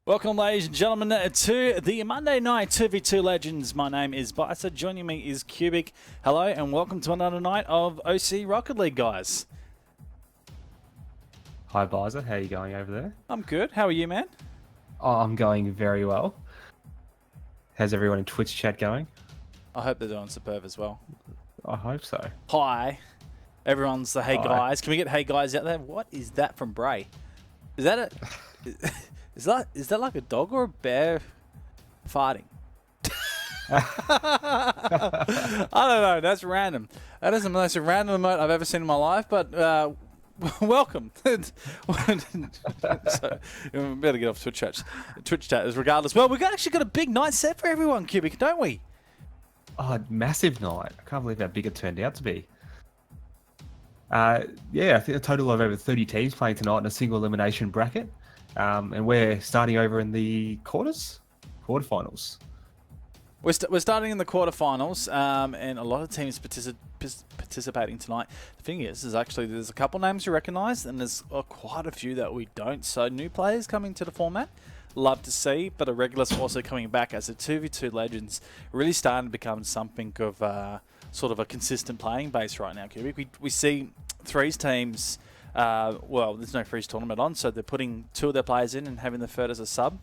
Welcome, ladies and gentlemen, to the Monday Night 2v2 Legends. My name is Bison. Joining me is Cubic. Hello, and welcome to another night of OCE Rocket League, guys. Hi, Biza. How are you going over there? I'm good. How are you, man? Oh, I'm going very well. How's everyone in Twitch chat going? I hope they're doing superb as well. I hope so. Hi. Everyone's the hey Hi. guys. Can we get hey guys out there? What is that from Bray? Is that a... Is that like a dog or a bear farting? I don't know. That's random. That is the most random emote I've ever seen in my life. But welcome. So, we better get off Twitch chat. Twitch chat is regardless. Well, we've actually got a big night set for everyone, Cubic, don't we? Oh, massive night. I can't believe how big it turned out to be. Yeah, I think a total of over 30 teams playing tonight in a single elimination bracket. And we're starting over in the quarterfinals. We're starting in the quarterfinals, and a lot of teams participating tonight. The thing is actually there's a couple names you recognise, and there's quite a few that we don't. So new players coming to the format, love to see, but a regulars also coming back as a 2v2 Legends, really starting to become something of sort of a consistent playing base right now, Cubic. We see threes teams. Well, there's no freeze tournament on, so they're putting two of their players in and having the third as a sub.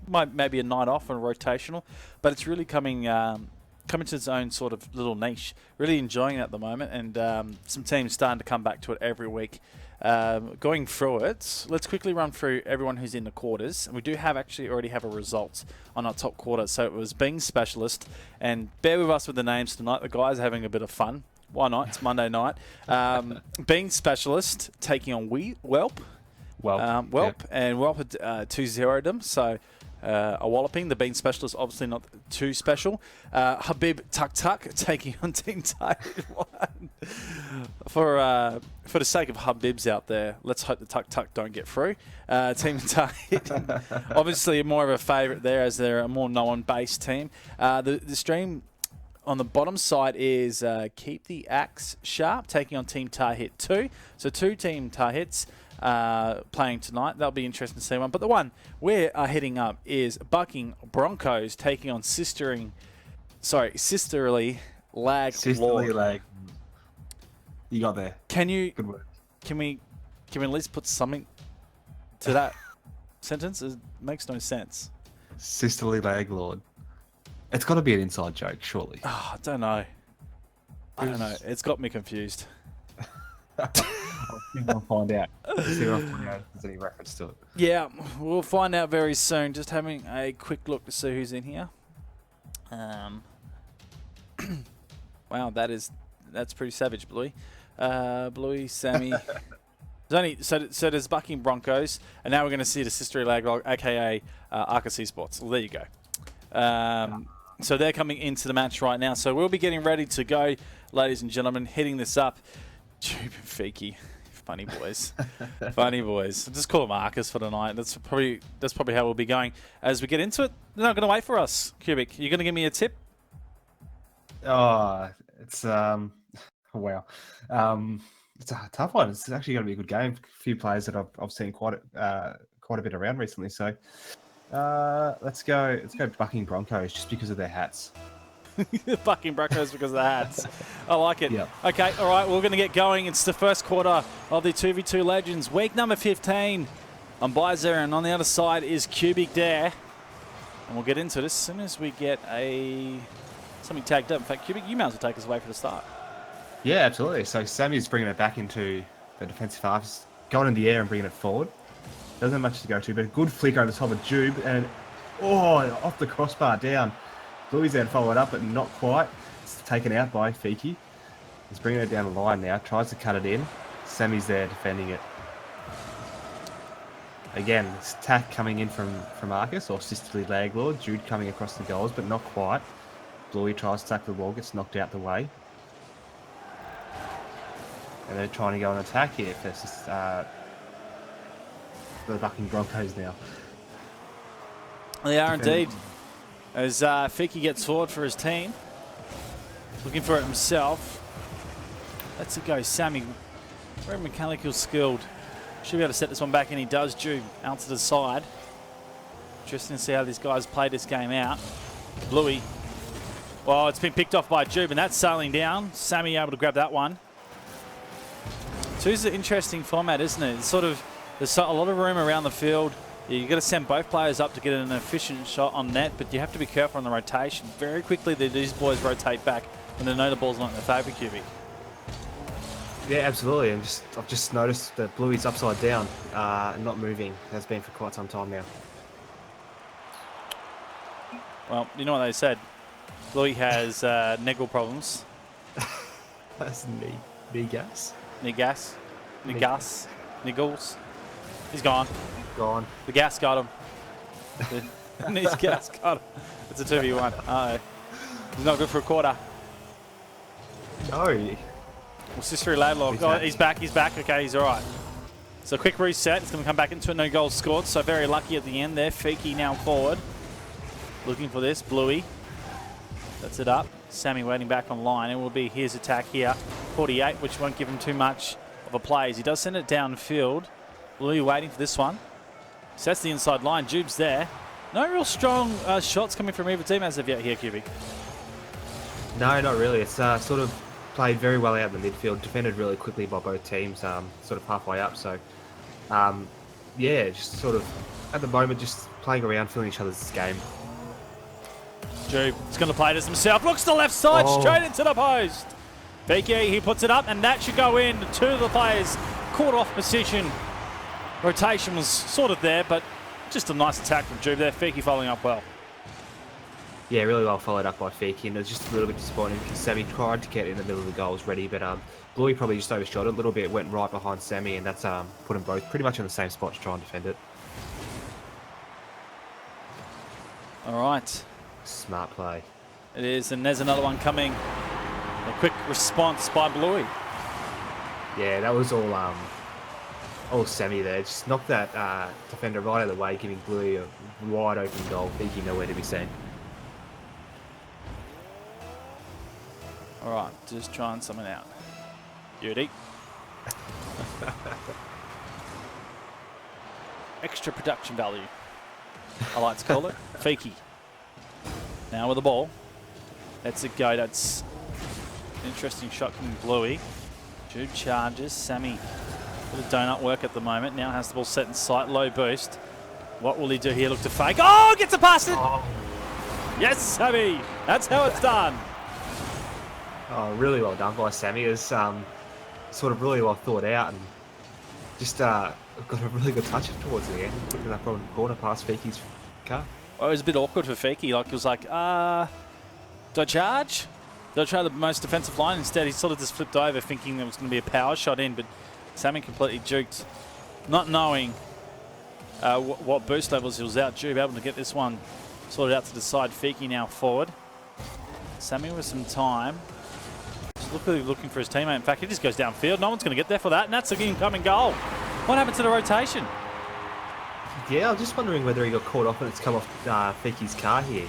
Maybe a night off and rotational, but it's really coming to its own sort of little niche. Really enjoying it at the moment, and some teams starting to come back to it every week. Going through it, let's quickly run through everyone who's in the quarters. And we do already have a result on our top quarter. So it was Being Specialist, and bear with us with the names tonight. The guys are having a bit of fun. Why not? It's Monday night. Being Specialist taking on Welp. Welp. Welp. And Welp had 2-0'd them, so a walloping. The Being Specialist obviously not too special. Habib Tuk Tuk taking on Team Target 1. For the sake of Habibs out there, let's hope the Tuk Tuk don't get through. Team Target, obviously more of a favourite there as they're a more known-based team. The stream on the bottom side is Keep the Axe Sharp taking on Team Tarhit 2. So two Team Tarhits playing tonight. That'll be interesting to see one. But the one we are hitting up is Bucking Broncos taking on Sisterly Lag Sisterly Lord. Lag. You got there. Good work. Can we at least put something to that sentence? It makes no sense. Sisterly Lag Lord. It's got to be an inside joke, surely. Oh, I don't know. It's got me confused. I'll find out. See if there's any reference to it. Yeah, we'll find out very soon. Just having a quick look to see who's in here. Wow, that's pretty savage, Bluey. Bluey, Sammy. So there's Bucking Broncos, and now we're going to see the Sister Lag, aka Arcus Esports. Well, there you go. So they're coming into the match right now. So we'll be getting ready to go, ladies and gentlemen, hitting this up. Jube and Fiki. Funny boys. Funny boys. Just call them Arcus for tonight. That's probably how we'll be going. As we get into it, they're not going to wait for us. Cubic, you going to give me a tip? Oh, it's wow. It's a tough one. It's actually going to be a good game. A few players that I've seen quite a bit around recently. So let's go Bucking Broncos just because of their hats. Bucking Broncos because of the hats. I like it. Yep. Okay, all right, we're going to get going. It's the first quarter of the 2v2 Legends. Week number 15. I'm Bizer, and on the other side is Cubic there. And we'll get into it as soon as we get something tagged up. In fact, Cubic, you might as well take us away for the start. Yeah, absolutely. So Sammy's bringing it back into the defensive half. He's going in the air and bringing it forward. Doesn't have much to go to, but a good flicker over the top of Jube, and off the crossbar down. Bluey's there to follow it up, but not quite. It's taken out by Fiki. He's bringing it down the line now, tries to cut it in. Sammy's there defending it. Again, this attack coming in from Arcus, or Sisterly Lag Lord. Jude coming across the goals, but not quite. Bluey tries to tackle the ball, gets knocked out the way. And they're trying to go on attack here versus the Bucking Broncos now. They are indeed. As Fiki gets forward for his team. Looking for it himself. Let's go, Sammy. Very mechanical skilled. Should be able to set this one back, and he does. Jude out to the side. Interesting to see how these guys play this game out. Bluey. Well, it's been picked off by Jube, and that's sailing down. Sammy able to grab that one. Two's an interesting format, isn't it? It's sort of, there's a lot of room around the field. You've got to send both players up to get an efficient shot on net, but you have to be careful on the rotation. Very quickly, these boys rotate back when they know the ball's not in their favour, Cubic. Yeah, absolutely. And I've just noticed that Bluey's upside down, not moving. Has been for quite some time now. Well, you know what they said. Bluey has niggle problems. That's knee gas. Niggles. He's gone. Gone. The gas got him. The knees gas got him. It's a 2v1. Uh-oh. He's not good for a quarter. No. Well, Sister Laidlaw. Oh, he's back. Okay, he's all right. So quick reset. It's going to come back into it. No goals scored. So very lucky at the end there. Fiki now forward. Looking for this. Bluey. That's it up. Sammy waiting back on line. It will be his attack here. 48, which won't give him too much of a play. He does send it downfield. Bluey waiting for this one. Sets the inside line. Jube's there. No real strong shots coming from either team as of yet here, Cubic. No, not really. It's sort of played very well out in the midfield. Defended really quickly by both teams, sort of halfway up. So, yeah, just sort of, at the moment, just playing around, feeling each other's game. Jube is going to play this himself. Looks to the left side, straight into the post. Fiki, he puts it up, and that should go in. Two of the players caught off position. Rotation was sort of there, but just a nice attack from Jube there. Fiki following up well. Yeah, really well followed up by Fiki, and it was just a little bit disappointing because Sammy tried to get in the middle of the goals ready, but Bluey probably just overshot it a little bit, went right behind Sammy, and that's put them both pretty much in the same spot to try and defend it. All right. Smart play. It is, and there's another one coming. A quick response by Bluey. Yeah, that was all Sammy there. Just knocked that defender right out of the way, giving Bluey a wide open goal. Fiki nowhere to be seen. All right, just trying something out. Beauty. Extra production value, I like to call it. Fiki. Now with the ball. That's a go. That's an interesting shot from Bluey. Jude charges. Sammy with a donut work at the moment. Now has the ball set in sight. Low boost. What will he do here? Look to fake. Oh, gets it past it. Oh. Yes, Sammy. That's how it's done. Oh, really well done by Sammy. It's sort of really well thought out and just got a really good touch towards the end. Putting it up on the corner past Fiki's car. Well, it was a bit awkward for Fiki. Like, he was like, do I charge? Do I try the most defensive line? Instead, he sort of just flipped over thinking there was going to be a power shot in, but Sammy completely juked, not knowing what boost levels he was out. Jube able to get this one sorted out to the side. Fiki now forward. Sammy with some time. Just looking for his teammate. In fact, he just goes downfield. No one's going to get there for that, and that's an incoming goal. What happened to the rotation? Yeah, I was just wondering whether he got caught off and it's come off Fiki's car here,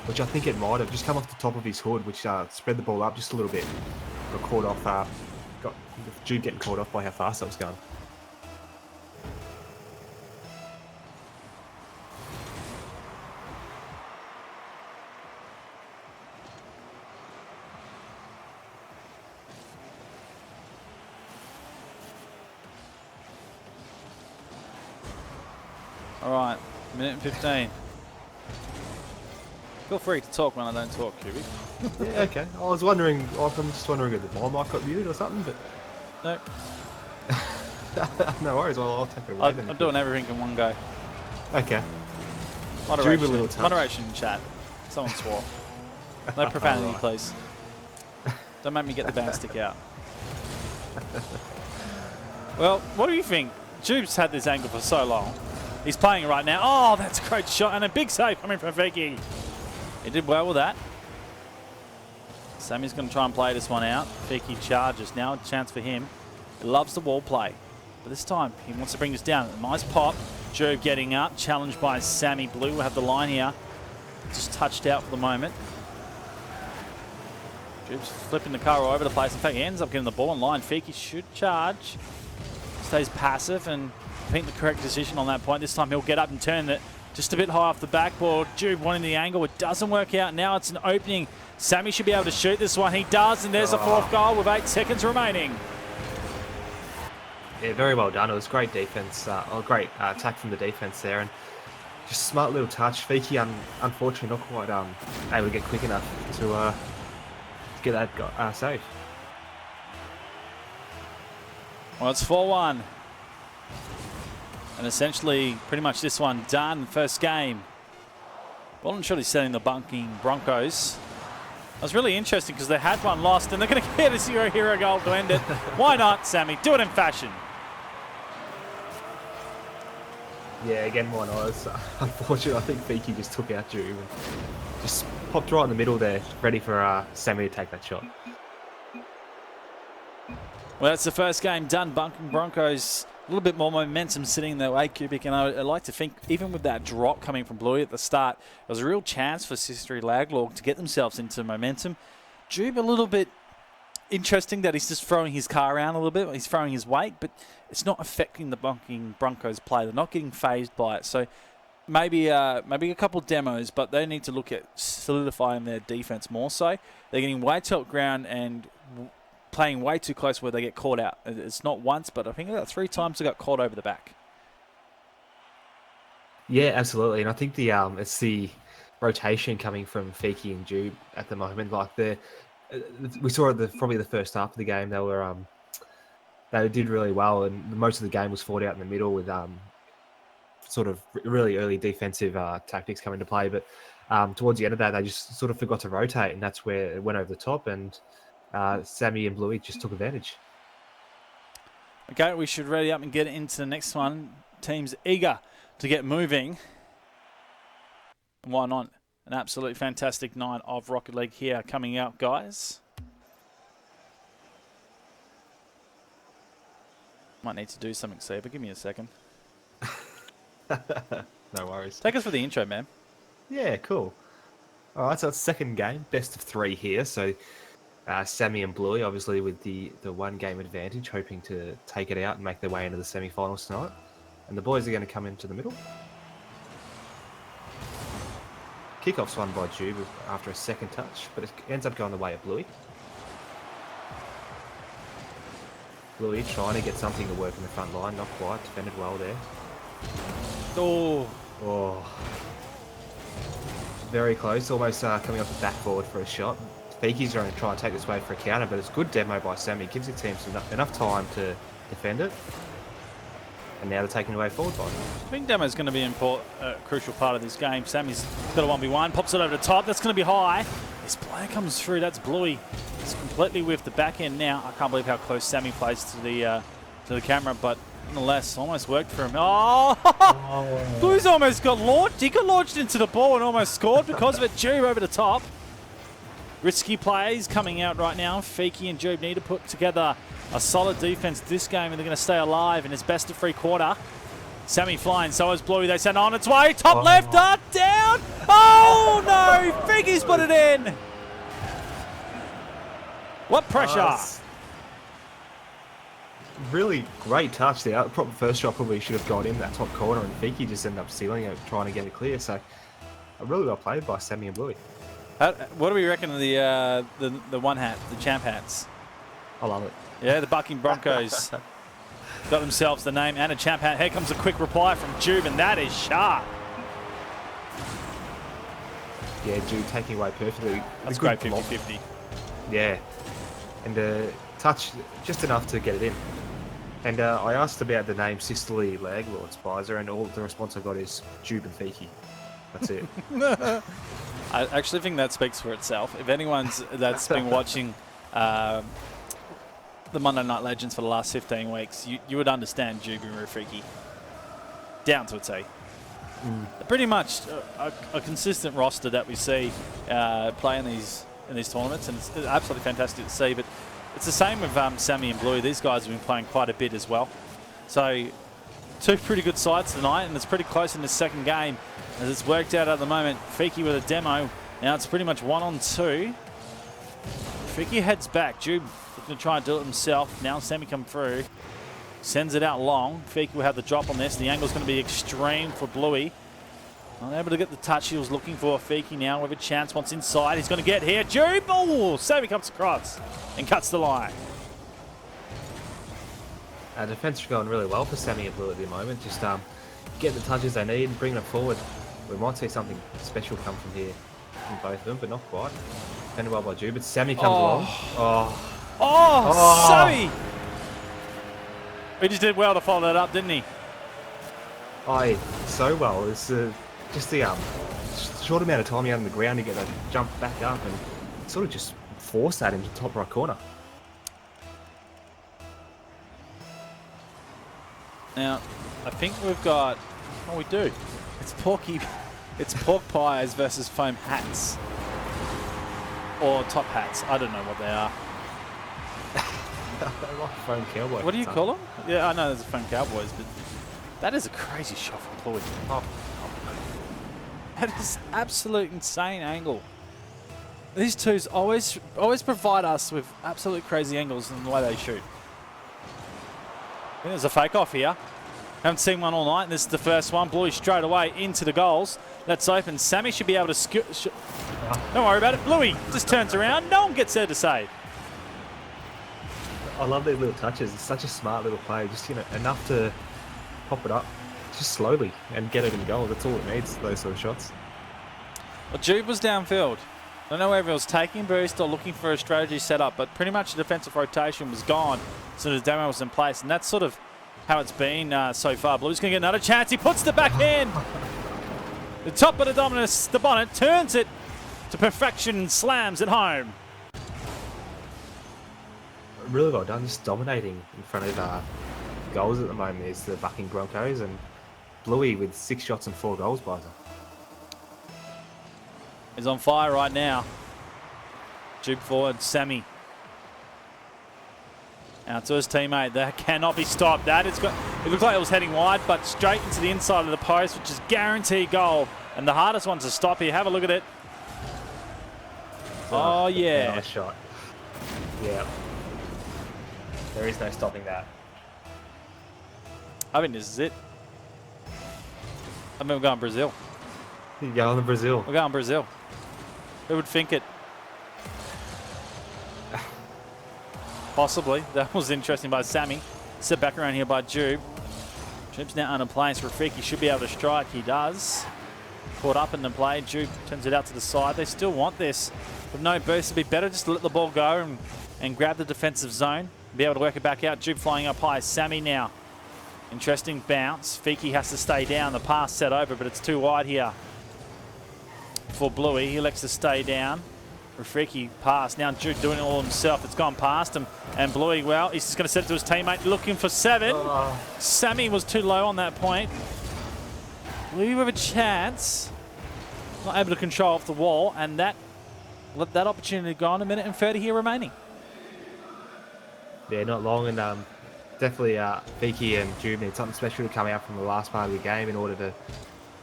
which I think it might have just come off the top of his hood, which spread the ball up just a little bit. Got caught off, got Jude getting caught off by how fast that was going. All right, minute and 15. Feel free to talk when I don't talk, Cubic. Yeah, okay. I was wondering, I'm just wondering if my mic got muted or something, but... No. No worries, well, I'll take it away. I'm doing everything in one go. Okay. Moderation in chat. Someone swore. No profanity, right. Please. Don't make me get the band stick out. Well, what do you think? Jube's had this angle for so long. He's playing it right now. Oh, that's a great shot and a big save coming from Fiki. He did well with that. Sammy's going to try and play this one out. Fiki charges now. A chance for him. He loves the wall play. But this time, he wants to bring this down. A nice pop. Jube getting up. Challenged by Sammy. Blue will have the line here. Just touched out for the moment. Jube's flipping the car all over the place. In fact, he ends up getting the ball in line. Fiki should charge. Stays passive and I think the correct decision on that point. This time he'll get up and turn it Just a bit high off the backboard. Jube wanting the angle. It doesn't work out. Now it's an opening. Sammy should be able to shoot this one. He does, and there's a fourth goal with 8 seconds remaining. Yeah, very well done. It was great defense, great attack from the defense there, and just smart little touch. Fiki, unfortunately, not quite able to get quick enough to get that save. Well, it's 4-1. And essentially, pretty much this one done. First game. Voluntarily setting the bunking Broncos. It was really interesting because they had one lost and they're going to get a 0-0 goal to end it. Why not, Sammy? Do it in fashion. Yeah, again, why not? Unfortunately, I think Fiki just took out Jube and just popped right in the middle there, ready for Sammy to take that shot. Well, that's the first game done. Bunking Broncos, a little bit more momentum sitting in their way, Cubic, and I like to think, even with that drop coming from Bluey at the start, there was a real chance for Sistery Laglog to get themselves into momentum. Jube a little bit interesting that he's just throwing his car around a little bit. He's throwing his weight, but it's not affecting the Bunking Broncos play. They're not getting phased by it. So maybe a couple of demos, but they need to look at solidifying their defense more so. They're getting way too up ground and playing way too close where they get caught out. It's not once, but I think about 3 times they got caught over the back. Yeah, absolutely. And I think it's the rotation coming from Fiki and Jube at the moment. Like we saw probably the first half of the game, they did really well, and most of the game was fought out in the middle with sort of really early defensive tactics come into play. But towards the end of that, they just sort of forgot to rotate, and that's where it went over the top, and Sammy and Bluey just took advantage. Okay, we should ready up and get into the next one. Team's eager to get moving. And why not? An absolutely fantastic night of Rocket League here coming out, guys. Might need to do something, Steve, but give me a second. No worries. Take us for the intro, man. Yeah, cool. All right, so it's second game, best of 3 here. So Sammy and Bluey, obviously with the 1 game advantage, hoping to take it out and make their way into the semi-finals tonight. And the boys are going to come into the middle. Kickoff's won by Jube after a second touch, but it ends up going the way of Bluey. Bluey trying to get something to work in the front line, not quite. Defended well there. Oh. Very close, almost coming off the backboard for a shot. Fiki's going to try and take this way for a counter, but it's good demo by Sammy. Gives the team enough time to defend it. And now they're taking away forward by. I think Demo's going to be a crucial part of this game. Sammy's got a 1v1, pops it over the top. That's going to be high. This player comes through. That's Bluey. It's completely with the back end now. I can't believe how close Sammy plays to the camera, but nonetheless, almost worked for him. Oh! Bluey's almost got launched. He got launched into the ball and almost scored because of it. Jube over the top. Risky plays coming out right now. Fiki and Jube need to put together a solid defense this game, and they're going to stay alive in his best of 3 quarter. Sammy flying, so is Bluey. They send on its way. Top left, down. Oh no! Fiki's put it in. What pressure! Really great touch there. Proper first shot probably should have gone in that top corner, and Fiki just ended up sealing it, trying to get it clear. So, really well played by Sammy and Bluey. What do we reckon of the one hat, the champ hats? I love it. Yeah, the Bucking Broncos got themselves the name and a champ hat. Here comes a quick reply from Jube, and that is sharp. Yeah, Jube taking away perfectly. That's great 50-50. Yeah, and touch just enough to get it in. And I asked about the name Sisterly Laglord Spicer, and all the response I got is Jube and Fiki. That's it. I actually think that speaks for itself. If anyone's that's been watching the Monday Night Legends for the last 15 weeks, you would understand Jube and Rafiki down to a T. Pretty much a consistent roster that we see play in these tournaments, and it's absolutely fantastic to see. But it's the same with Sammy and Bluey. These guys have been playing quite a bit as well. So 2 pretty good sides tonight, and it's pretty close in the second game as it's worked out at the moment. Fiki with a demo. Now it's pretty much 1-on-2. Fiki heads back. Jube looking to try and do it himself. Now Sammy come through. Sends it out long. Fiki will have the drop on this. The angle's going to be extreme for Bluey. Unable to get the touch he was looking for. Fiki now with a chance. Wants inside. He's going to get here. Jube. Oh, Sammy comes across and cuts the line. Defence is going really well for Sammy and Blue at the moment. Just getting the touches they need and bringing it forward. We might see something special come from here from both of them, but not quite. Defended well by Jube, but Sammy comes along. Sammy! He just did well to follow that up, didn't he? So well. It's just the short amount of time he had on the ground to get that jump back up and sort of just force that into the top right corner. Now, I think we've got... Oh, we do. It's pork pies versus foam hats. Or top hats. I don't know what they are. They're like foam cowboy. What do you call them? Yeah, I know there's a foam cowboys, but that is a crazy shot from Chloe. That is absolute insane angle. These twos always provide us with absolute crazy angles in the way they shoot. I think there's a fake off here. Haven't seen one all night, and this is the first one. Bluey straight away into the goals. That's open. Sammy should be able to don't worry about it. Bluey just turns around. No one gets there to save. I love these little touches. It's such a smart little play. Just, enough to pop it up just slowly and get it in goal. That's all it needs, those sort of shots. Well, Jude was downfield. I don't know whether he was taking boost or looking for a strategy set up, but pretty much the defensive rotation was gone as soon as Demo was in place, and that's sort of how it's been so far. Blue's going to get another chance. He puts the backhand. The top of the Dominus, the bonnet, turns it to perfection and slams it home. Really well done, just dominating in front of goals at the moment is the Bucking Broncos, and Bluey with 6 shots and 4 goals buys her. He's on fire right now. Juke forward, Sammy. Out to his teammate. That cannot be stopped. It looked like it was heading wide, but straight into the inside of the post, which is guaranteed goal. And the hardest one to stop here. Have a look at it. Oh, yeah. Nice shot. Yeah. There is no stopping that. I think this is it. I mean, we're going Brazil. You go on the Brazil. We're going Brazil. Who would think it? Possibly. That was interesting by Sammy. Set back around here by Jube. Jube's now under play. Rafiki should be able to strike. He does. Caught up in the play. Jube turns it out to the side. They still want this. With no boost, it'd be better just to let the ball go and grab the defensive zone. Be able to work it back out. Jube flying up high. Sammy now. Interesting bounce. Fiki has to stay down. The pass set over, but it's too wide here for Bluey. He elects to stay down. Rafiki pass. Now Jude doing it all himself. It's gone past him. And Bluey, well, he's just going to set it to his teammate. Looking for 7. Sammy was too low on that point. Bluey with a chance. Not able to control off the wall. And that let that opportunity go on. 1:30 here remaining. Yeah, not long. And definitely Fiki and Jude need something special to come out from the last part of the game in order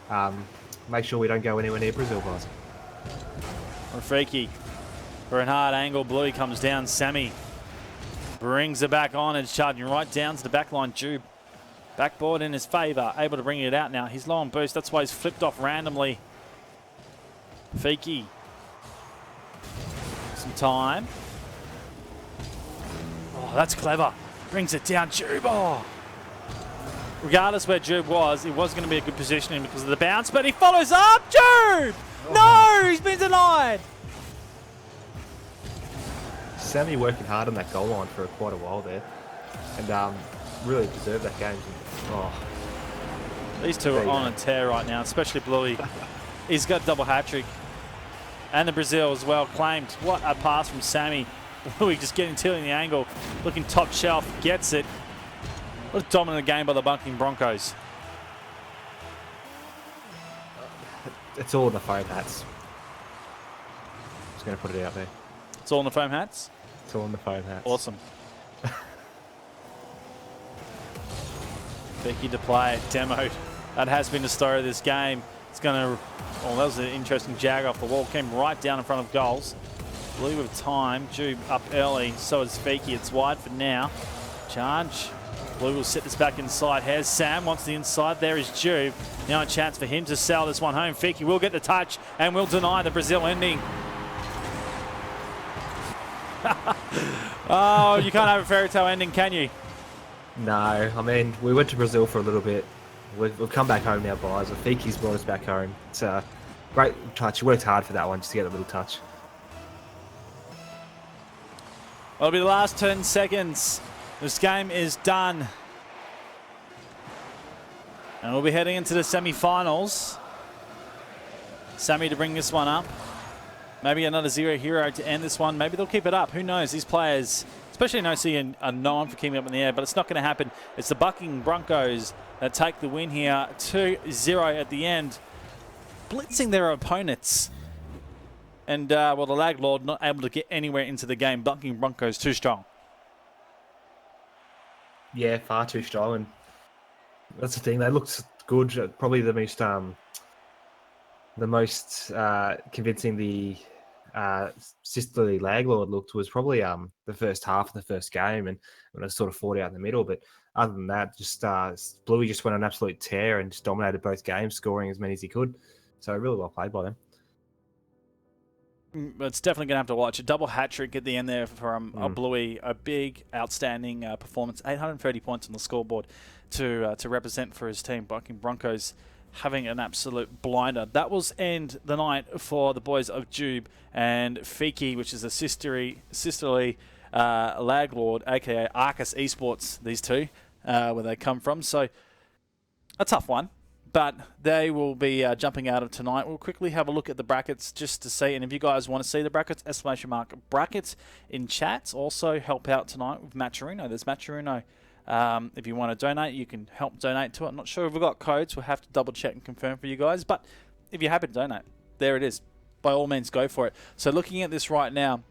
to make sure we don't go anywhere near Brazil, guys. Rafiki for a hard angle. Bluey comes down. Sammy brings it back on and charging right down to the back line. Jube backboard in his favour. Able to bring it out now. He's low on boost. That's why he's flipped off randomly. Fiki. Some time. Oh, that's clever. Brings it down. Jube. Oh. Regardless where Jube was, it was going to be a good positioning because of the bounce, but he follows up. Jube! No! He's been denied! Sammy working hard on that goal line for quite a while there. And really deserved that game. Oh. These two are on a tear right now, especially Bluey. He's got double hat-trick. And the Brazil as well claimed. What a pass from Sammy. Bluey just getting tilting the angle. Looking top shelf. Gets it. What a dominant game by the Bucking Broncos. It's all in the foam hats. Just going to put it out there. It's all in the foam hats? It's all in the foam hats. Awesome. Becky to play, demoed. That has been the story of this game. It's going to... Oh, that was an interesting jag off the wall. Came right down in front of goals. Blue with time. Jube up early. So is Fiki. It's wide for now. Charge. Blue will set this back inside. Here's Sam, wants the inside. There is Juve. Now a chance for him to sell this one home. Fiki will get the touch and will deny the Brazil ending. Oh, you can't have a fairy tale ending, can you? No, I mean, we went to Brazil for a little bit. We've come back home now, guys. Fiki's brought us back home. It's a great touch. You worked hard for that one just to get a little touch. It'll be the last 10 seconds. This game is done. And we'll be heading into the semi-finals. Sammy to bring this one up. Maybe another zero hero to end this one. Maybe they'll keep it up. Who knows? These players, especially in OCE, are known for keeping up in the air, but it's not going to happen. It's the Bucking Broncos that take the win here. 2-0 at the end. Blitzing their opponents. And, well, the Lag Lord not able to get anywhere into the game. Bucking Broncos too strong. Yeah, far too strong. And that's the thing. They looked good. Probably the most convincing the Sisterly Laglord looked was probably the first half of the first game, and when it sort of fought out in the middle. But other than that, just Bluey just went on an absolute tear and just dominated both games, scoring as many as he could. So really well played by them. It's definitely going to have to watch. A double hat-trick at the end there from Bluey. A big, outstanding performance. 830 points on the scoreboard to represent for his team. Bucking Broncos having an absolute blinder. That was end the night for the boys of Jube and Fiki, which is a sisterly Laglord, a.k.a. Arcus Esports, these two, where they come from. So, a tough one. But they will be jumping out of tonight. We'll quickly have a look at the brackets just to see. And if you guys want to see the brackets, ! Brackets in chats. Also help out tonight with Matcherino. There's Matcherino. If you want to donate, you can help donate to it. I'm not sure if we've got codes. We'll have to double check and confirm for you guys. But if you're happy to donate, there it is. By all means, go for it. So looking at this right now,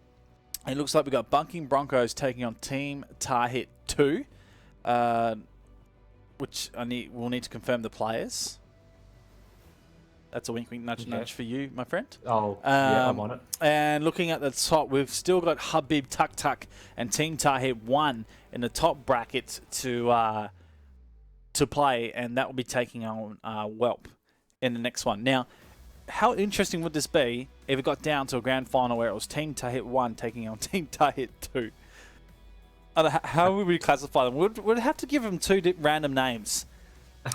it looks like we've got Bucking Broncos taking on Team Tahit 2. Which we'll need to confirm the players. That's a wink, wink, nudge, nudge for you, my friend. Oh, yeah, I'm on it. And looking at the top, we've still got Habib Tuk Tuk and Team Tahit 1 in the top bracket to play, and that will be taking on Whelp in the next one. Now, how interesting would this be if it got down to a grand final where it was Team Tahit 1 taking on Team Tahit 2? How would we classify them? Would have to give them two random names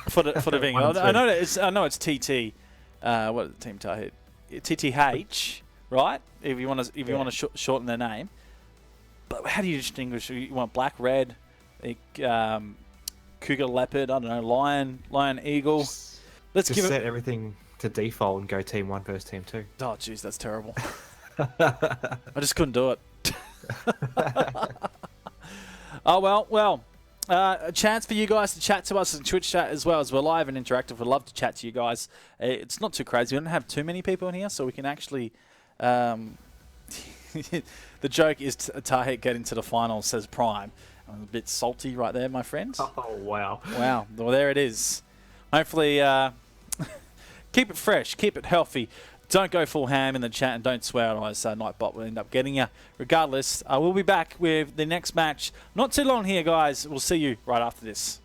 for the thing. I know it's TT. What is it, Team Tahit? TTH, right? If you want to shorten their name. But how do you distinguish? You want black, red, cougar, leopard? I don't know, lion, eagle. Let's give set everything to default and go Team 1 versus Team 2. Oh, jeez, that's terrible. I just couldn't do it. Oh, well. A chance for you guys to chat to us in Twitch chat as well, as we're live and interactive. We'd love to chat to you guys. It's not too crazy. We don't have too many people in here, so we can actually... the joke is Tahit getting to the final, says Prime. I'm a bit salty right there, my friend. Oh, wow. Wow. Well, there it is. Hopefully, keep it fresh, keep it healthy. Don't go full ham in the chat and don't swear, otherwise Nightbot will end up getting you. Regardless, we'll be back with the next match. Not too long here, guys. We'll see you right after this.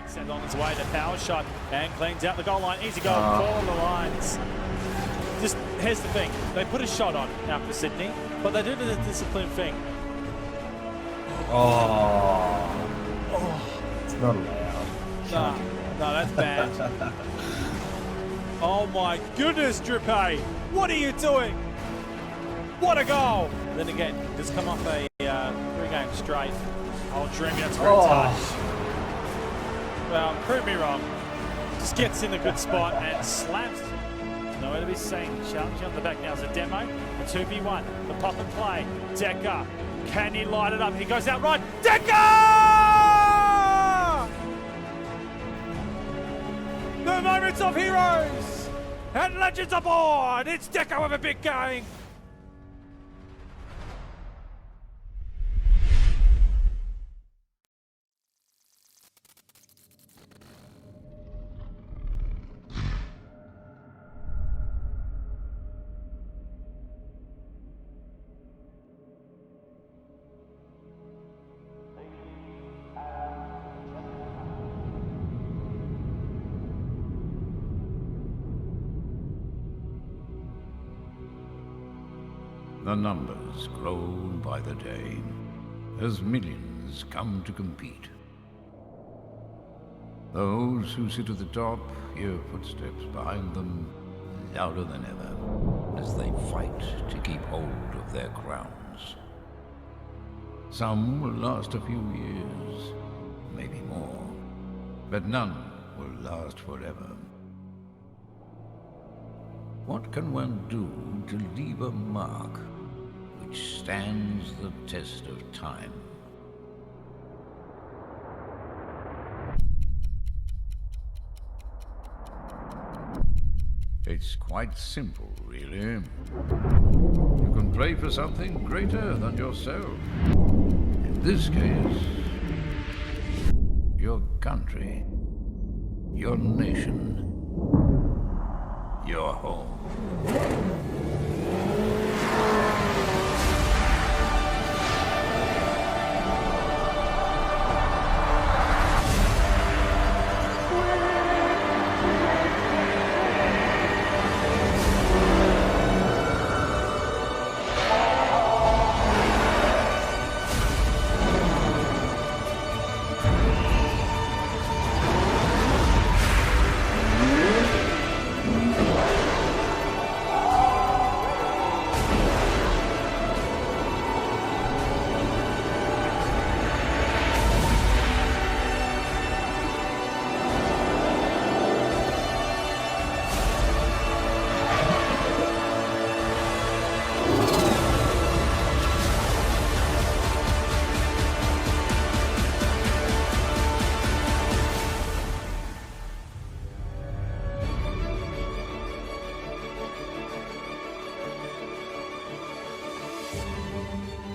Sends on his way, the power shot, and cleans out the goal line. Easy goal for the Lions. Just, here's the thing. They put a shot on out for Sydney, but they do the disciplined thing. It's not allowed. No, that's bad. Oh my goodness, Drippay! What are you doing? What a goal! Then again, just come off a 3-game straight. Oh, Dreamy, that's a great touch. Well, prove me wrong. Just gets in a good spot and slams. Nowhere to be seen. Challenging on the back now is a demo. The 2v1. The pop and play. Decker. Can he light it up? He goes out right. Decker! The moments of heroes and legends aboard. It's Deco with a big gang. The numbers grow by the day as millions come to compete. Those who sit at the top hear footsteps behind them louder than ever as they fight to keep hold of their crowns. Some will last a few years, maybe more, but none will last forever. What can one do to leave a mark which stands the test of time? It's quite simple, really. You can play for something greater than yourself. In this case, your country, your nation, your home.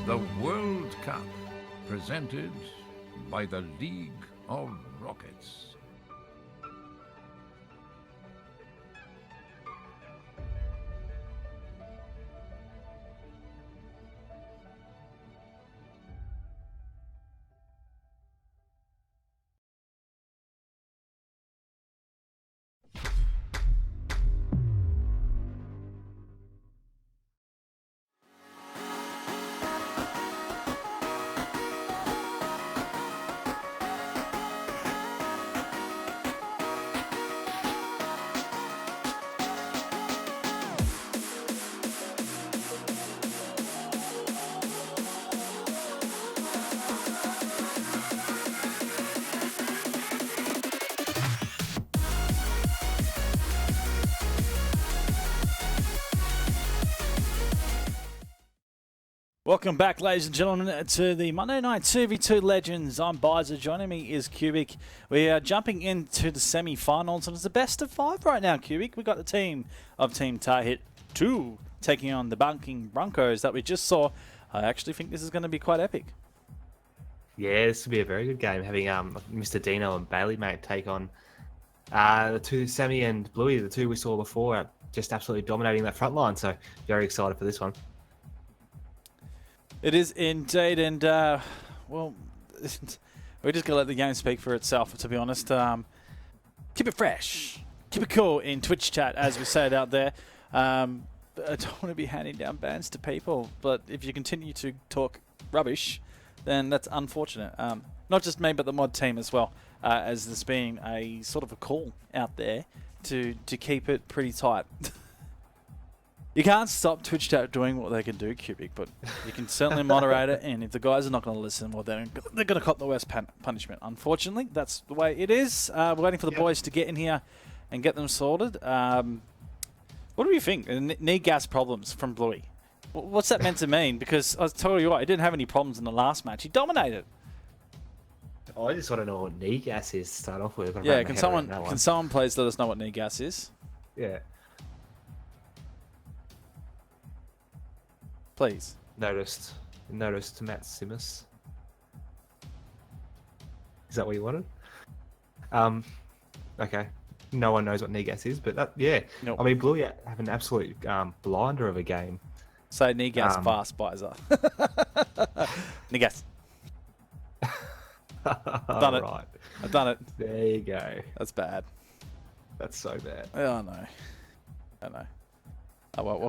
The World Cup, presented by the League of Rockets. Welcome back, ladies and gentlemen, to the Monday Night 2v2 Legends. I'm Bizer. Joining me is Cubic. We are jumping into the semi-finals, and it's the best of 5 right now, Cubic. We've got the team of Team Tarhit 2 taking on the Bunking Broncos that we just saw. I actually think this is going to be quite epic. Yeah, this will be a very good game, having Mr. Dino and Bailey mate take on the two, Sammy and Bluey, the two we saw before, just absolutely dominating that front line. So very excited for this one. It is indeed, and well, we're just going to let the game speak for itself, to be honest. Keep it fresh, keep it cool in Twitch chat, as we say it out there. I don't want to be handing down bans to people, but if you continue to talk rubbish, then that's unfortunate. Not just me, but the mod team as well, as there's been a sort of a call out there to keep it pretty tight. You can't stop Twitch chat doing what they can do, Cubic, but you can certainly moderate it, and if the guys are not going to listen, well, they're going to cop the worst punishment. Unfortunately, that's the way it is. We're waiting for the boys to get in here and get them sorted. What do you think? Knee gas problems from Bluey. What's that meant to mean? Because I was telling you what, he didn't have any problems in the last match. He dominated. I just want to know what knee gas is to start off with. I've got to Yeah, wrap my head around that can one. someone please let us know what knee gas is? Yeah. Please. Noticed Matt Simmons. Is that what you wanted? Okay. No one knows what knee gas is, but that, yeah. Nope. I mean, Bluey have an absolute blinder of a game. Say knee gas fast, Bizer. Knee gas. Done it. Right. I've done it. There you go. That's bad. That's so bad. Yeah, I know. I know. Oh, well,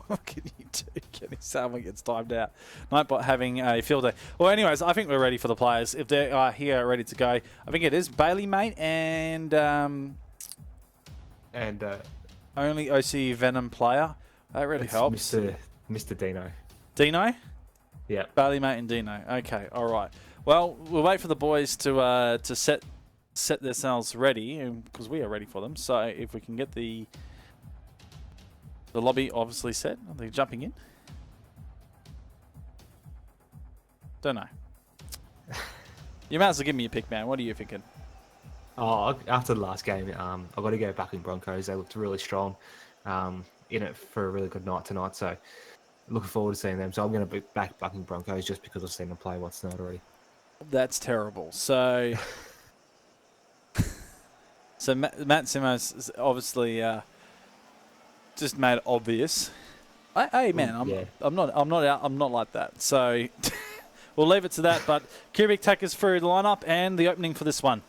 what can you do? Kenny Salmon gets timed out. Nightbot having a field day. Well, anyways, I think we're ready for the players. If they are here, ready to go. I think it is Bailey, mate, and only OCE Venom player. That really helps. Mr. Dino. Dino? Yeah. Bailey, mate, and Dino. Okay, all right. Well, we'll wait for the boys to set themselves ready, because we are ready for them. So if we can get the lobby obviously set. Are they jumping in? Don't know. You might as well give me a pick, man. What are you thinking? Oh, after the last game, I've got to go backing Broncos. They looked really strong, in it for a really good night tonight. So looking forward to seeing them. So I'm going to be back backing Broncos just because I've seen them play once tonight already. That's terrible. So, Matt Simmons is obviously just made it obvious. Hey man, I'm not like that. So we'll leave it to that. But Cubic take us through the lineup and the opening for this one.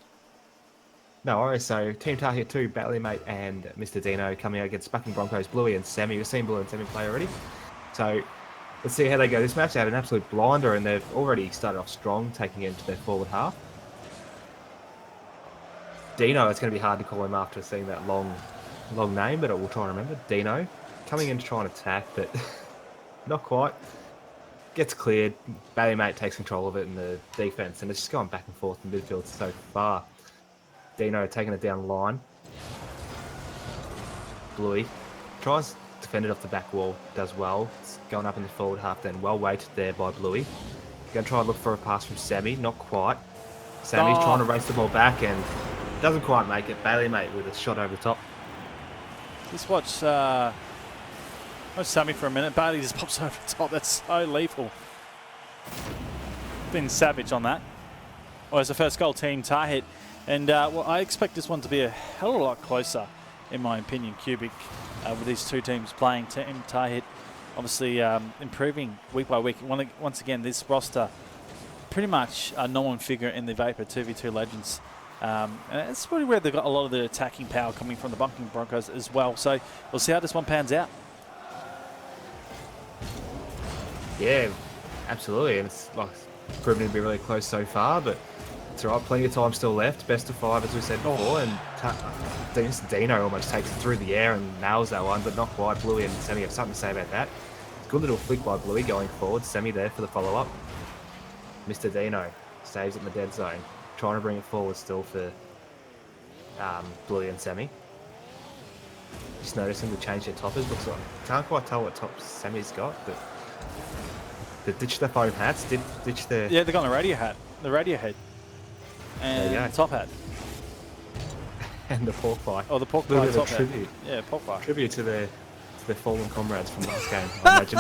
No worries. So Team Target 2, Bailey Mate and Mr. Dino coming out against Bucking Broncos, Bluey and Sammy. We've seen Bluey and Sammy play already. So let's see how they go this match. They had an absolute blinder and they've already started off strong, taking it into their forward half. Dino, it's going to be hard to call him after seeing that long name, but I will try and remember. Dino coming in to try and attack, but not quite. Gets cleared. Bailey Mate takes control of it in the defense, and it's just going back and forth in midfield so far. Dino taking it down the line. Bluey tries to defend it off the back wall, does well. It's going up in the forward half then, well weighted there by Bluey. Going to try and look for a pass from Sammy, not quite. Sammy's trying to race the ball back and doesn't quite make it. Bailey Mate with a shot over the top. Just watch Sammy for a minute. Bailey just pops over the top. That's so lethal. Been savage on that. Well, it's the first goal, Team Target. And well, I expect this one to be a hell of a lot closer, in my opinion, Cubic, with these two teams playing. Team Target obviously improving week by week. Once again, this roster pretty much a known figure in the Vapour 2v2 Legends. And it's really where they've got a lot of the attacking power coming from the Bunking Broncos as well. So we'll see how this one pans out. Yeah, absolutely. And it's like proven to be really close so far, but it's all right. Plenty of time still left. Best of 5, as we said before. And Dino almost takes it through the air and nails that one, but not quite. Bluey and Sammy have something to say about that. Good little flick by Bluey going forward. Sammy there for the follow-up. Mr. Dino saves it in the dead zone. Trying to bring it forward still for Bluey and Sammy. Just noticing to change their toppers. Looks like can't quite tell what tops Sammy's got, but they ditched their foam hats. Ditch their Yeah, they got the radio hat, head, and the top hat. And the pork pie. Oh, the pork pie top hat. Tribute. Yeah, pork pie. Tribute to their fallen comrades from last game, I imagine.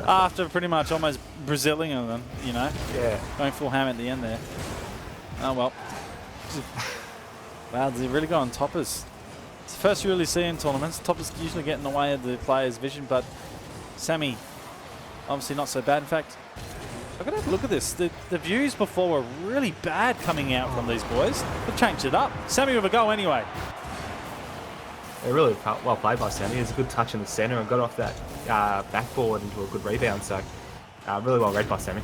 After pretty much almost Brazilian them, you know. Yeah. Going full ham at the end there. Oh, well. Wow, they really got on toppers. It's the first you really see in tournaments. Toppers usually get in the way of the player's vision, but Sammy, obviously not so bad. In fact, I've got to have a look at this. The views before were really bad coming out from these boys. They've changed it up. Sammy with a goal anyway. They're really well played by Sammy. It's a good touch in the centre and got off that backboard into a good rebound. So really well read by Sammy.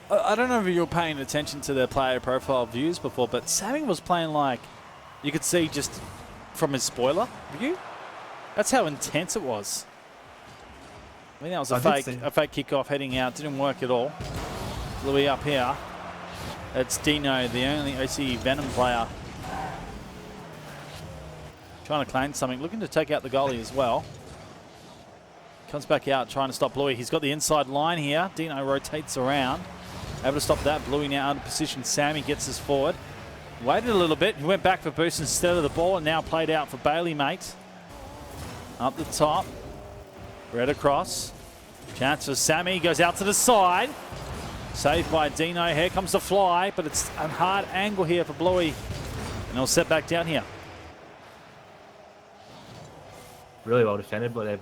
I don't know if you were paying attention to their player profile views before, but Sammy was playing like you could see just from his spoiler view. That's how intense it was. I mean, that was a fake kickoff heading out. Didn't work at all. Louis up here. It's Dino, the only OCE Venom player. Trying to claim something. Looking to take out the goalie as well. Comes back out trying to stop Bluey. He's got the inside line here. Dino rotates around. Able to stop that. Bluey now out of position. Sammy gets us forward. Waited a little bit. He went back for boost instead of the ball, and now played out for Bailey, mate. Up the top. Red across. Chance for Sammy. Goes out to the side. Saved by Dino. Here comes the fly, but it's a hard angle here for Bluey. And he'll set back down here. Really well defended by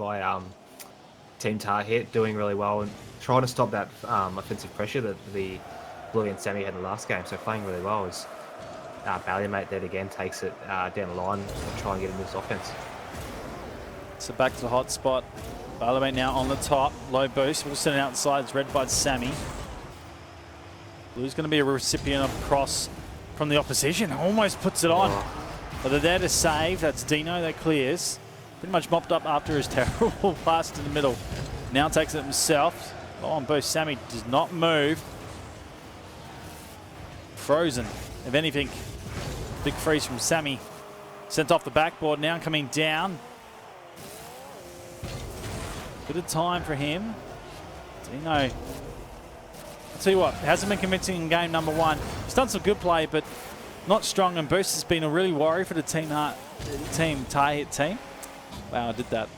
Team Tarhit, doing really well and trying to stop that offensive pressure that the Bluey and Sammy had in the last game. So playing really well as Ballymate then again takes it down the line and try and get into this offense. So back to the hot spot. Ballymate now on the top. Low boost. We'll send it outside. It's read by Sammy. Blue's going to be a recipient of a cross from the opposition. Almost puts it on. But they're there to save. That's Dino that clears. Pretty much mopped up after his terrible pass in the middle. Now takes it himself. Oh, on boost. Sammy does not move. Frozen. If anything, big freeze from Sammy. Sent off the backboard. Now coming down. Bit of time for him. Dino. I'll tell you what, hasn't been convincing in game number 1. He's done some good play, but not strong. And boost has been a really worry for the Team Tarhit team. Wow, I did that.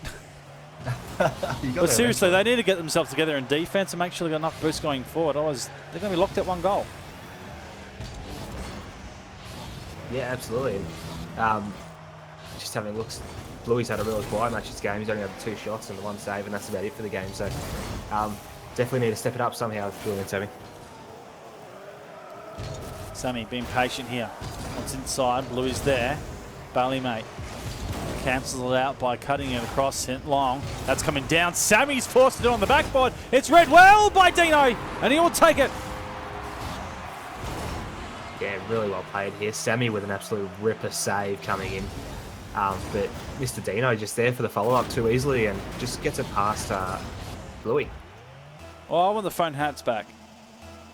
But seriously, they need to get themselves together in defense and make sure they've got enough boost going forward. Otherwise, they're going to be locked at 1 goal. Yeah, absolutely. Just having looks, Bluey's had a really quiet match this game. He's only had 2 shots and 1 save, and that's about it for the game. So definitely need to step it up somehow with Bluey and Sammy. Sammy being patient here. What's inside? Bluey's there. Ballymate cancels it out by cutting it across. Sent long. That's coming down. Sammy's forced it on the backboard. It's read well by Dino, and he will take it. Yeah, really well played here. Sammy with an absolute ripper save coming in. But Mr. Dino just there for the follow-up too easily and just gets it past Bluey. Oh, I want the phone hats back.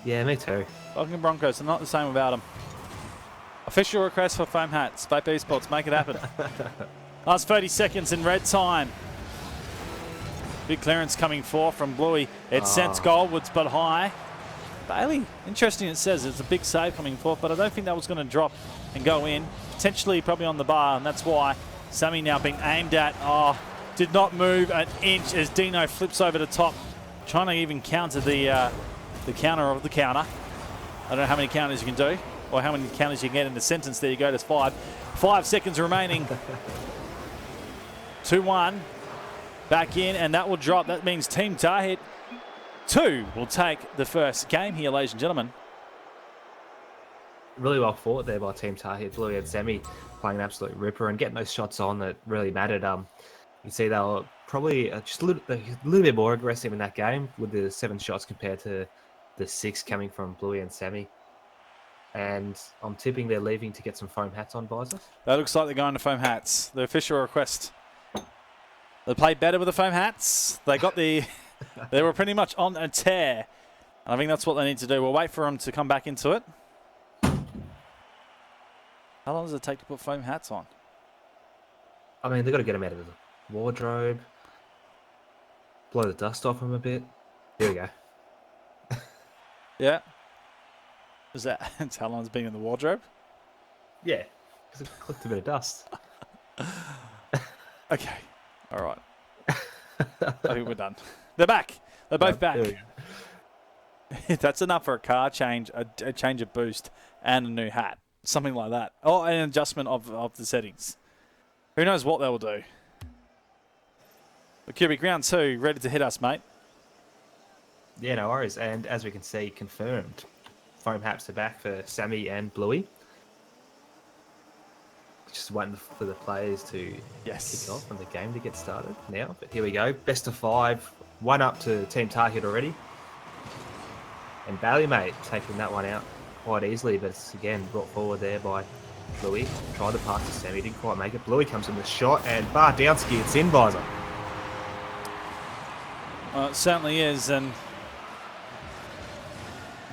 Yeah, me too. Fucking Broncos are not the same without them. Official request for foam hats. Vapour Esports, make it happen. Last 30 seconds in red time. Big clearance coming forth from Bluey. It sends goalwards, but high. Bailey, interesting it says it's a big save coming forth, but I don't think that was going to drop and go in. Potentially probably on the bar, and that's why Sammy now being aimed at. Oh, did not move an inch as Dino flips over the top, trying to even counter the counter of the counter. I don't know how many counters you can do, or how many counters you can get in the sentence. There you go, there's 5. 5 seconds remaining. 2-1. Back in, and that will drop. That means Team Tarhit 2 will take the first game here, ladies and gentlemen. Really well fought there by Team Tarhit. Bluey and Sammy playing an absolute ripper and getting those shots on that really mattered. You can see they were probably just a little bit more aggressive in that game with the 7 shots compared to the 6 coming from Bluey and Sammy. And I'm tipping they're leaving to get some foam hats on, Visor. That looks like they're going to foam hats. The official request. They played better with the foam hats. They got the... They were pretty much on a tear. And I think that's what they need to do. We'll wait for them to come back into it. How long does it take to put foam hats on? I mean, they've got to get them out of the wardrobe. Blow the dust off them a bit. Here we go. Yeah. Is that that's how long it's been in the wardrobe? Yeah, because it collected a bit of dust. Okay. All right. I think we're done. They're back. They're both back. That's enough for a car change, a change of boost, and a new hat. Something like that. Oh, an adjustment of the settings. Who knows what they'll do. But Cubic, round 2, ready to hit us, mate. Yeah, no worries. And as we can see, confirmed. Foam hats are back for Sammy and Bluey. Just waiting for the players to kick off and the game to get started now. But here we go. Best of 5. 1 up to Team Tarhit already. And Ballymate taking that one out quite easily, but it's again brought forward there by Bluey. Tried to pass to Sammy, didn't quite make it. Bluey comes in the shot and bar down ski. It's in, Visor. It certainly is, and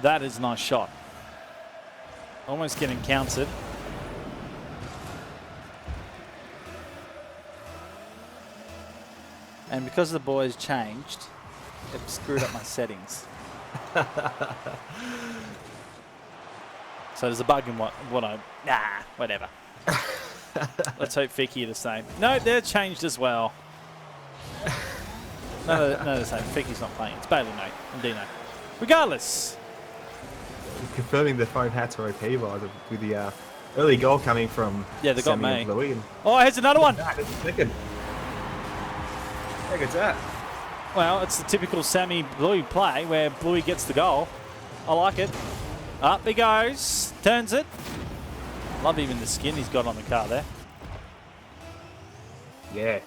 that is a nice shot. Almost getting counted. And because the boys changed, it screwed up my settings. So there's a bug in what I... Nah, whatever. Let's hope Fiki are the same. No, they're changed as well. No, the same. Fiki's not playing. It's Bailey, mate, and Dino. Regardless. Confirming the foam hats are OP with the early goal coming from Yeah, they got Sammy me. and Bluey. And Oh, here's another one. that's a second. How good's that? Well, it's the typical Sammy Bluey play where Bluey gets the goal. I like it. Up he goes. Turns it. Love even the skin he's got on the car there. Yeah.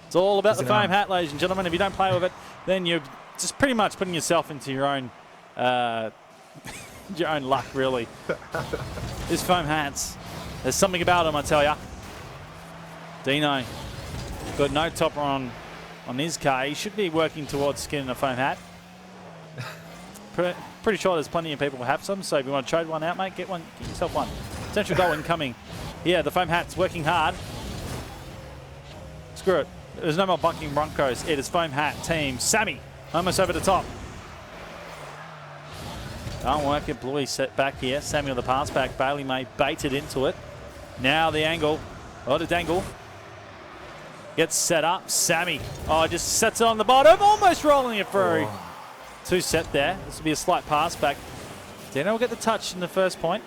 It's all about the Is it, foam hat, ladies and gentlemen. If you don't play with it, then you're just pretty much putting yourself into your own luck, really. These foam hats, there's something about them, I tell ya. Dino got no topper on his car. He should be working towards skinning a foam hat. Pretty sure there's plenty of people who have some, so if you want to trade one out, mate, get yourself one. Potential goal incoming. Yeah, the foam hat's working hard. Screw it. There's no more Bucking Broncos. It is foam hat team. Sammy, almost over the top. Don't work it. Bluey set back here. Sammy with the pass back. Bailey May baited into it. Now the angle. Oh, the dangle. Gets set up. Sammy. Oh, just sets it on the bottom. Almost rolling it through. Oh. Two set there. This will be a slight pass back. Dino will get the touch in the first point.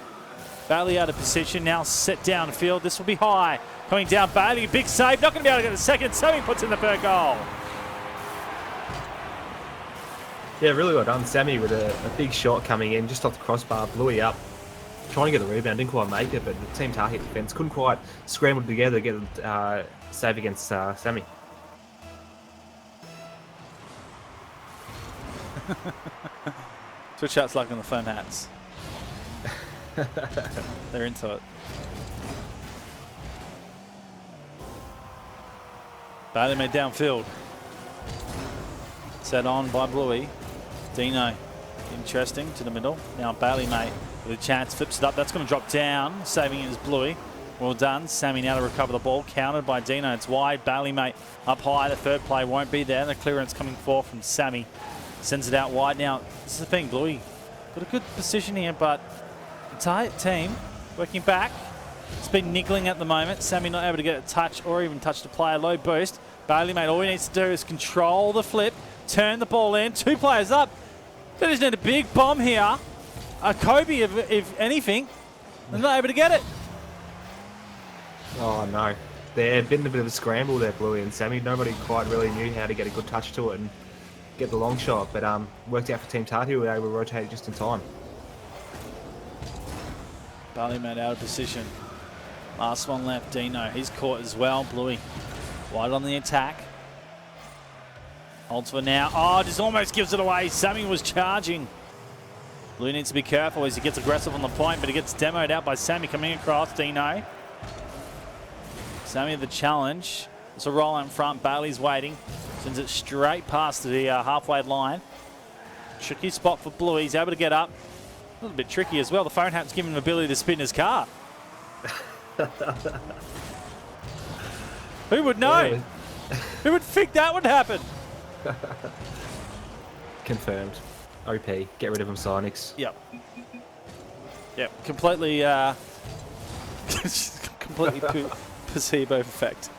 Bailey out of position. Now set downfield. This will be high. Coming down Bailey. Big save. Not going to be able to get the second. Sammy puts in the third goal. Yeah, really well done. Sammy with a big shot coming in just off the crossbar. Bluey up. Trying to get the rebound. Didn't quite make it, but the Team Target defense couldn't quite scramble together to get the save against Sammy. Switch out's like on the foam hats. They're into it. Bailey made downfield. Set on by Bluey. Dino, interesting, to the middle. Now Bailey mate with a chance, flips it up. That's going to drop down. Saving it is Bluey. Well done. Sammy now to recover the ball. Countered by Dino. It's wide. Bailey mate up high. The third play won't be there. The clearance coming forth from Sammy. Sends it out wide. Now, this is the thing, Bluey got a good position here, but the tight team working back. It's been niggling at the moment. Sammy not able to get a touch or even touch the player. Low boost. Bailey mate, all he needs to do is control the flip, turn the ball in. Two players up. They just need a big bomb here. A Kobe, if anything. They're not able to get it. Oh no. They've been a bit of a scramble there, Bluey and Sammy. Nobody quite really knew how to get a good touch to it and get the long shot, but worked out for Team Tarty, who were able to rotate just in time. Bailey mate out of position. Last one left, Dino. He's caught as well. Bluey wide on the attack. Holds for now. Oh, just almost gives it away. Sammy was charging. Bluey needs to be careful as he gets aggressive on the point, but he gets demoed out by Sammy coming across. Dino. Sammy the challenge. It's a roll in front. Bailey's waiting. Sends it straight past the halfway line. Tricky spot for Bluey. He's able to get up. A little bit tricky as well. The phone hat's giving him the ability to spin his car. Who would know? Yeah. Who would think that would happen? Confirmed. OP. Get rid of him, Sonics. Yep. Yep. Completely, completely placebo effect.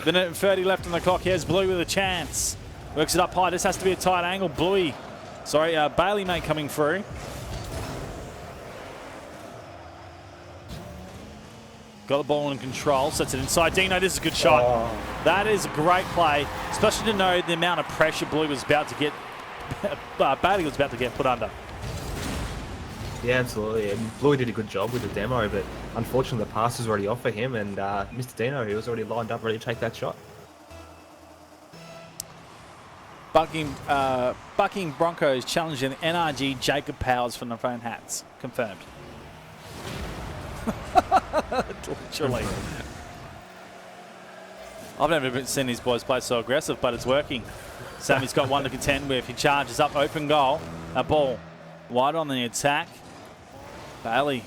Minute and 30 left on the clock. Here's Bluey with a chance. Works it up high. This has to be a tight angle. Bluey. Sorry, Bailey mate coming through. Got the ball in control. Sets it inside. Dino, this is a good shot. Oh. That is a great play, especially to know the amount of pressure Bluey was about to get. Bailey was about to get put under. Yeah, absolutely. And Bluey did a good job with the demo, but unfortunately the pass was already off for him, and Mr. Dino, he was already lined up ready to take that shot. Bucking Broncos challenging NRG Jacob Powers from the phone hats. Confirmed. Literally. I've never seen these boys play so aggressive, but it's working. Sammy's got one to contend with. He charges up, open goal. A ball wide on the attack. Bailey.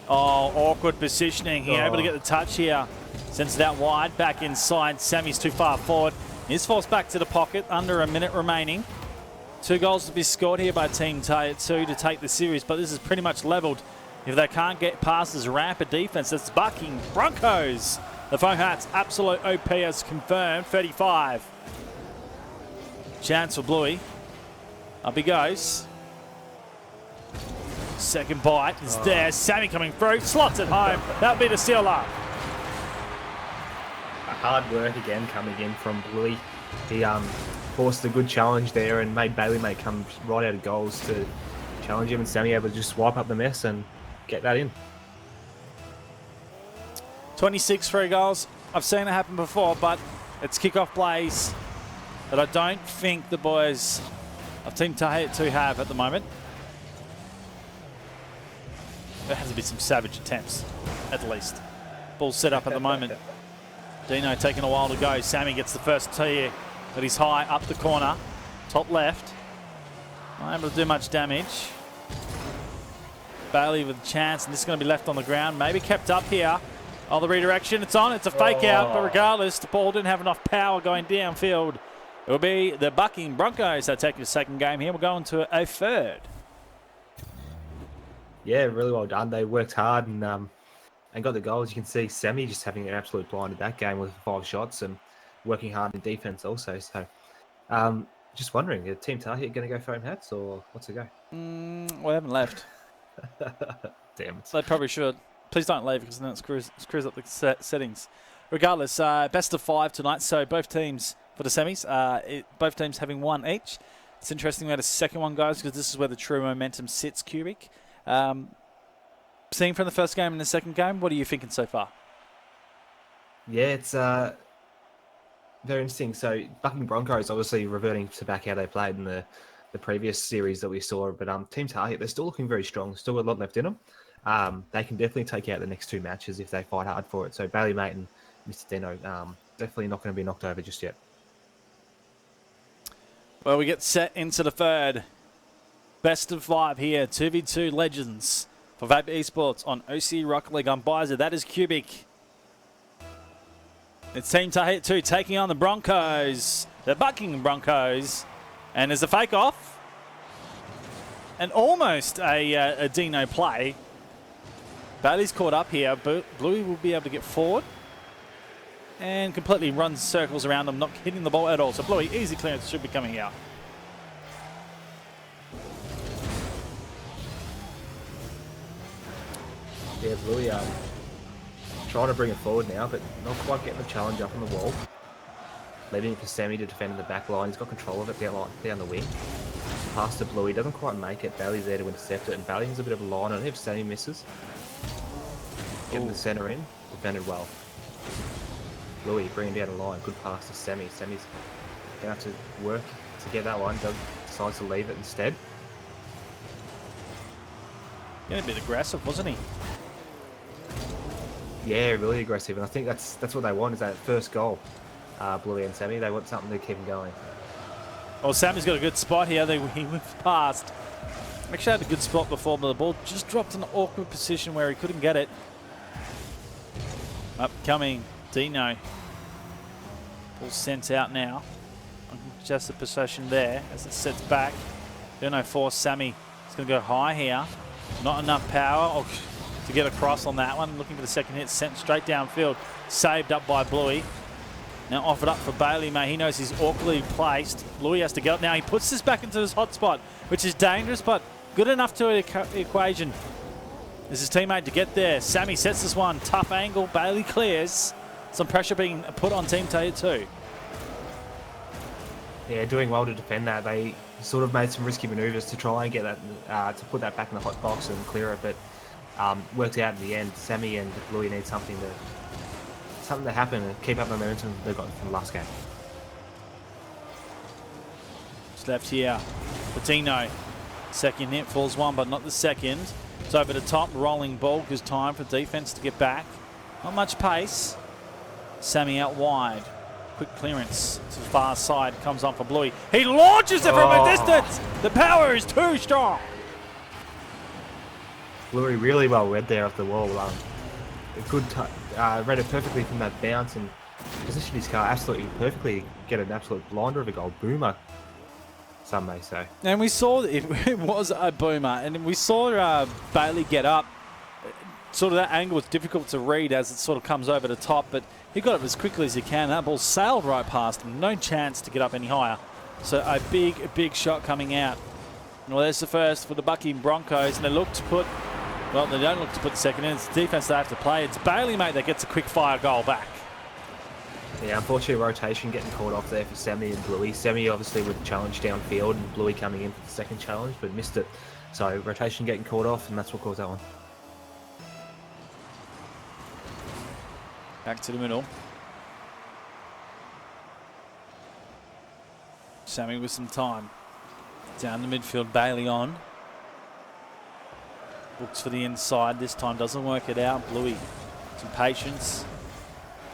Oh, awkward positioning. He able to get the touch here. Sends it out wide, back inside. Sammy's too far forward. He's forced back to the pocket, under a minute remaining. 2 goals to be scored here by Team Taiheitu to take the series, but this is pretty much leveled. If they can't get past this rampant defense, that's bucking Broncos. The Foam Hats, absolute OP as confirmed, 35. Chance for Bluey. Up he goes. Second bite is there. Sammy coming through, slots it home. That'll be the sealer. Hard work again coming in from Bluey. He forced a good challenge there and made Bailey Mate come right out of goals to challenge him, and Sammy able to just swipe up the mess and get that in. 26 free goals. I've seen it happen before, but it's kickoff plays that I don't think the boys of Team Taiheitu have at the moment. There has to be some savage attempts, at least. Ball set up at the moment. Dino taking a while to go. Sammy gets the first tee, but he's high up the corner. Top left. Not able to do much damage. Bailey with a chance, and this is going to be left on the ground. Maybe kept up here. Oh, the redirection, it's on. It's a fake out, but regardless, the ball didn't have enough power going downfield. It will be the bucking Broncos that take the second game here. We're going to a third. Yeah, really well done. They worked hard and got the goals. You can see Sammy just having an absolute blind at that game with 5 shots and working hard in defense also. So, just wondering, are Team Taiheitu going to go Foam Hats or what's the go? Well, they haven't left. Damn it. So they probably should. Please don't leave because then it screws up the settings. Regardless, best of 5 tonight. So both teams for the semis, both teams having 1 each. It's interesting where the second one goes because this is where the true momentum sits, Cubic. Seeing from the first game and the second game, what are you thinking so far? Yeah, it's very interesting. So bucking Broncos obviously reverting to back how they played in the previous series that we saw. But Team Taiheitu, they're still looking very strong. Still got a lot left in them. They can definitely take out the next 2 matches if they fight hard for it. So Bailey Mate and Mr. Dino definitely not going to be knocked over just yet. Well, we get set into the third. Best of 5 here. 2v2 legends for Vapour Esports on OCE Rocket League on Bizer. That is Cubic. It's Team Taiheitu taking on the Broncos. The bucking Broncos. And there's a fake off. And almost a Dino play. Bailey's caught up here. Bluey will be able to get forward. And completely runs circles around them, not hitting the ball at all. So Bluey, easy clearance should be coming out. Yeah, Bluey trying to bring it forward now, but not quite getting the challenge up on the wall. Leaving it for Sammy to defend in the back line. He's got control of it down the wing. Pass to Bluey, doesn't quite make it. Bailey's there to intercept it, and Bailey has a bit of a line on it if Sammy misses. Getting the centre in, defended well. Bluey bringing down the line, good pass to Sammy. Sammy's going to have to work to get that one, decides to leave it instead. Getting a bit aggressive, wasn't he? Yeah, really aggressive, and I think that's what they want, is that first goal. Bluey and Sammy, they want something to keep them going. Well, Sammy's got a good spot here. He went past. Actually had a good spot before, but the ball just dropped in an awkward position where he couldn't get it. Upcoming Dino. Ball sent out now. Just the possession there as it sets back. Dino forced Sammy. He's going to go high here. Not enough power to get across on that one. Looking for the second hit. Sent straight downfield. Saved up by Bluey. Now offered up for Bailey May. He knows he's awkwardly placed. Bluey has to get up now. He puts this back into his hot spot, which is dangerous, but good enough to the equation. This is teammate to get there. Sammy sets this one. Tough angle. Bailey clears. Some pressure being put on Team Taiheitu. Yeah, doing well to defend that. They sort of made some risky manoeuvres to try and get that, to put that back in the hot box and clear it, but worked out in the end. Sammy and Bluey need something to happen and keep up the momentum they got from the last game. Just left here. Patino. Second hit falls one, but not the second. It's over the top, rolling ball because time for defense to get back. Not much pace. Sammy out wide. Quick clearance to the far side. Comes on for Bluey. He launches it from a distance. The power is too strong. Bluey really well read there off the wall. A good read it perfectly from that bounce and positioned his car absolutely perfectly, get an absolute blinder of a goal. Boomer, some may say. And we saw it was a boomer, and we saw Bailey get up. Sort of that angle was difficult to read as it sort of comes over the top, but he got up as quickly as he can. That ball sailed right past him. No chance to get up any higher. So a big shot coming out. Well, there's the first for the Bucky Broncos, and they look to put, well, they don't look to put the second in. It's the defense they have to play. It's Bailey, mate, that gets a quick fire goal back. Yeah, unfortunately, rotation getting caught off there for Sammy and Bluey. Sammy obviously with the challenge downfield, and Bluey coming in for the second challenge, but missed it. So rotation getting caught off, and that's what caused that one. Back to the middle. Sammy with some time. Down the midfield, Bailey on. Looks for the inside. This time doesn't work it out. Bluey, some patience.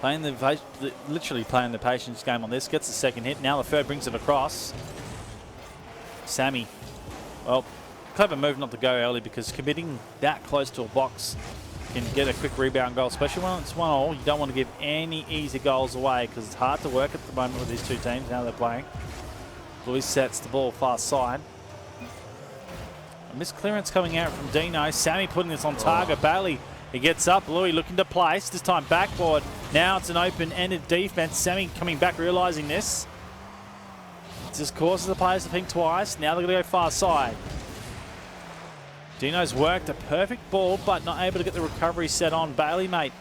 Literally playing the patience game on this. Gets the second hit. Now the third brings it across. Sammy. Well, clever move not to go early, because committing that close to a box can get a quick rebound goal, especially when it's 1-1. You don't want to give any easy goals away, because it's hard to work at the moment with these two teams, now they're playing. Bluey sets the ball far side. A missed clearance coming out from Dino. Sammy putting this on target. Bailey, he gets up. Bluey looking to place. This time backboard. Now it's an open-ended defense. Sammy coming back, realizing this. It just causes the players to think twice. Now they're going to go far side. Dino's worked a perfect ball, but not able to get the recovery set on. Bailey, mate,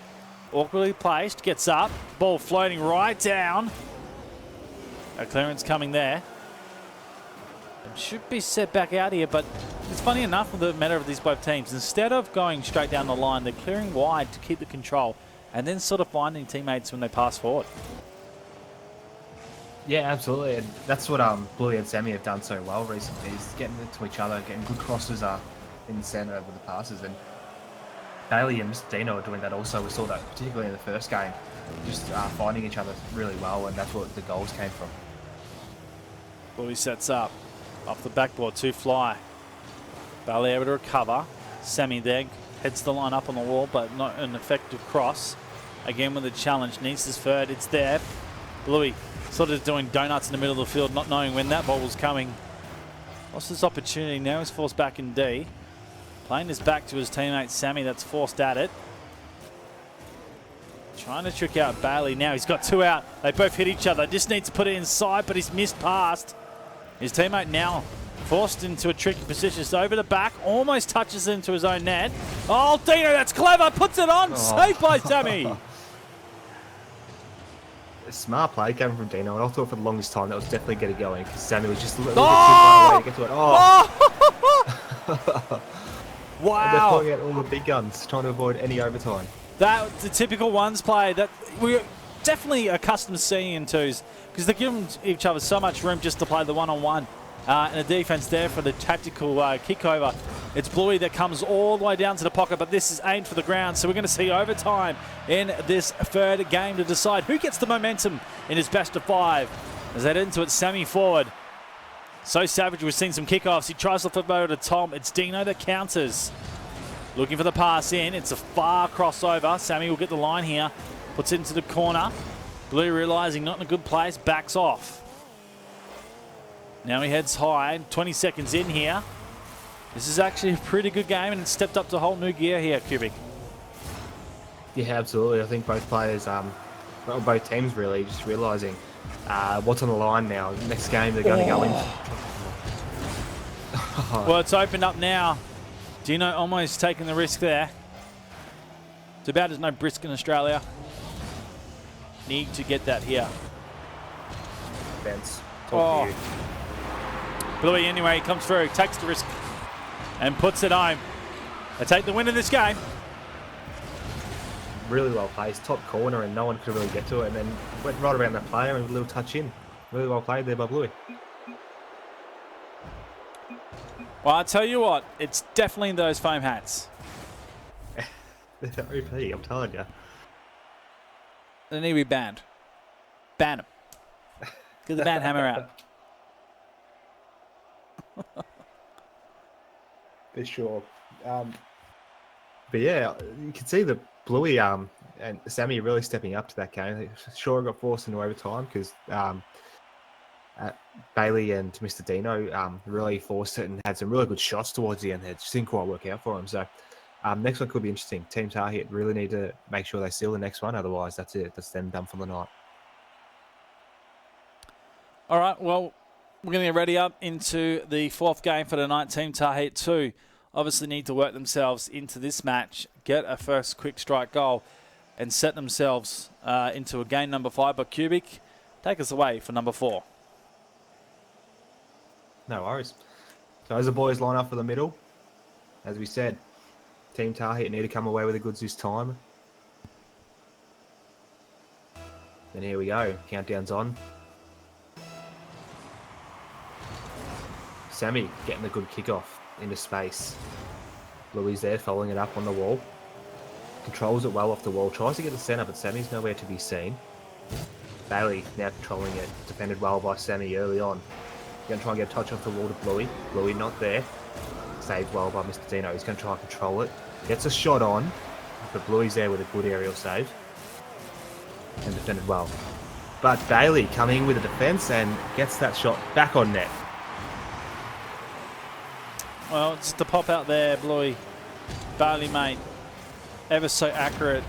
awkwardly placed, gets up. Ball floating right down. A clearance coming there. It should be set back out here, but it's funny enough with the matter of these both teams. Instead of going straight down the line, they're clearing wide to keep the control and then sort of finding teammates when they pass forward. Yeah, absolutely. And that's what Bluey and Sammy have done so well recently, is getting into each other, getting good crosses in the centre with the passes. And Bailey and Mr. Dino are doing that also. We saw that particularly in the first game, just finding each other really well, and that's what the goals came from. Bluey sets up. Off the backboard, two fly. Bailey able to recover. Sammy there heads the line up on the wall, but not an effective cross. Again with the challenge, needs his third, it's there. Bluey sort of doing donuts in the middle of the field, not knowing when that ball was coming. Lost his opportunity, now he's forced back in D. Playing this back to his teammate Sammy, that's forced at it. Trying to trick out Bailey, now he's got two out. They both hit each other, just needs to put it inside, but he's missed past. His teammate now forced into a tricky position. It's over the back, almost touches into his own net. Oh, Dino, that's clever, puts it on, saved by Sammy. A smart play coming from Dino, and I thought for the longest time that was definitely going to go in, because Sammy was just a little bit too far away to get to it. Wow. And they're pulling out all the big guns, trying to avoid any overtime. That the typical ones play that we're definitely accustomed to seeing in twos, because they're giving each other so much room just to play the one-on-one. And a defense there for the tactical kickover. It's Bluey that comes all the way down to the pocket, but this is aimed for the ground. So we're going to see overtime in this third game to decide who gets the momentum in his best of five. As they head into it, Sammy forward. So savage, we've seen some kickoffs. He tries to flip over to Tom. It's Dino that counters. Looking for the pass in. It's a far crossover. Sammy will get the line here. Puts it into the corner. Blue realizing not in a good place, backs off. Now he heads high, 20 seconds in here. This is actually a pretty good game, and it's stepped up to a whole new gear here, Cubic. Yeah, absolutely. I think both players, well, both teams really, just realising what's on the line now. Next game they're going to go in. Well, it's opened up now. Dino almost taking the risk there. It's about as no brisk in Australia. Need to get that here. Defense. Oh. Bluey anyway, comes through, takes the risk and puts it home. They take the win in this game. Really well placed, top corner, and no one could really get to it, and then went right around that player and a little touch in. Really well played there by Bluey. Well, I tell you what, it's definitely those foam hats. They're OP, I'm telling you. They need to be banned. Ban them. Get the ban hammer out. For sure. But yeah, you can see the Bluey and Sammy really stepping up to that game. Sure, got forced into overtime because Bailey and Mr. Dino really forced it and had some really good shots towards the end there. Just didn't quite work out for them. So next one could be interesting. Team Tarhit really need to make sure they seal the next one. Otherwise, that's it. That's them done for the night. All right, well, we're going to get ready up into the fourth game for the night. Team Tarhit 2 obviously need to work themselves into this match, get a first quick strike goal, and set themselves into a game number 5. But Cubic, take us away for number 4. No worries. So as the boys line up for the middle, as we said, Team Tarhit need to come away with the goods this time. And here we go. Countdown's on. Sammy getting the good kickoff into space. Louis there following it up on the wall. Controls it well off the wall. Tries to get the centre, but Sammy's nowhere to be seen. Bailey now controlling it. Defended well by Sammy early on. Going to try and get a touch off the wall to Bluey. Bluey not there. Saved well by Mr. Dino. He's going to try and control it. Gets a shot on. But Bluey's there with a good aerial save. And defended well. But Bailey coming with a defence and gets that shot back on net. Well, just to pop out there, Bluey. Bailey, mate, ever so accurate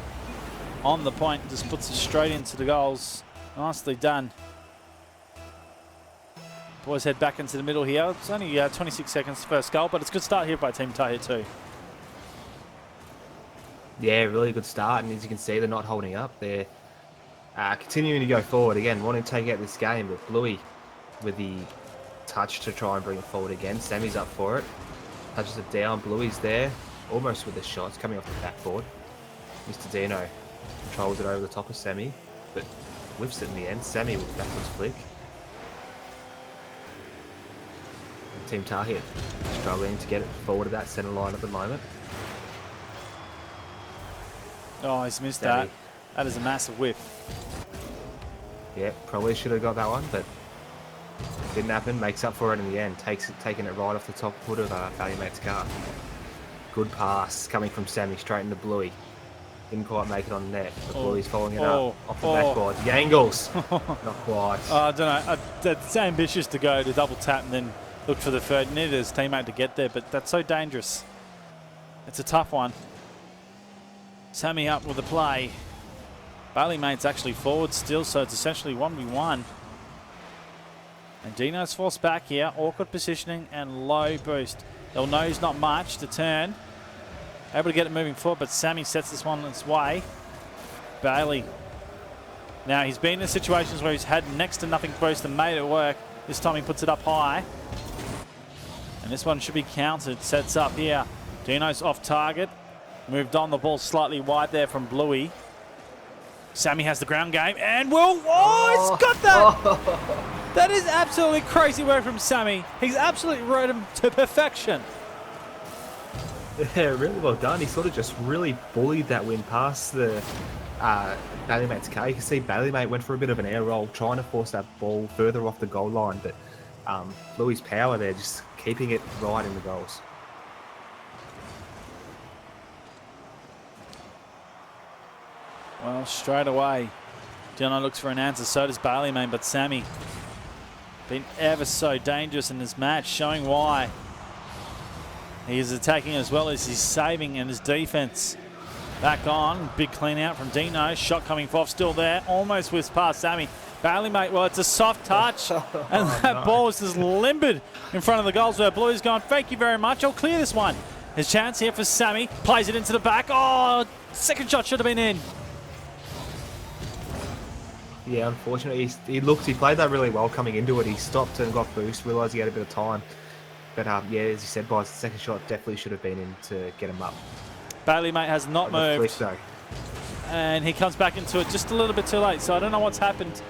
on the point. Just puts it straight into the goals. Nicely done. Boys head back into the middle here. It's only 26 seconds first goal, but it's a good start here by Team Tarhit too. Yeah, really good start, and as you can see, they're not holding up. They're continuing to go forward again, wanting to take out this game, but Bluey with the touch to try and bring it forward again. Sammy's up for it. Touches it down. Bluey's there, almost with the shots coming off the backboard. Mr. Dino controls it over the top of Sammy, but whiffs it in the end. Sammy with backwards flick. And Team Tarhit struggling to get it forward of that centre line at the moment. Oh, he's missed Sammy. that. That is a massive whiff. Yeah, probably should have got that one, but didn't happen. Makes up for it in the end. Taking it right off the top foot of Bailey Mate's car. Good pass coming from Sammy straight into Bluey. Didn't quite make it on net. But Bluey's following it up off the backboard. The angles. Not quite. I don't know. It's ambitious to go to double tap and then look for the third. Needed his teammate to get there, but that's so dangerous. It's a tough one. Sammy up with the play. Bailey Mate's actually forward still, so it's essentially 1v1. And Dino's forced back here. Awkward positioning and low boost. They'll know he's not much to turn. Able to get it moving forward, but Sammy sets this one on its way. Bailey. Now, he's been in situations where he's had next to nothing boost and made it work. This time he puts it up high. And this one should be counted. Sets up here. Dino's off target. Moved on the ball slightly wide there from Bluey. Sammy has the ground game and will... Oh, he's got that! That is absolutely crazy work from Sammy. He's absolutely rode him to perfection. Yeah, really well done. He sort of just really bullied that win past the Bailey Mate's car. You can see Bailey Mate went for a bit of an air roll, trying to force that ball further off the goal line, but Bluey's power there, just keeping it right in the goals. Well, straight away, Dino looks for an answer. So does Bailey Mate, but Sammy been ever so dangerous in this match, showing why. He is attacking as well as he's saving in his defense. Back on, big clean out from Dino. Shot coming off, still there. Almost whizzed past Sammy. Bailey Mate, well, it's a soft touch. And that ball is just limbered in front of the goals where Bluey's gone, thank you very much, I'll clear this one. His chance here for Sammy. Plays it into the back. Oh, second shot should have been in. Yeah, unfortunately, he played that really well coming into it. He stopped and got boost, realised he had a bit of time. But yeah, as you said, boys, the second shot definitely should have been in to get him up. Bailey Mate has not moved. Flick, and he comes back into it just a little bit too late. So I don't know what's happened.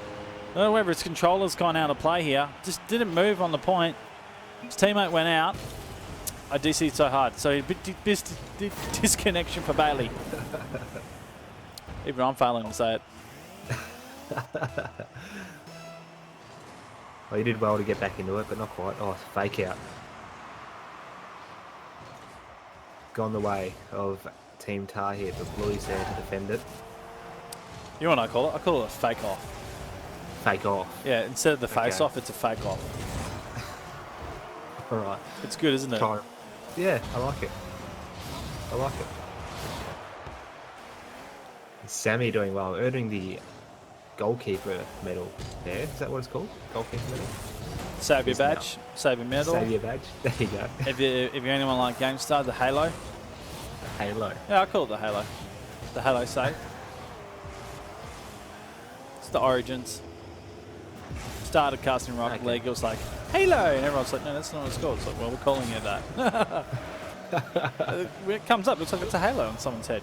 I don't know whether his controller's gone out of play here. Just didn't move on the point. His teammate went out. I do see it so hard. So a bit disconnection for Bailey. Even I'm failing to say it. Well, he did well to get back into it, but not quite. Oh, fake out. Gone the way of Team Tar here, but Bluey's there to defend it. You know what I call it? I call it a fake off. Fake off. Yeah, instead of the face Okay. off, it's a fake off. All right. It's good, isn't it? Try. Yeah, I like it. I like it. Sammy doing well, earning the goalkeeper medal there. Is that what it's called? Goalkeeper medal? Saviour It's now. badge, Saviour medal. Saviour badge. There you go. If you're anyone like GameStar, the Halo. Halo. Yeah, I call it the Halo. The Halo save. It's the Origins. Started casting Rocket Okay. League, it was like, Halo! And everyone's like, no, that's not what it's called. It's like, well, we're calling it that. When it comes up, it looks like it's a Halo on someone's head.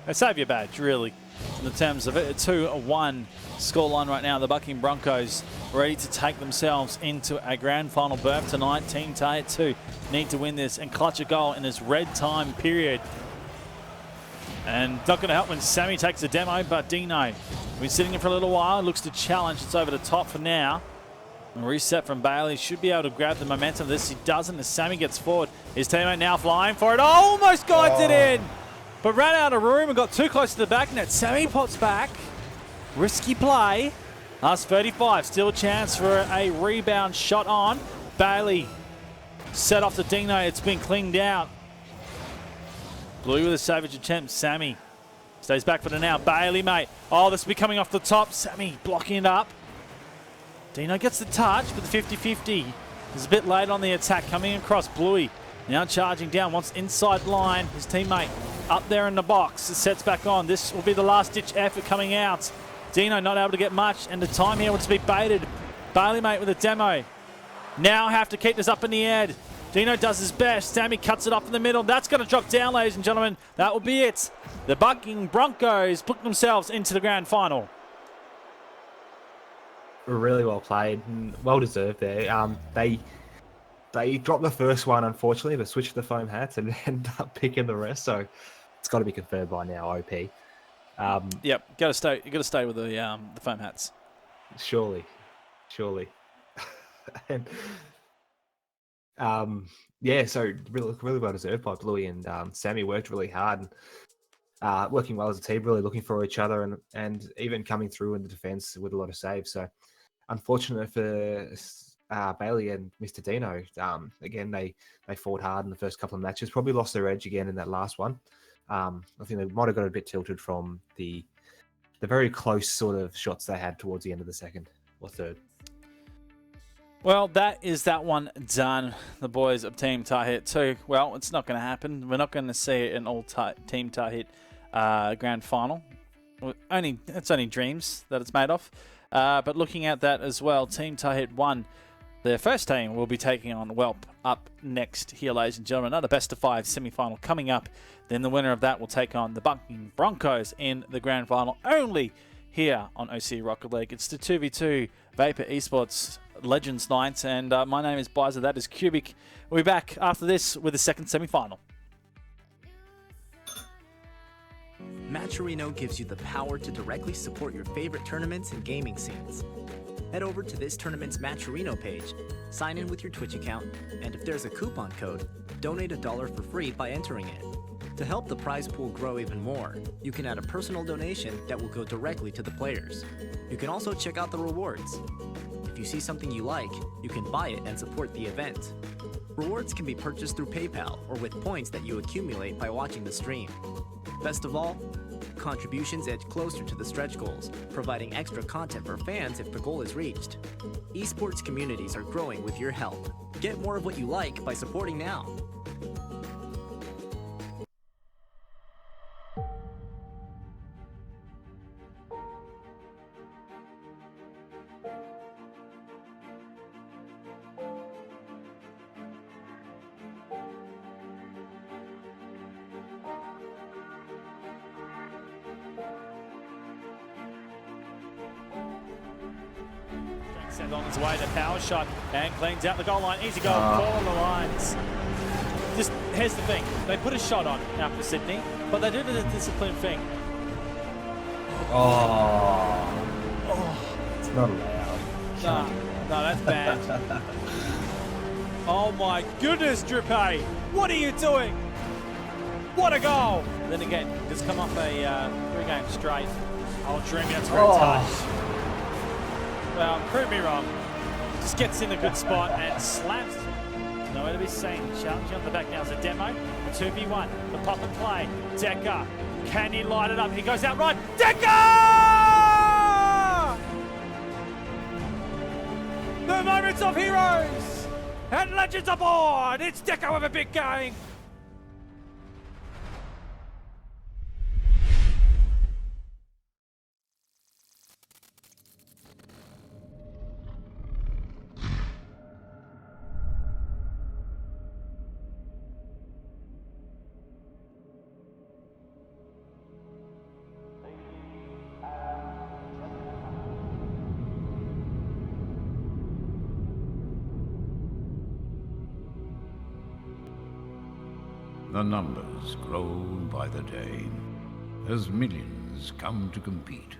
A Saviour badge, really, in the terms of it. A 2-1 scoreline right now. The Bucking Broncos ready to take themselves into a grand final berth tonight. Team Tar 2 need to win this and clutch a goal in this red time period. And not going to help when Sammy takes the demo, but Dino, been sitting in for a little while, looks to challenge. It's over the top for now. And reset from Bailey, should be able to grab the momentum of this. He doesn't as Sammy gets forward. His teammate now flying for it. Oh, almost guides it in, but ran out of room and got too close to the back net. Sammy pops back. Risky play. Last 35, still a chance for a rebound shot on. Bailey set off to Dino. It's been cleaned out. Blue with a savage attempt. Sammy stays back for the now. Bailey, mate. Oh, this will be coming off the top. Sammy blocking it up. Dino gets the touch, but the 50-50 is a bit late on the attack. Coming across, Bluey now charging down. Wants inside line. His teammate up there in the box. It sets back on. This will be the last-ditch effort coming out. Dino not able to get much, and the time here will just be baited. Bailey, mate, with a demo. Now have to keep this up in the air. Dino does his best. Sammy cuts it off in the middle. That's going to drop down, ladies and gentlemen. That will be it. The Bucking Broncos put themselves into the grand final. Really well played. And well deserved there. They dropped the first one, unfortunately, but switched to the foam hats and ended up picking the rest. So it's got to be confirmed by now, OP. Yep, got to stay with the foam hats. Surely. And yeah, so really well deserved by Bluey and Sammy. Worked really hard and working well as a team, really looking for each other and even coming through in the defence with a lot of saves. So unfortunate for Bailey and Mr. Dino. Again, they fought hard in the first couple of matches, probably lost their edge again in that last one. I think they might have got a bit tilted from the very close sort of shots they had towards the end of the second or third. Well, that is that one done. The boys of Team Tar Hit 2. Well, it's not going to happen. We're not going to see an all-Team Tar Hit grand final. It's only dreams that it's made of. But looking at that as well, Team Tar Hit 1, their first team will be taking on Whelp up next here, ladies and gentlemen. Another best-of-5 semi-final coming up. Then the winner of that will take on the Bucking Broncos in the grand final, only here on OCE Rocket League. It's the 2v2 Vapour Esports Legends Night, and my name is Bizer. That is Cubic. We'll be back after this with the second semi-final. Matcherino gives you the power to directly support your favorite tournaments and gaming scenes. Head over to this tournament's Matcherino page, sign in with your Twitch account, and if there's a coupon code, donate $1 for free by entering it. To help the prize pool grow even more, you can add a personal donation that will go directly to the players. You can also check out the rewards. If you see something you like, you can buy it and support the event. Rewards can be purchased through PayPal or with points that you accumulate by watching the stream. Best of all, contributions edge closer to the stretch goals, providing extra content for fans if the goal is reached. Esports communities are growing with your help. Get more of what you like by supporting now. Sent on his way, the power shot, and cleans out the goal line. Easy goal, for the Lions. Just, here's the thing. They put a shot on now for Sydney, but they do the disciplined thing. It's not allowed. No, that's bad. Oh my goodness, Drippay. What are you doing? What a goal! Then again, just come off a 3-game straight. Oh, Dreamy, that's very tough. Well, prove me wrong. Just gets in a good spot and slams. Nowhere to be seen. Challenging on the back now is a demo. A 2v1. The pop and play. Decker. Can he light it up? He goes out right. Decker! The moments of heroes and legends aboard. It's Decker with a big game. The numbers grow by the day as millions come to compete.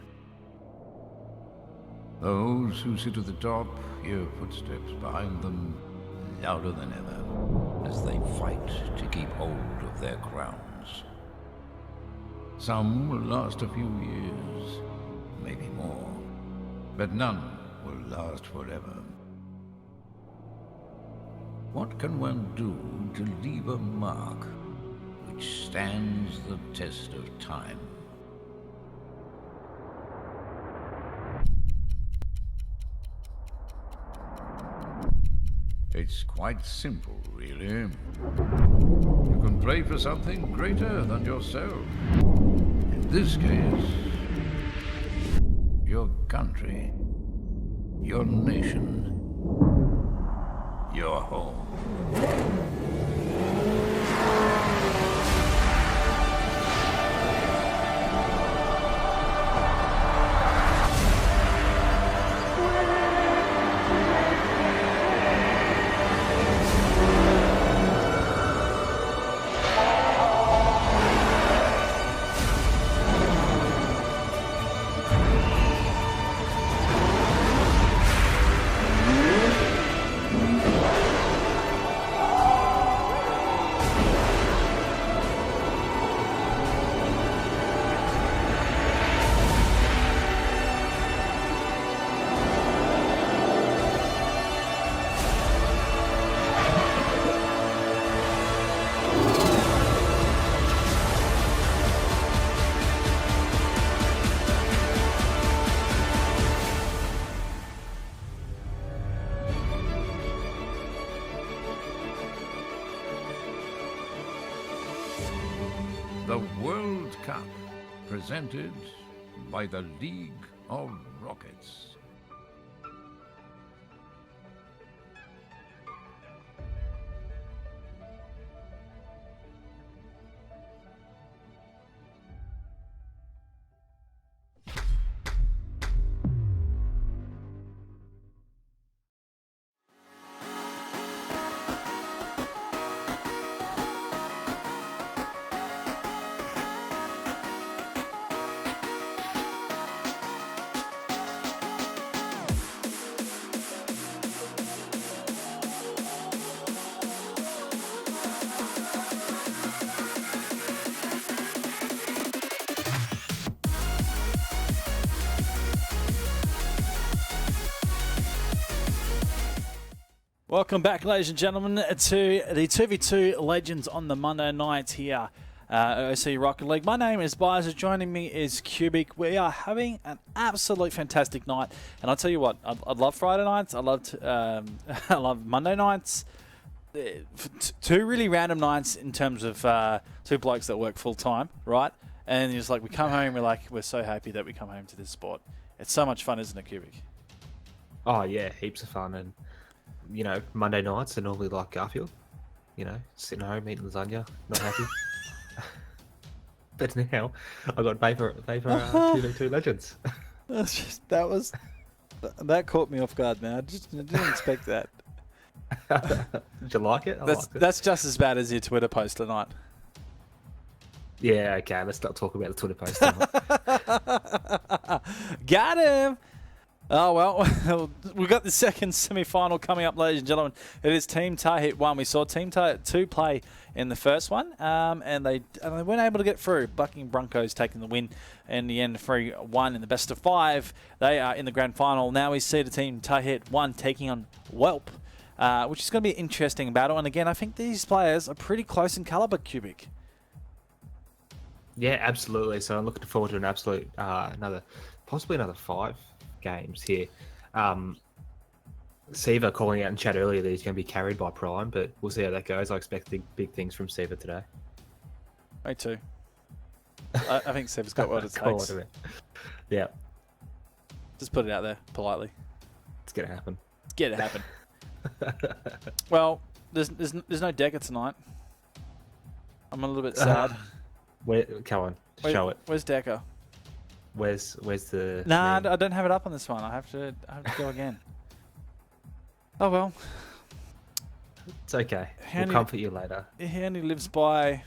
Those who sit at the top hear footsteps behind them louder than ever as they fight to keep hold of their crowns. Some will last a few years, maybe more, but none will last forever. What can one do to leave a mark which stands the test of time? It's quite simple, really. You can play for something greater than yourself. In this case, your country, your nation, your home. The World Cup, presented by the League of Rockets. Welcome back, ladies and gentlemen, to the 2v2 Legends on the Monday night here, OCE Rocket League. My name is Bizer. Joining me is Cubic. We are having an absolute fantastic night, and I'll tell you what, I love Friday nights. I love Monday nights. Two really random nights in terms of two blokes that work full time, right? And it's like we come home, we're so happy that we come home to this sport. It's so much fun, isn't it, Cubic? Oh yeah, heaps of fun. And you know, Monday nights are normally like Garfield. You know, sitting home eating lasagna, not happy. But now I got Vapour 2v2 Legends. That caught me off guard, man. I didn't expect that. Did you like it? That's just as bad as your Twitter post tonight. Yeah, okay. Let's not talk about the Twitter post. Got him. Oh, well, we've got the second semi-final coming up, ladies and gentlemen. It is Team Tahit 1. We saw Team Tahit 2 play in the first one, and they weren't able to get through. Bucking Broncos taking the win in the end, 3-1 in the best of 5. They are in the grand final. Now we see the Team Tahit 1 taking on Whelp, which is going to be an interesting battle. And again, I think these players are pretty close in caliber, Cubic. Yeah, absolutely. So I'm looking forward to an absolute possibly another 5 games here. Siva calling out in chat earlier that he's going to be carried by Prime, but we'll see how that goes. I expect big things from Siva today. Me too. I think Siva's got what it takes. Yeah. Just put it out there politely. It's going to happen. Get it happen. Well, there's no Decker tonight. I'm a little bit sad. Come on, show it. Where's Decker? Where's the? Nah, name? I don't have it up on this one. I have to go again. Oh well. It's okay. We'll comfort you later. He only lives by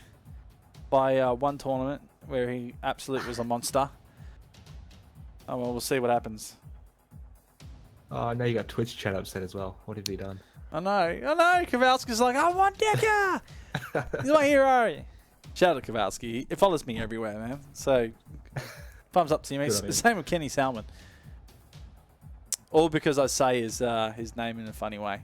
one tournament where he absolutely was a monster. Oh well, we'll see what happens. Oh, now you got Twitch chat upset as well. What have you done? I know. Kowalski's like, I want Decker. He's my hero. Shout out to Kowalski. He follows me everywhere, man. So, thumbs up to you, mate. Same with Kenny Salmon. All because I say his name in a funny way.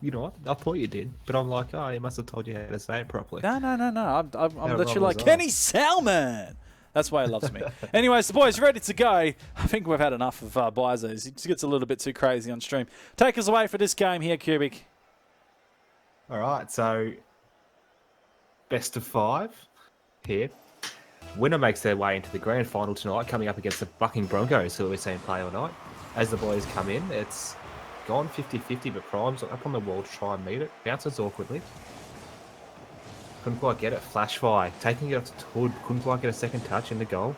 You know what? I thought you did, but I'm like, oh, he must have told you how to say it properly. No. I'm literally like, Kenny Salmon. That's why he loves me. Anyways, the boys ready to go. I think we've had enough of Bizos. He just gets a little bit too crazy on stream. Take us away for this game here, Cubic. All right, so best of 5 here. Winner makes their way into the grand final tonight, coming up against the Bucking Broncos, who we've seen play all night. As the boys come in, it's gone 50-50, but Prime's up on the wall to try and meet it. Bounces awkwardly. Couldn't quite get it. Flash fire, taking it off the hood. Couldn't quite get a second touch in the goal.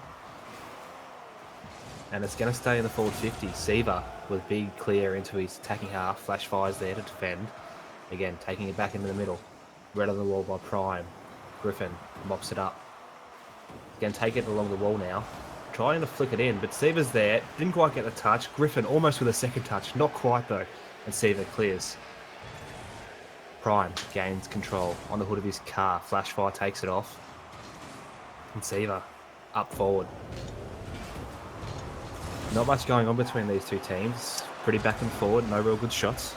And it's going to stay in the forward 50. Siva with big clear into his attacking half. Flash fires there to defend. Again, taking it back into the middle. Red on the wall by Prime. Griffin mops it up. Going to take it along the wall now. Trying to flick it in, but Siva's there. Didn't quite get the touch. Griffin almost with a second touch. Not quite though. And Siva clears. Prime gains control on the hood of his car. Flash fire takes it off. And Siva up forward. Not much going on between these two teams. Pretty back and forward. No real good shots.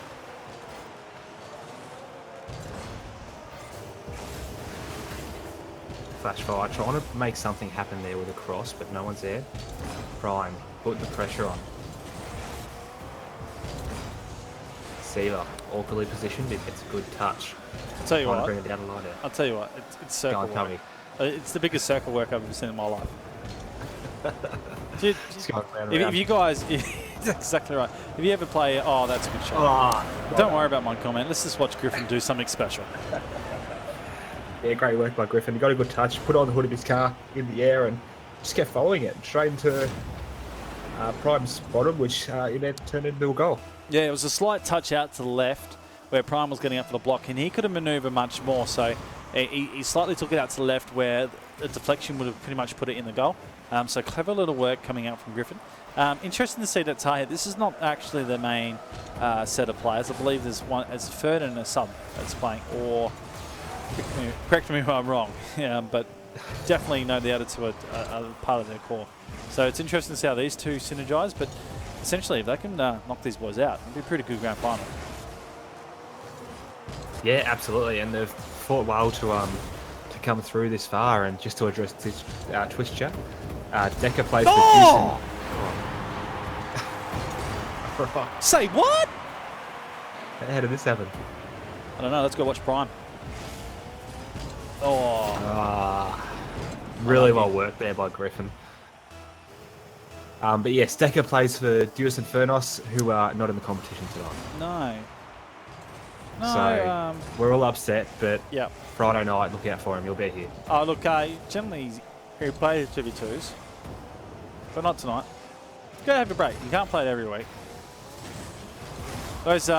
Flash fire, trying to make something happen there with a cross, but no one's there. Prime, putting the pressure on. Siva, awkwardly positioned, it gets a good touch. I'll tell you what. Bring it down the line there. I'll tell you what. It's circle work. It's the biggest circle work I've ever seen in my life. Dude, if you guys, that's exactly right. If you ever play, oh, that's a good shot. Don't worry about my comment. Let's just watch Griffin do something special. Yeah, great work by Griffin. He got a good touch, put it on the hood of his car in the air, and just kept following it straight into Prime's bottom, which it turned into a goal. Yeah, it was a slight touch out to the left where Prime was getting up for the block, and he could have manoeuvred much more. So he slightly took it out to the left where the deflection would have pretty much put it in the goal. So clever little work coming out from Griffin. Interesting to see that Tahit, this is not actually the main set of players. I believe there's one as a third and a sub that's playing, or correct me if I'm wrong, but definitely know the other two are part of their core. So it's interesting to see how these two synergize, but essentially if they can knock these boys out, it'll be a pretty good grand final. Yeah, absolutely, and they've fought well to come through this far. And just to address this Twitch chat, Decker plays for Houston. Right. Say what? How did this happen? I don't know, let's go watch Prime. Really well worked there by Griffin. But yes, Decker plays for Deus and Furnos, who are not in the competition tonight. No. So we're all upset, but yep. Friday night, look out for him. He'll be here. Oh, look, generally he plays 2v2s, but not tonight. Go have a break. You can't play it every week. Those,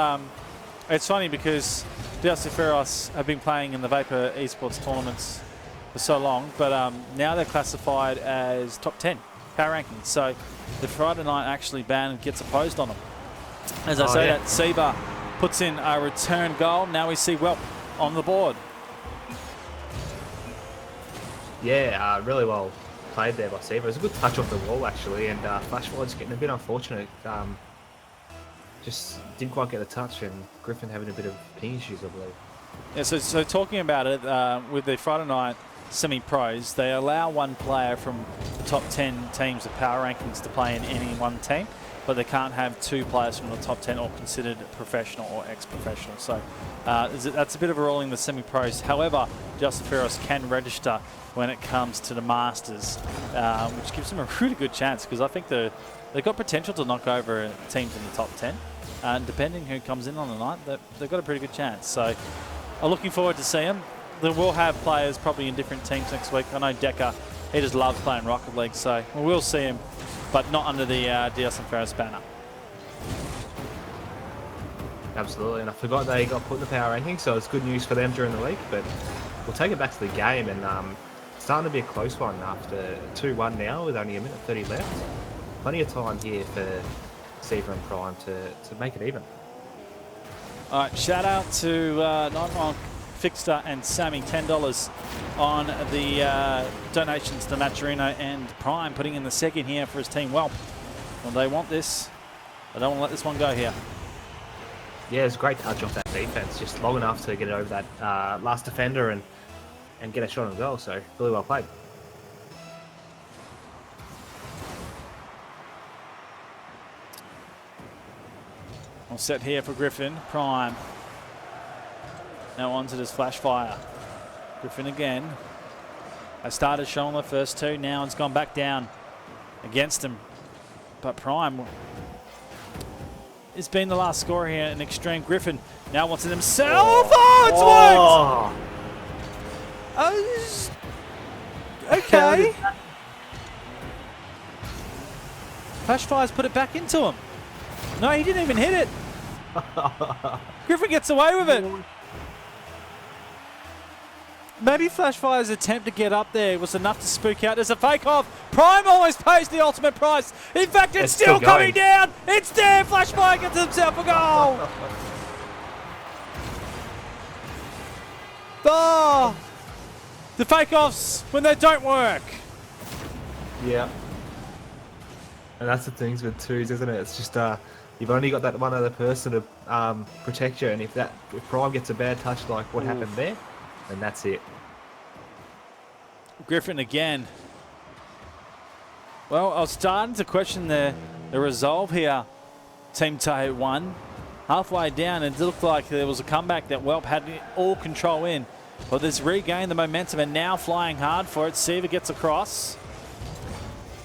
it's funny because Deus and Furnos have been playing in the Vapour Esports tournaments for so long, but now they're classified as top 10 power rankings. So the Friday night actually ban gets opposed on them. As I say that, Seba puts in a return goal. Now we see Welp on the board. Yeah, really well played there by Seba. It was a good touch off the wall, actually, and Flashforward's getting a bit unfortunate. Just didn't quite get the touch, and Griffin having a bit of ping issues, I believe. Yeah, so talking about it, with the Friday night semi-pros, they allow one player from the top 10 teams of power rankings to play in any one team, but they can't have 2 players from the top 10 or considered professional or ex-professional. So that's a bit of a ruling in the semi-pros. However, Justin Ferros can register when it comes to the Masters, which gives them a really good chance, because I think they've got potential to knock over teams in the top 10. And depending who comes in on the night, they've got a pretty good chance. So I'm looking forward to seeing them. They will have players probably in different teams next week. I know Decker, he just loves playing Rocket League, so we will see him, but not under the Justin Ferros banner. Absolutely, and I forgot they got put in the power ranking, so it's good news for them during the week. But we'll take it back to the game, and it's starting to be a close one after 2-1 now with only a minute 30 left. Plenty of time here for Seaver and Prime to make it even. All right, shout out to Nightmonk, Fixter and Sammy, $10 on the donations to Matcherino and Prime, putting in the second here for his team. Well, they want this. They don't want to let this one go here. Yeah, it's a great touch off that defense, just long enough to get it over that last defender and get a shot on goal. So really well played. All set here for Griffin. Prime. Now on to this flash fire. Griffin again. They started showing the first 2. Now it's gone back down against him. But Prime has been the last scorer here in Extreme. Griffin now wants it himself. Oh, it's worked! Okay. Flash Fire's put it back into him. No, he didn't even hit it. Griffin gets away with it. Maybe Flashfire's attempt to get up there was enough to spook out. There's a fake off. Prime always pays the ultimate price. In fact, it's still coming down. It's there. Flashfire gets himself a goal. Oh, the fake offs when they don't work. Yeah. And that's the things with twos, isn't it? It's just you've only got that one other person to protect you, and if Prime gets a bad touch like what happened there, then that's it. Griffin again. Well, I was starting to question the resolve here. Team Tahoe won. Halfway down, it looked like there was a comeback that Welp had all control in. But there's regained the momentum and now flying hard for it. Seaver gets across.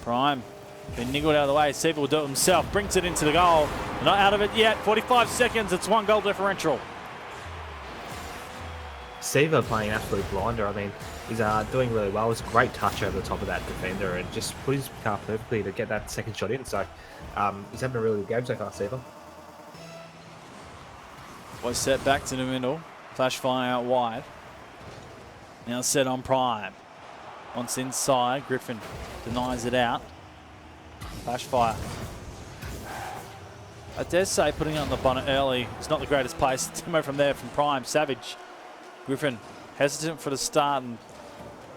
Prime been niggled out of the way. Seaver will do it himself. Brings it into the goal. Not out of it yet. 45 seconds. It's 1 goal differential. Seaver playing absolute blinder. I mean, he's doing really well. It's a great touch over the top of that defender and just put his car perfectly to get that second shot in. So he's having a really good game so far, Seaver. Was set back to the middle. Flash fire out wide. Now set on Prime. Once inside, Griffin denies it out. Flash fire. I dare say putting it on the bonnet early is not the greatest place. Timo from there from Prime. Savage. Griffin hesitant for the start and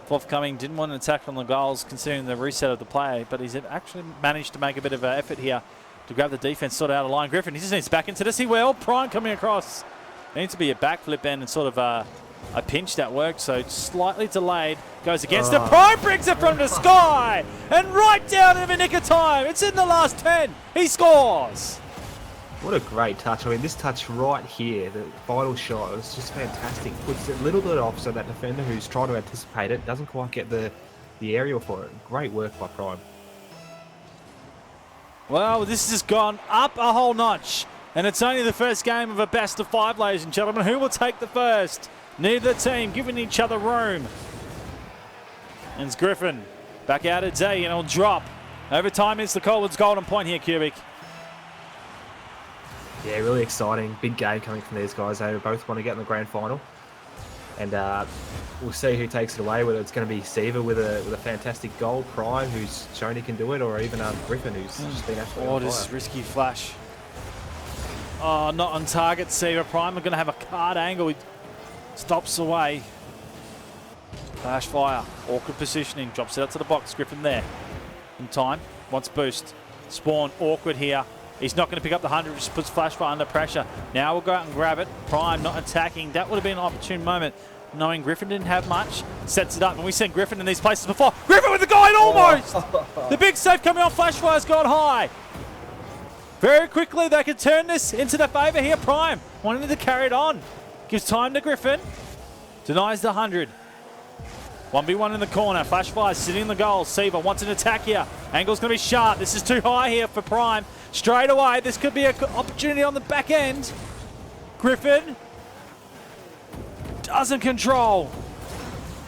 forthcoming. Didn't want an attack on the goals considering the reset of the play, but he's actually managed to make a bit of an effort here to grab the defense sort of out of line. Griffin, he just needs back into this. He will. Prime coming across. There needs to be a backflip and sort of a pinch that worked, so slightly delayed. Goes against it. Prime brings it from the sky and right down in the nick of time. It's in the last 10. He scores. What a great touch. I mean, this touch right here, the final shot, was just fantastic. Puts it a little bit off so that defender who's trying to anticipate it doesn't quite get the aerial for it. Great work by Prime. Well, this has gone up a whole notch. And it's only the first game of a best of 5, ladies and gentlemen. Who will take the first? Neither team giving each other room. And it's Griffin back out at D, and it'll drop. Overtime is the Colwood's golden point here, Cubic. Yeah, really exciting. Big game coming from these guys. They both want to get in the grand final. And we'll see who takes it away, whether it's going to be Seaver with a fantastic goal, Prime, who's shown he can do it, or even Griffin, who's just been absolutely on this fire. risky flash. Oh, not on target, Seaver. Prime are going to have a card angle. He stops away. Flash fire. Awkward positioning. Drops it out to the box. Griffin there. In time. Wants boost. Spawn. Awkward here. He's not going to pick up the 100. Just puts flash fire under pressure. Now we'll go out and grab it. Prime not attacking. That would have been an opportune moment. Knowing Griffin didn't have much. Sets it up. And we've seen Griffin in these places before. Griffin with the guide almost! The big save coming on. Flash fire's gone high. Very quickly they can turn this into their favour here. Prime wanting to carry it on. Gives time to Griffin. Denies the 100. 1v1 in the corner. Flash fire sitting in the goal. Seaver wants an attack here. Angle's going to be sharp. This is too high here for Prime. Straight away, this could be an opportunity on the back end. Griffin doesn't control.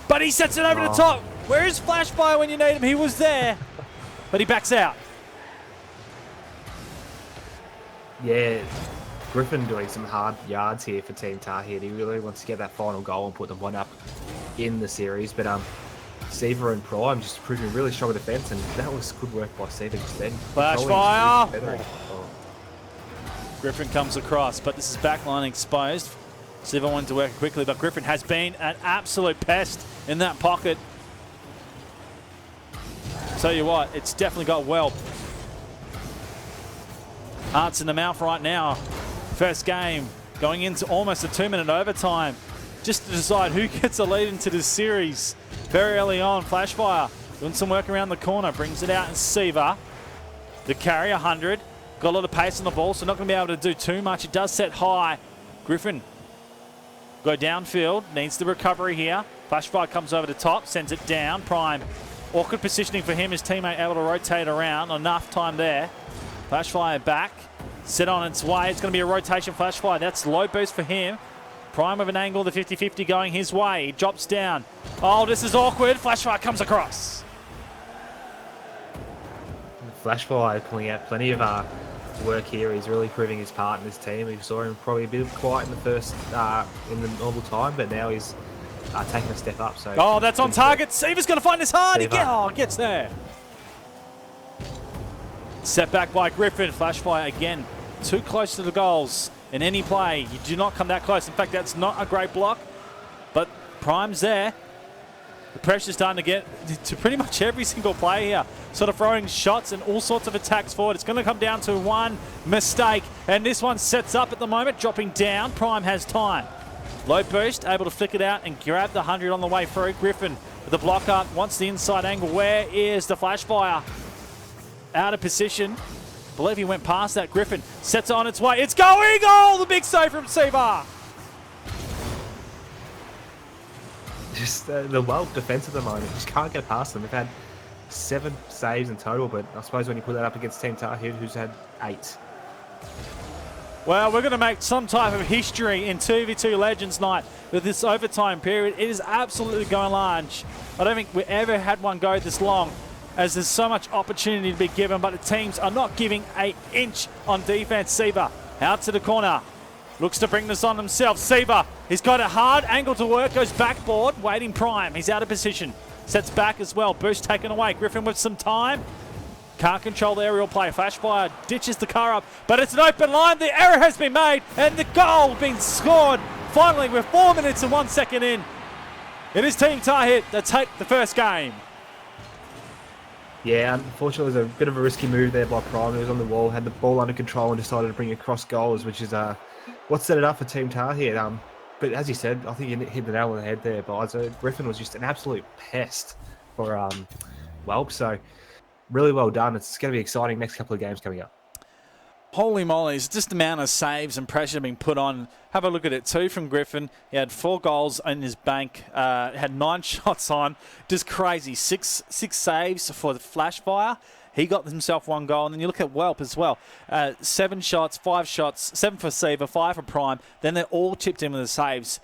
But he sets it over the top. Where is Flash fire when you need him? He was there. But he backs out. Yeah, Griffin doing some hard yards here for Team Tahir. He really wants to get that final goal and put them one up in the series. But Seaver and Prime just proving really strong defence, and that was good work by Seaver just then. Flash fire! Griffin comes across, but this is backline exposed. Seaver wanted to work it quickly, but Griffin has been an absolute pest in that pocket. Tell you what, it's definitely got Whelp. Hearts in the mouth right now. First game going into almost a 2-minute overtime just to decide who gets a lead into this series. Very early on, Flashfire doing some work around the corner, brings it out, and Seaver, the carry, 100. Got a lot of pace on the ball, so not going to be able to do too much. It does set high. Griffin go downfield, needs the recovery here. Flashfire comes over the top, sends it down. Prime, awkward positioning for him. His teammate able to rotate around. Enough time there. Flashfire back, set on its way. It's going to be a rotation Flashfire. That's low boost for him. Prime of an angle, the 50-50 going his way. He drops down. Oh, this is awkward. Flashfire comes across. Flashfire pulling out plenty of work here. He's really proving his part in this team. We saw him probably a bit quiet in the first, in the normal time, but now he's taking a step up. So oh, that's on target. Seaver's going to find this hard. He gets there. Set back by Griffin. Flashfire again, too close to the goals. In any play, you do not come that close. In fact, that's not a great block, but Prime's there. The pressure's starting to get to pretty much every single play here. Sort of throwing shots and all sorts of attacks forward. It's going to come down to one mistake, and this one sets up at the moment, dropping down. Prime has time. Low boost, able to flick it out and grab the 100 on the way through. Griffin with the block up, wants the inside angle. Where is the Flashfire? Out of position. I believe he went past that. Griffin sets it on its way. It's going! Oh, the big save from Seaver. Just the Whelp defence at the moment. Just can't get past them. They've had 7 saves in total, but I suppose when you put that up against Team Tahir, who's had 8. Well, we're going to make some type of history in 2v2 Legends Night with this overtime period. It is absolutely going large. I don't think we ever had one go this long, as there's so much opportunity to be given, but the teams are not giving an inch on defense. Seaver out to the corner. Looks to bring this on himself. Seaver, he's got a hard angle to work, goes backboard, waiting Prime. He's out of position. Sets back as well. Boost taken away. Griffin with some time. Can't control the aerial play. Flashfire ditches the car up, but it's an open line. The error has been made, and the goal being scored. Finally, we're 4 minutes and 1 second in. It is Team Tahir that take the first game. Yeah, unfortunately, it was a bit of a risky move there by Prime. He was on the wall, had the ball under control, and decided to bring it across goals, which is what set it up for Team Tahir. But as you said, I think you hit the nail on the head there, guys. Griffin was just an absolute pest for Whelp. So really well done. It's going to be exciting next couple of games coming up. Holy moly, it's just the amount of saves and pressure being put on. Have a look at it. 2 from Griffin. He had 4 goals in his bank. Had 9 shots on. Just crazy. Six saves for the Flashfire. He got himself 1 goal. And then you look at Whelp as well. 7 shots, 5 shots, 7 for Seaver, 5 for Prime. Then they're all chipped in with the saves.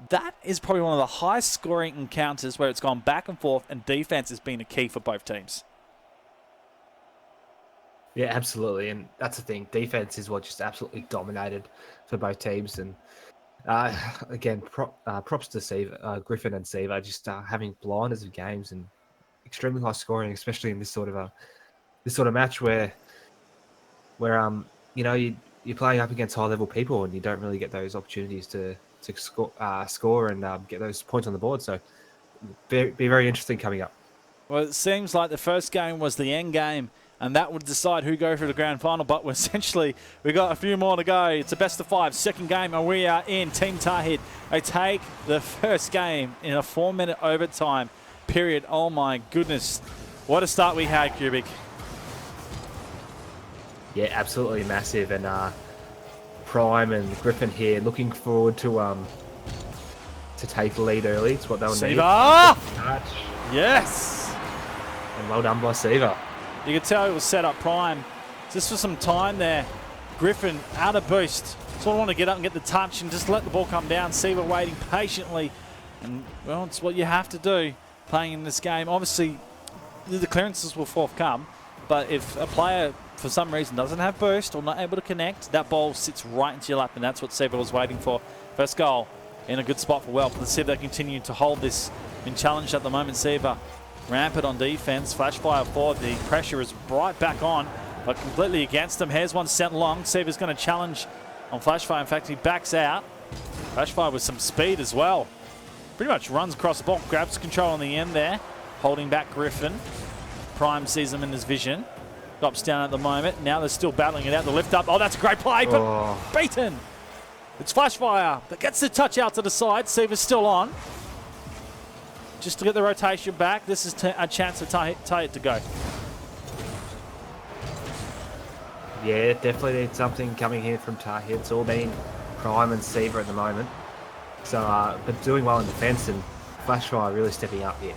That is probably one of the highest scoring encounters where it's gone back and forth, and defense has been a key for both teams. Yeah, absolutely. And that's the thing. Defense is what just absolutely dominated for both teams. And Again, props to Griffin and Seaver, just having blinders of games and extremely high scoring, especially in this sort of match where you know you're playing up against high level people and you don't really get those opportunities to score and get those points on the board. So be very interesting coming up. Well, it seems like the first game was the end game, and that would decide who go for the grand final. But essentially, we got a few more to go. It's a best of 5, second game, and we are in. Team Tahid, they take the first game in a 4-minute overtime period. Oh my goodness, what a start we had, Cubic. Yeah, absolutely massive, and Prime and Griffin here looking forward to take the lead early. It's what they'll need. Seaver! Touch. Yes! And well done by Seaver. You could tell it was set up Prime. Just for some time there. Griffin out of boost. Sort of want to get up and get the touch and just let the ball come down. Seaver waiting patiently. And, well, it's what you have to do playing in this game. Obviously, the clearances will forthcome. But if a player, for some reason, doesn't have boost or not able to connect, that ball sits right into your lap. And that's what Seaver was waiting for. First goal in a good spot for Welp. Let's see if they continue to hold this in challenge at the moment. Seaver rampant on defense. Flash fire forward. The pressure is right back on, but completely against them. Here's one sent long. Seaver's going to challenge on flash fire. In fact, he backs out. Flash fire with some speed as well. Pretty much runs across the ball, grabs control on the end there, holding back Griffin. Prime sees him in his vision. Drops down at the moment. Now they're still battling it out. The lift up. Oh, that's a great play, but beaten. It's flash fire that gets the touch out to the side. Seaver's still on. Just to get the rotation back. This is a chance to tie it to go. Yeah, definitely need something coming here from Tahir. It's all been Prime and Seaver at the moment. So, but doing well in defence, and Flashfire really stepping up here.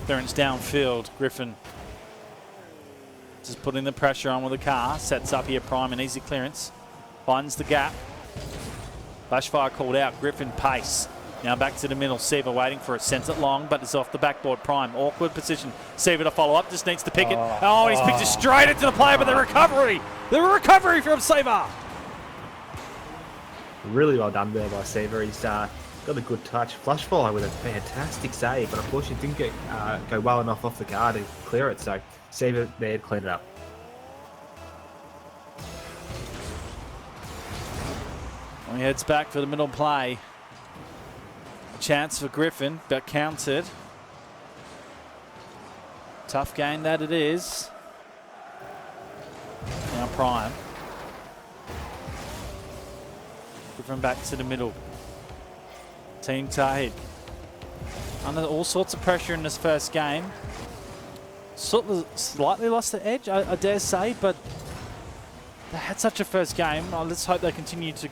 Clearance downfield. Griffin just putting the pressure on with the car. Sets up here Prime, an easy clearance. Finds the gap. Flashfire called out. Griffin pace. Now back to the middle. Seaver waiting for it. Sends it long, but it's off the backboard. Prime, awkward position. Seaver to follow up. Just needs to pick it. Oh, he's picked it straight into the player, but the recovery. The recovery from Seaver. Really well done there by Seaver. He's got a good touch. Flashfire with a fantastic save, but unfortunately didn't go well enough off the guard to clear it. So Seaver there to clean it up. He heads back for the middle play. Chance for Griffin, but counted. Tough game that it is. Now Prime. Griffin back to the middle. Team Tahid. Under all sorts of pressure in this first game. Sort of slightly lost the edge, I dare say, but they had such a first game. Let's hope they continue to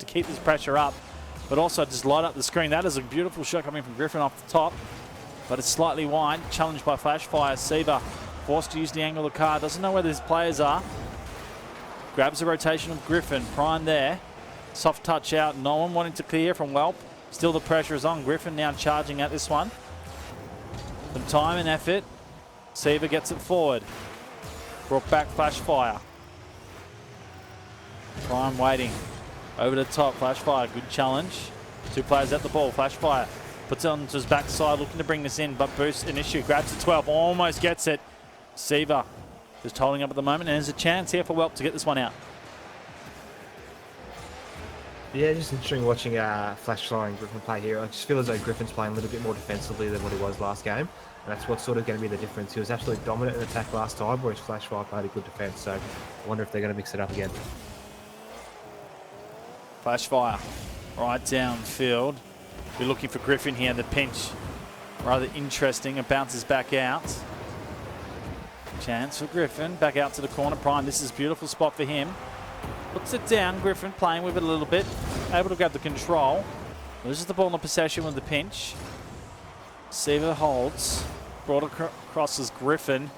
keep this pressure up. But also just light up the screen. That is a beautiful shot coming from Griffin off the top. But it's slightly wide. Challenged by Flashfire. Seaver forced to use the angle of the car. Doesn't know where his players are. Grabs the rotation of Griffin. Prime there. Soft touch out. No one wanting to clear from Welp. Still the pressure is on. Griffin now charging at this one. Some time and effort. Seaver gets it forward. Brought back Flashfire. Prime waiting. Over the top, Flashfire, good challenge. Two players at the ball, Flashfire puts it onto his backside, looking to bring this in, but Boost an issue, grabs the 12, almost gets it. Seaver just holding up at the moment, and there's a chance here for Welp to get this one out. Yeah, just interesting watching Flashfire and Griffin play here. I just feel as though Griffin's playing a little bit more defensively than what he was last game, and that's what's sort of going to be the difference. He was absolutely dominant in attack last time, whereas Flashfire played a good defence, so I wonder if they're going to mix it up again. Flashfire right downfield. We're looking for Griffin here. The pinch rather interesting. It bounces back out. Chance for Griffin. Back out to the corner. Prime, this is a beautiful spot for him. Puts it down. Griffin playing with it a little bit. Able to grab the control. Loses the ball in the possession with the pinch. Seaver holds. Brought across as Griffin.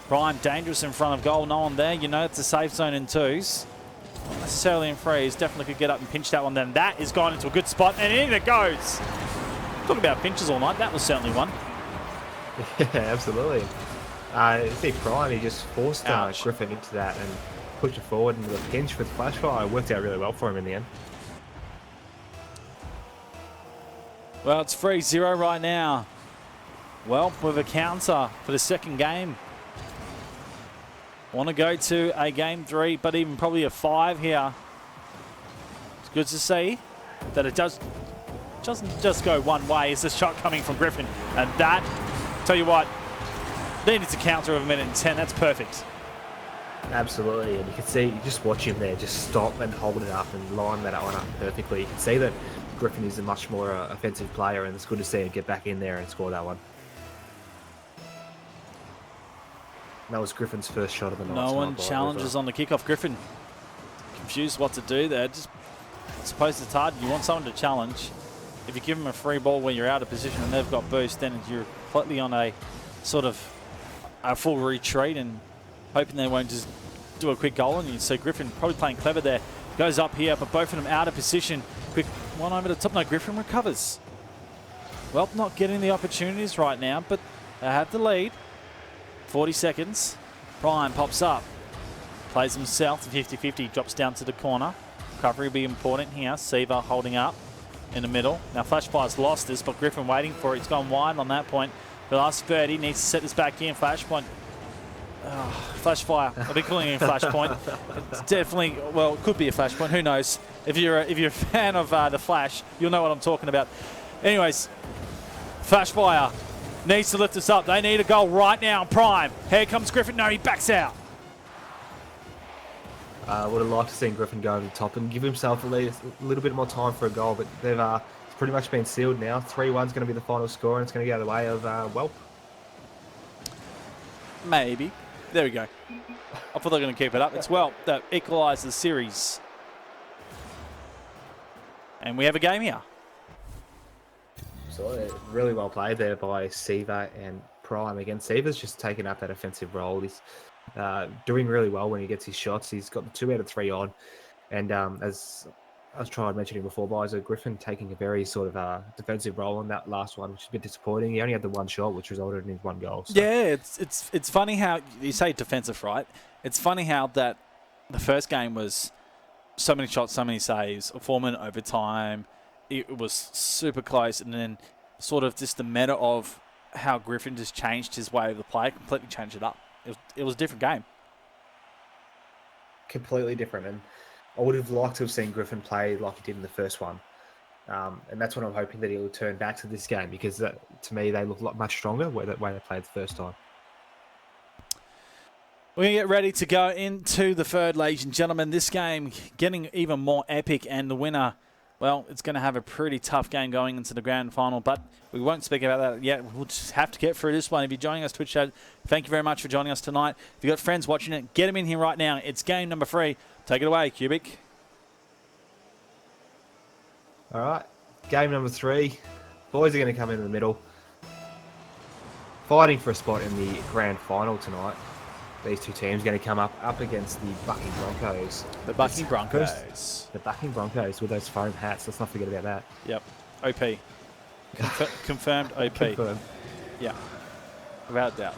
Prime dangerous in front of goal. No one there. You know it's a safe zone in twos. Not necessarily in threes. Definitely could get up and pinch that one. Then that is gone into a good spot, and in it goes. Talk about pinches all night. That was certainly one. Yeah, absolutely. See, Prime, he just forced Griffin into that and pushed it forward into the pinch with Flashfire. It worked out really well for him in the end. Well, it's 3-0 right now. Well, with a counter for the second game. Want to go to a game 3, but even probably a 5 here. It's good to see that it doesn't just go one way. It's a shot coming from Griffin. And that, tell you what, they need to counter of 1:10. That's perfect. Absolutely, and you can see, you just watch him there, just stop and hold it up and line that one up perfectly. You can see that Griffin is a much more offensive player, and it's good to see him get back in there and score that one. That was Griffin's first shot of the night. No one challenges on the kickoff. Griffin confused what to do there. Just, I suppose it's hard. You want someone to challenge. If you give them a free ball when you're out of position and they've got boost, then you're completely on a sort of a full retreat and hoping they won't just do a quick goal on you. So Griffin probably playing clever there. Goes up here, but both of them out of position. Quick one over the top. No, Griffin recovers. Well, not getting the opportunities right now, but they have the lead. 40 seconds. Prime pops up. Plays himself. 50-50. Drops down to the corner. Recovery will be important here. Seaver holding up in the middle. Now Flashfire's lost this, but Griffin waiting for it. He's gone wide on that point. The last 30 needs to set this back in. Flashpoint. Flashfire. I'll be calling it a flashpoint. It's definitely, well, it could be a flashpoint. Who knows? If you're a fan of the Flash, you'll know what I'm talking about. Anyways, Flashfire needs to lift us up. They need a goal right now. Prime. Here comes Griffin. No, he backs out. Would have liked to see Griffin go over the top and give himself a little bit more time for a goal, but they've it's pretty much been sealed now. 3-1's going to be the final score, and it's going to go the way of Welp. Maybe. There we go. I thought they were going to keep it up. It's Welp that equalised the series. And we have a game here. So really well played there by Seaver and Prime. Again, Seaver's just taken up that offensive role. He's doing really well when he gets his shots. He's got the 2 out of 3 on. And as I was trying to mention before, guys, Griffin taking a very sort of defensive role on that last one, which is a bit disappointing. He only had the 1 shot, which resulted in his 1 goal. So. Yeah, it's funny how you say defensive, right? It's funny how that the first game was so many shots, so many saves, a 4-minute overtime. It was super close, and then sort of just the meta of how Griffin just changed his way of the play, completely changed it up. It was a different game. Completely different, and I would have liked to have seen Griffin play like he did in the first one. And that's what I'm hoping that he'll turn back to this game, because to me, they look much stronger the way they played the first time. We're going to get ready to go into the third, ladies and gentlemen. This game getting even more epic, and the winner, well, it's going to have a pretty tough game going into the grand final, but we won't speak about that yet. We'll just have to get through this one. If you're joining us, Twitch chat, thank you very much for joining us tonight. If you've got friends watching it, get them in here right now. It's game number 3. Take it away, Cubic. All right, game number 3. Boys are going to come in the middle, fighting for a spot in the grand final tonight. These two teams are going to come up against the Bucking Broncos. The Bucking Broncos. The Bucking Broncos with those foam hats. Let's not forget about that. Yep. OP. Confirmed OP. Confirmed. Yeah. Without doubt.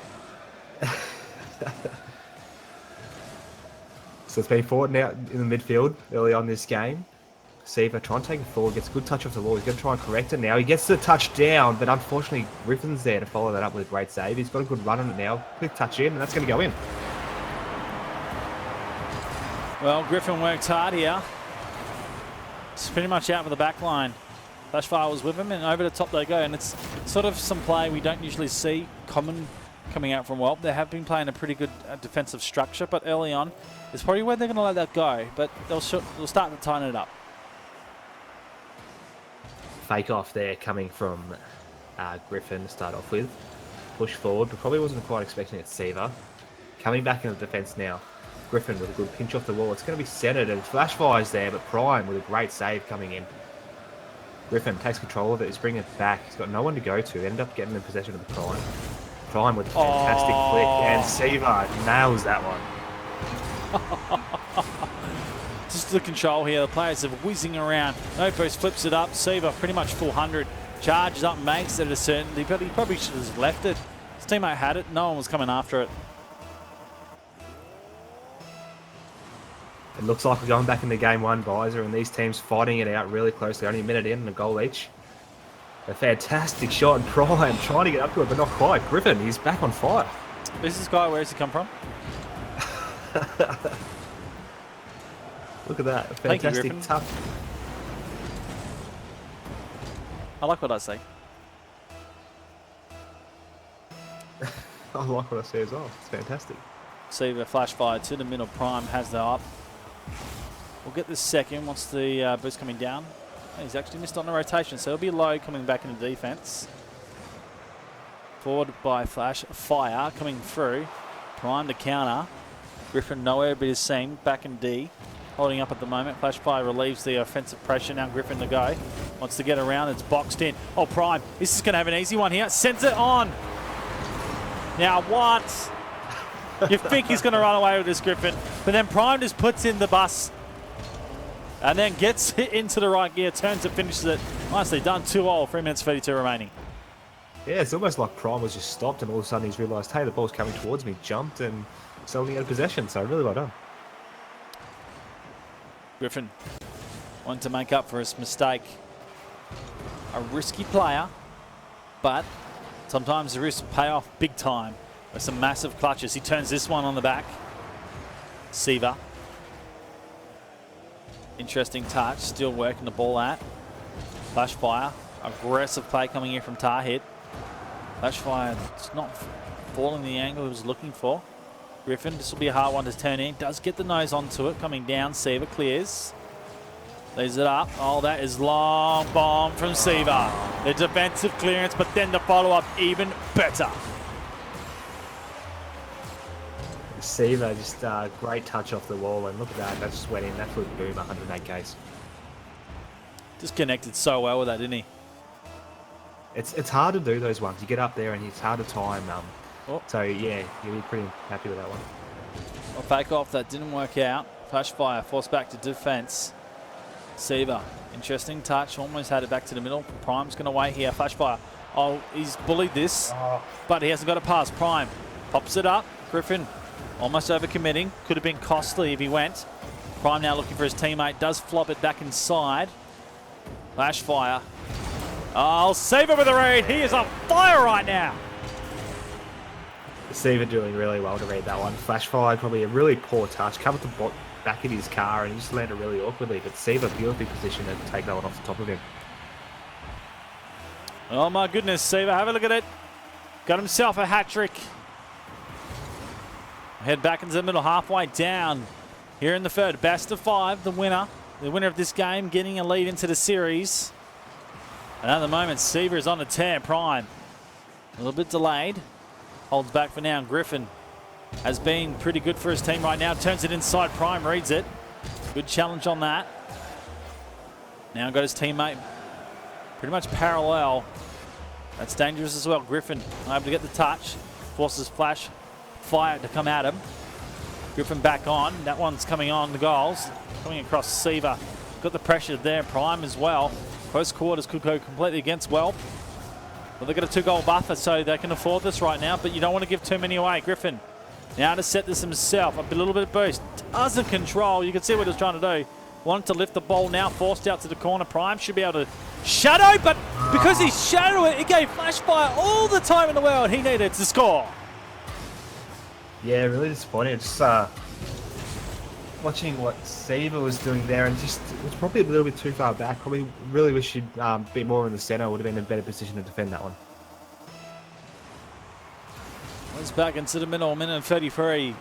So it's been forward out in the midfield early on this game. Seaver trying to take it forward, gets a good touch off the ball. He's going to try and correct it now. He gets the touch down, but unfortunately Griffin's there to follow that up with a great save. He's got a good run on it now. Quick touch in, and that's going to go in. Well, Griffin worked hard here. It's pretty much out for the back line. Flashfire was with him, and over the top they go. And it's sort of some play we don't usually see common coming out from Welp. They have been playing a pretty good defensive structure, but early on, it's probably where they're going to let that go. But they'll start to tighten it up. Fake off there coming from Griffin to start off with. Push forward, but probably wasn't quite expecting it. Seaver coming back into the defence now. Griffin with a good pinch off the wall. It's going to be centred, and Flashfire's there, but Prime with a great save coming in. Griffin takes control of it. He's bringing it back. He's got no one to go to. Ended up getting in possession of the Prime. Prime with a fantastic flick, and Seaver nails that one. Just the control here. The players are whizzing around. No boost, flips it up. Seaver pretty much full 100. Charges up, makes it a certainty, but he probably should have left it. His teammate had it. No one was coming after it. It looks like we're going back into game 1, guys, and these teams fighting it out really closely. Only a minute in and a goal each. A fantastic shot, and Prime trying to get up to it, but not quite. Griffin, he's back on fire. Who's this guy? Where's he come from? Look at that. Thank you, Fantastic Griffin. tough. I like what I say. I like what I say as well. It's fantastic. See the flash fire to the middle. Prime has the up. We'll get the second once the boost coming down. He's actually missed on the rotation, so he'll be low coming back into defense. Forward by flash fire coming through. Prime to counter. Griffin nowhere but is seen. Back in D. Holding up at the moment. Flash fire relieves the offensive pressure. Now Griffin to go. Wants to get around. It's boxed in. Oh, Prime. This is going to have an easy one here. Sends it on. Now what? You think he's going to run away with this, Griffin. But then Prime just puts in the bus. And then gets it into the right gear. Turns it, finishes it. Nicely done. 2-all. 3 minutes 32 remaining. Yeah, it's almost like Prime was just stopped, and all of a sudden he's realised, hey, the ball's coming towards me. Jumped and suddenly out of possession. So really well done. Griffin wanted to make up for his mistake. A risky player, but sometimes the risks pay off big time with some massive clutches. He turns this one on the back. Seaver. Interesting touch, still working the ball at. Flash fire, aggressive play coming here from Tahit. Flash fire, it's not falling the angle he was looking for. Griffin, this will be a hard one to turn in. Does get the nose onto it, coming down. Seaver clears. Leaves it up. Oh, that is long bomb from Seaver. The defensive clearance, but then the follow-up even better. Seaver, just a great touch off the wall, and look at that. That just went in. That flew boom, 108 Ks. Just connected so well with that, didn't he? It's hard to do those ones. You get up there and it's hard to time. Oh. So yeah, you'll be pretty happy with that one. Well, fake off, that didn't work out. Flash fire, forced back to defense. Seaver, interesting touch, almost had it back to the middle. Prime's going to wait here, flash fire. Oh, he's bullied this, but he hasn't got a pass. Prime pops it up. Griffin almost overcommitting. Could have been costly if he went. Prime now looking for his teammate, does flop it back inside. Flash fire. Oh, Seaver with a read. He is on fire right now. Seaver doing really well to read that one. Flash fire, probably a really poor touch. Covered the back of his car and he just landed really awkwardly. But Seaver beautifully positioned to take that one off the top of him. Oh my goodness, Seaver, have a look at it. Got himself a hat trick. Head back into the middle, halfway down. Here in the third, best of 5, the winner. The winner of this game getting a lead into the series. And at the moment, Seaver is on a tear. Prime a little bit delayed. Holds back for now. Griffin has been pretty good for his team right now. Turns it inside. Prime reads it. Good challenge on that. Now got his teammate pretty much parallel. That's dangerous as well. Griffin able to get the touch. Forces flash fire to come at him. Griffin back on. That one's coming on the goals. Coming across Seaver. Got the pressure there. Prime as well. Close quarters could go completely against Welp. Well, they've got a 2-goal buffer, so they can afford this right now, but you don't want to give too many away. Griffin now to set this himself. A little bit of boost. Doesn't control. You can see what he's trying to do. Wanted to lift the ball now. Forced out to the corner. Prime should be able to shadow, but because he shadowed it, it gave flash fire all the time in the world he needed to score. Yeah, really disappointed. Just watching what Seaver was doing there, and just it was probably a little bit too far back. Probably really wish he'd be more in the centre. Would have been in a better position to defend that one. It's back into the middle, minute and 33.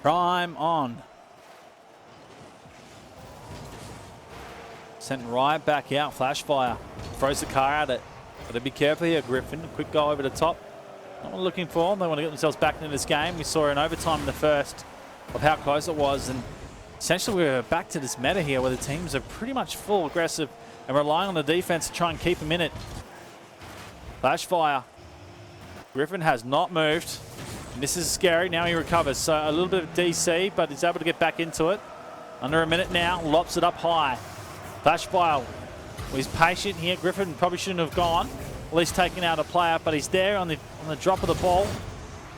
Prime on. Sent right back out, flash fire. Throws the car at it. Got to be careful here, Griffin. A quick go over the top. Not what we're looking for. They want to get themselves back into this game. We saw in overtime in the first of how close it was, and essentially we're back to this meta here where the teams are pretty much full aggressive and relying on the defense to try and keep them in it. Flash fire. Griffin has not moved. And this is scary. Now he recovers. So a little bit of DC, but he's able to get back into it. Under a minute now. Lops it up high. Flash fire. Well, he's patient here. Griffin probably shouldn't have gone. At least taking out a player, but he's there on the drop of the ball.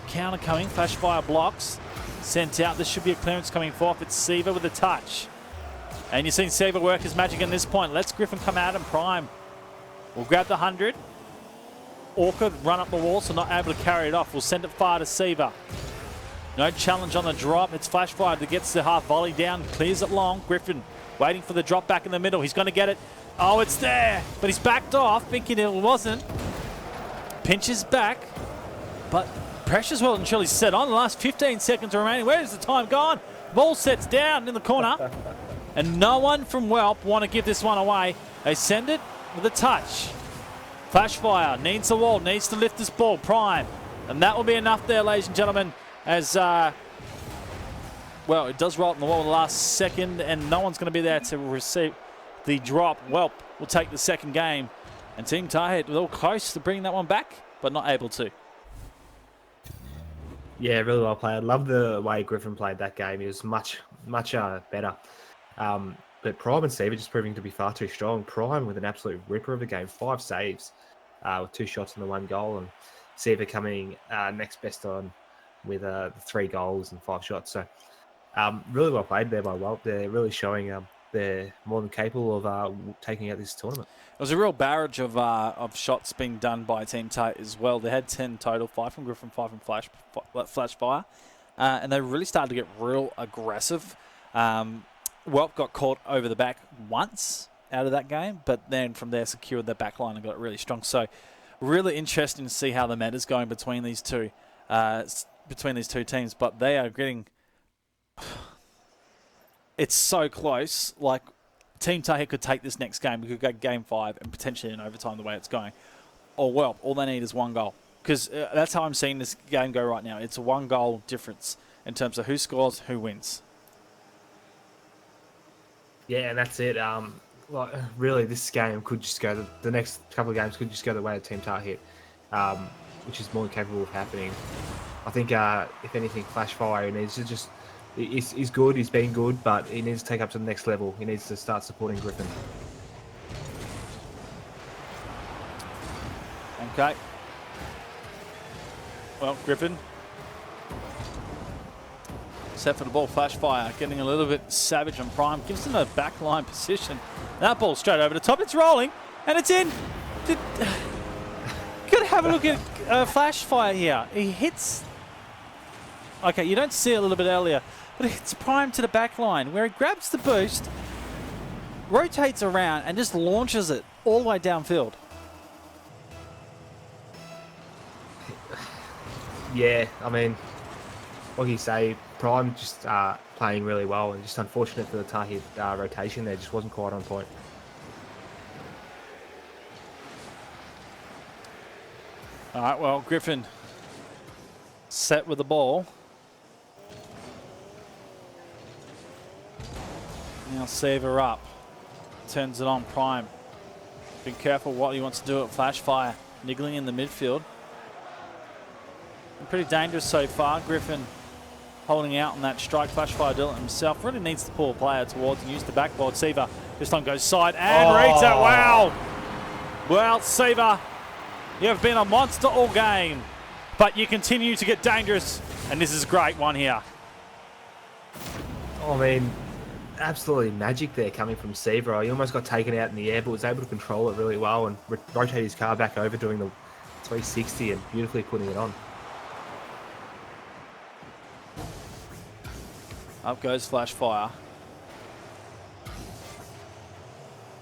Counter coming. Flash fire blocks. Sent out. This should be a clearance coming forth. It's Seaver with a touch. And you've seen Seaver work his magic at this point. Lets Griffin come out and Prime We'll grab the 100. Orchid run up the wall, so not able to carry it off. We'll send it far to Seaver. No challenge on the drop. It's Flashfire that gets the half volley down, clears it long. Griffin waiting for the drop back in the middle. He's going to get it. Oh, it's there, but he's backed off, thinking it wasn't. Pinches back, but pressure's well and truly set on. The last 15 seconds remaining. Where's the time gone? Ball sets down in the corner, and no one from Whelp want to give this one away. They send it with a touch. Flashfire needs the wall, needs to lift this ball. Prime, and that will be enough there, ladies and gentlemen, as well, it does roll up in the wall in the last second, and no one's going to be there to receive the drop. Whelp will take the second game, and Team Target were all close to bringing that one back, but not able to. Yeah, really well played. I love the way Griffin played that game. He was much better. But Prime and Seaver just proving to be far too strong. Prime with an absolute ripper of a game, 5 saves with 2 shots and the 1 goal, and Seaver coming next best on with 3 goals and 5 shots. So really well played there by Whelp. They're really showing they're more than capable of taking out this tournament. It was a real barrage of shots being done by Team Tate as well. They had 10 total, 5 from Griffin, 5 from Flashfire, and they really started to get real aggressive. Whelp got caught over the back once out of that game, but then from there secured their back line and got it really strong. So really interesting to see how the meta's going between these two teams, but they are getting... It's so close. Like, Team Tahi could take this next game. We could go game 5 and potentially in overtime the way it's going. Or Whelp, all they need is 1 goal. Because that's how I'm seeing this game go right now. It's a 1 goal difference in terms of who scores, who wins. Yeah, and that's it. Really, this game could just go... The next couple of games could just go the way of Team Tahi, which is more than capable of happening. I think, if anything, Flashfire needs to just... He's good, he's been good, but he needs to take up to the next level. He needs to start supporting Griffin. Okay. Well, Griffin. Set for the ball, Flashfire, getting a little bit savage on Prime. Gives them a backline position. That ball straight over the top. It's rolling, and it's in. Gotta have a look at Flashfire here. He hits... Okay, you don't see it a little bit earlier, but it's Prime to the back line where he grabs the boost, rotates around, and just launches it all the way downfield. Yeah, I mean, what can you say? Prime just playing really well, and just unfortunate for the Tahi rotation there. Just wasn't quite on point. All right, well, Griffin set with the ball. Now Seaver up. Turns it on Prime. Be careful what he wants to do at Flashfire. Niggling in the midfield. Pretty dangerous so far. Griffin holding out on that strike. Flashfire doing it himself. Really needs to pull a player towards and use the backboard. Seaver this time goes side and reads it. Wow. Well, Seaver, you have been a monster all game, but you continue to get dangerous, and this is a great one here. I mean, absolutely magic there coming from Seaver. He almost got taken out in the air, but was able to control it really well and rotate his car back over, doing the 360 and beautifully putting it on. Up goes Flashfire.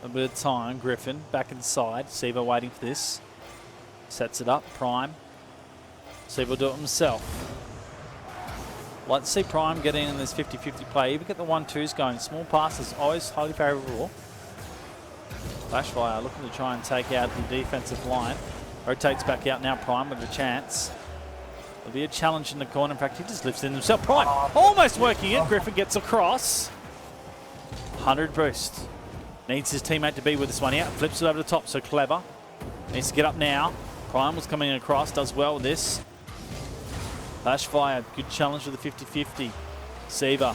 A bit of time. Griffin back inside. Seaver waiting for this. Sets it up. Prime. Seaver will do it himself. Like to see Prime get in this 50-50 play. Even get the 1-2s going. Small passes always highly favourable. Flashfire looking to try and take out the defensive line. Rotates back out now. Prime with a chance. There'll be a challenge in the corner. In fact, he just lifts in himself. Prime almost working it. Griffin gets across. 100 boost. Needs his teammate to be with this one here. Flips it over the top, so clever. Needs to get up now. Prime was coming across, does well with this. Flashfire, good challenge with the 50-50. Seaver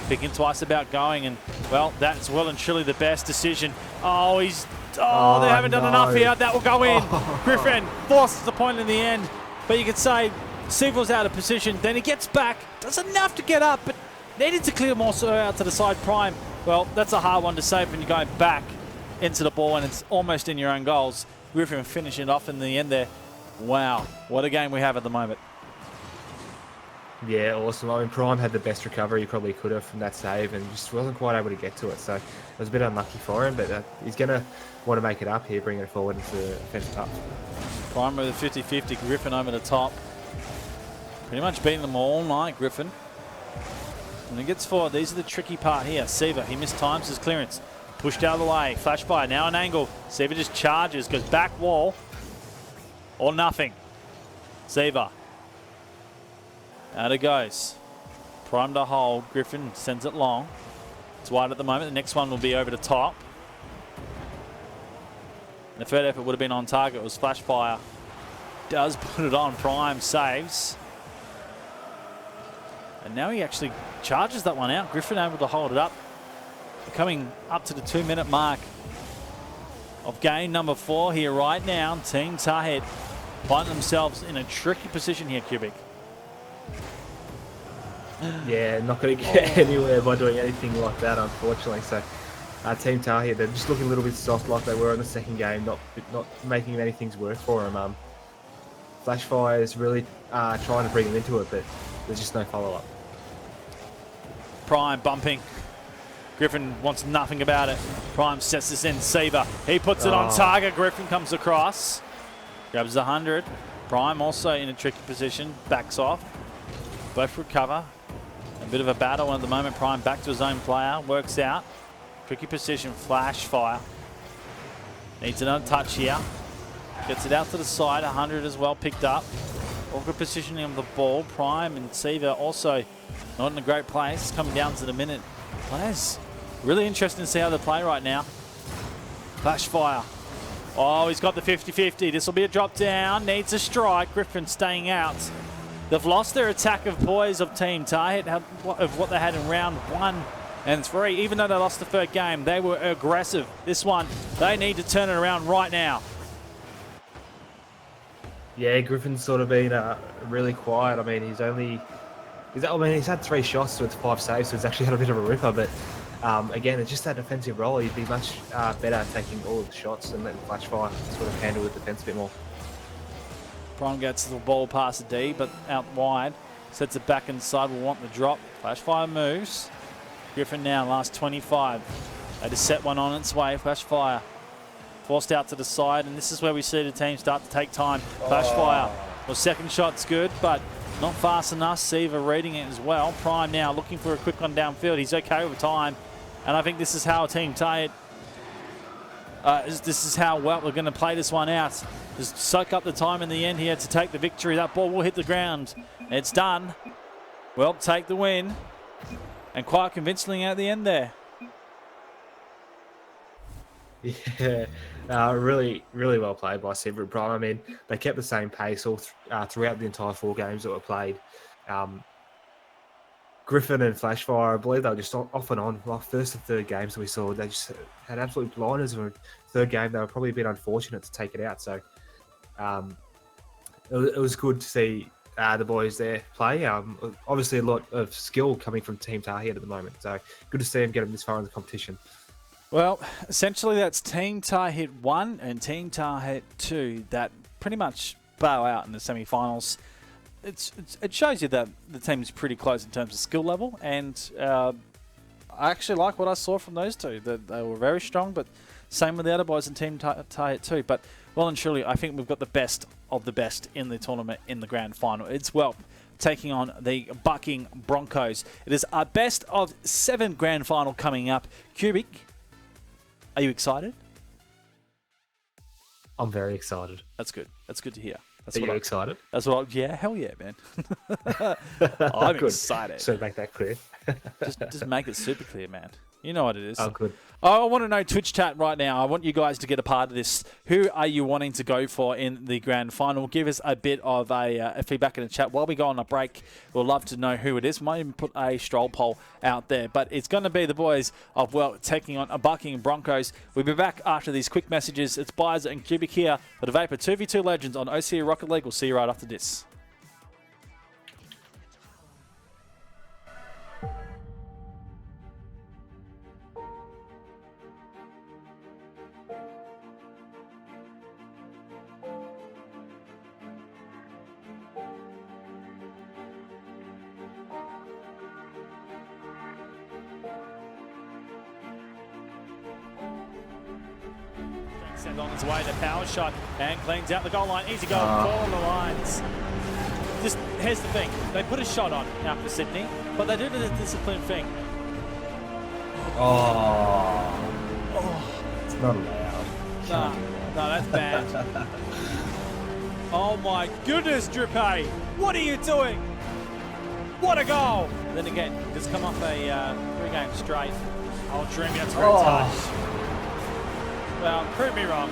thinking twice about going, and well, that's well and truly the best decision. Oh, they haven't done enough here. That will go in. Griffin forces the point in the end, but you could say Seaver was out of position. Then he gets back, does enough to get up, but needed to clear more so out to the side. Prime, well, that's a hard one to save when you're going back. into the ball and it's almost in your own goals. Griffin finishing it off in the end there. Wow, what a game we have at the moment. Yeah, awesome. I mean, Prime had the best recovery he probably could have from that save and just wasn't quite able to get to it. So it was a bit unlucky for him, but he's going to want to make it up here, bringing it forward into the offensive half. Prime with a 50-50, Griffin over the top. Pretty much beating them all night, Griffin. When he gets forward, these are the tricky part here. Seaver, he mistimes his clearance. Pushed out of the way, flash fire, now an angle. Seaver just charges, goes back wall. Or nothing. Seaver. Out it goes. Prime to hold. Griffin sends it long. It's wide at the moment. The next one will be over the top. And the third effort would have been on target. It was flash fire. Does put it on. Prime saves. And now he actually charges that one out. Griffin able to hold it up. Coming up to the 2-minute mark of game number 4 here right now. Team Tahet find themselves in a tricky position here, Cubic. Yeah, not going to get anywhere by doing anything like that, unfortunately. So, Team Tahet, they're just looking a little bit soft like they were in the second game, not making many things work for them. Flashfire is really trying to bring them into it, but there's just no follow-up. Prime bumping. Griffin wants nothing about it. Prime sets this in. Seaver, he puts it on target. Griffin comes across. Grabs the 100. Prime also in a tricky position. Backs off. Both recover. A bit of a battle at the moment. Prime back to his own player. Works out. Tricky position. Flash fire. Needs another touch here. Gets it out to the side. 100 as well picked up. Awkward positioning of the ball. Prime and Seaver also not in a great place. Coming down to the minute. Players really interesting to see how they play right now. Flash fire. Oh, he's got the 50-50. This will be a drop down. Needs a strike. Griffin staying out. They've lost their attack of poise of Team Tahet, of what they had in round 1 and 3. Even though they lost the third game, they were aggressive. This one, they need to turn it around right now. Yeah, Griffin's sort of been really quiet. I mean, he's had 3 shots with 5 saves, so he's actually had a bit of a ripper. But again, it's just that defensive role. He'd be much better at taking all of the shots and letting Flashfire sort of handle the defense a bit more. Prime gets the ball past the D, but out wide. Sets it back inside. Will want the drop. Flashfire moves. Griffin now, last 25. They just set one on its way. Flashfire forced out to the side, and this is where we see the team start to take time. Flashfire. Well, second shot's good, but not fast enough. Seaver reading it as well. Prime now looking for a quick one downfield. He's okay with time, and I think this is how Team Tahet. This is how well we're going to play this one out. Just soak up the time in the end here to take the victory. That ball will hit the ground. It's done. Well, take the win. And quite convincingly at the end there. Yeah, really, really well played by Seaver and Prime. I mean, they kept the same pace all throughout the entire 4 games that were played. Griffin and Flashfire, I believe they were just off and on. Like first and third games that we saw, they just had absolute blinders. In the third game, they were probably a bit unfortunate to take it out. So it was good to see the boys there play. Obviously, a lot of skill coming from Team Tahet at the moment. So good to see them get them this far in the competition. Well, essentially that's Team Tahet 1 and Team Tahet 2 that pretty much bow out in the semi-finals. It shows you that the team is pretty close in terms of skill level, and I actually like what I saw from those two. That they were very strong, but same with the other boys in Team Tahet 2. But well and truly, I think we've got the best of the best in the tournament in the grand final. It's Welp taking on the Bucking Broncos. It is our best of 7 grand final coming up. Cubic, are you excited? I'm very excited. That's good. That's good to hear. Are you excited? That's what. Yeah, hell yeah, man. I'm excited. So make that clear. just make it super clear, man. You know what it is. Oh, good. I want to know Twitch chat right now. I want you guys to get a part of this. Who are you wanting to go for in the grand final? Give us a bit of a feedback in the chat. While we go on a break, we'll love to know who it is. Might even put a stroll poll out there. But it's going to be the boys of taking on a Bucking Broncos. We'll be back after these quick messages. It's Bizer and Cubic here for the Vapour 2v2 Legends on OCE Rocket League. We'll see you right after this. Sent on his way, the power shot, and cleans out the goal line. Easy goal, for the Lions. Just, here's the thing. They put a shot on after Sydney, but they did it as a disciplined thing. It's not allowed. No, that's bad. Oh my goodness, Drupe! What are you doing? What a goal! Then again, just come off a 3-game straight. Oh, Dreamy, that's a great touch. Well, prove me wrong.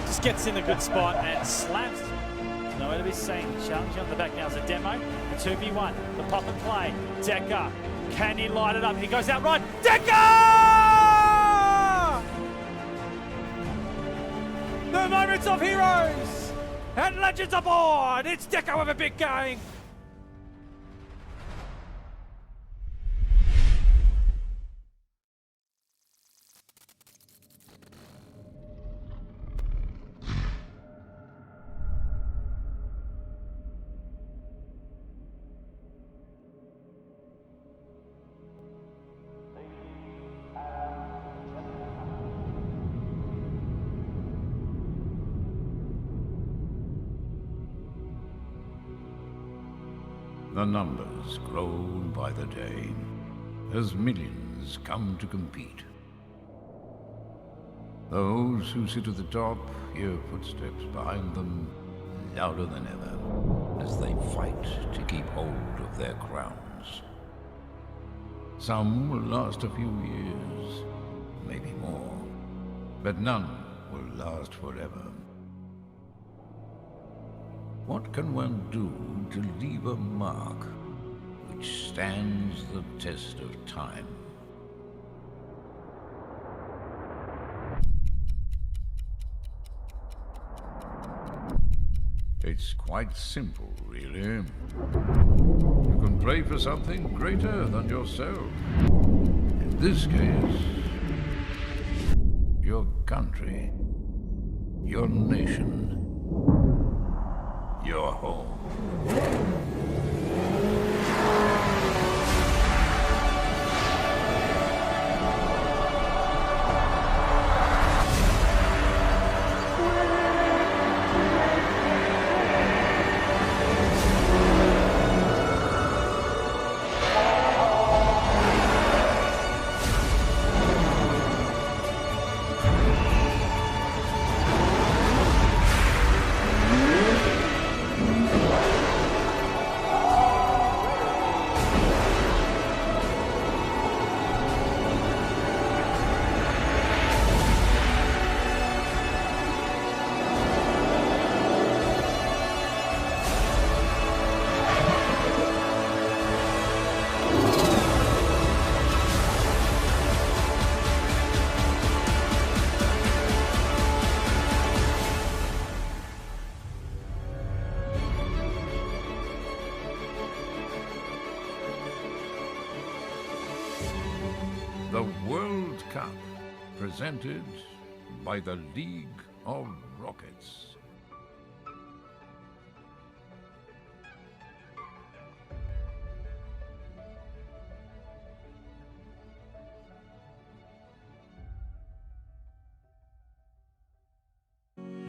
Just gets in a good spot and slams. Nowhere to be seen. Challenging on the back now is a demo. A 2v1. The pop and play. Decker. Can he light it up? He goes out right. Decker! The moments of heroes and legends aboard. It's Decker with a big game. The numbers grow by the day as millions come to compete. Those who sit at the top hear footsteps behind them louder than ever as they fight to keep hold of their crowns. Some will last a few years, maybe more, but none will last forever. What can one do to leave a mark which stands the test of time? It's quite simple, really. You can pray for something greater than yourself. In this case, your country, your nation, your home. The World Cup, presented by the League of Rockets.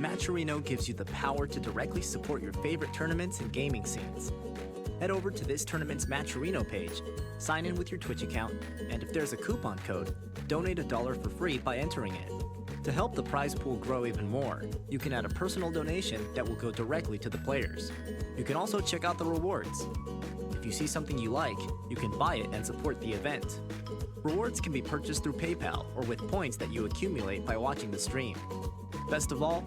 Matcherino gives you the power to directly support your favorite tournaments and gaming scenes. Head over to this tournament's Matcherino page, sign in with your Twitch account, and if there's a coupon code, donate $1 for free by entering it. To help the prize pool grow even more, you can add a personal donation that will go directly to the players. You can also check out the rewards. If you see something you like, you can buy it and support the event. Rewards can be purchased through PayPal or with points that you accumulate by watching the stream. Best of all,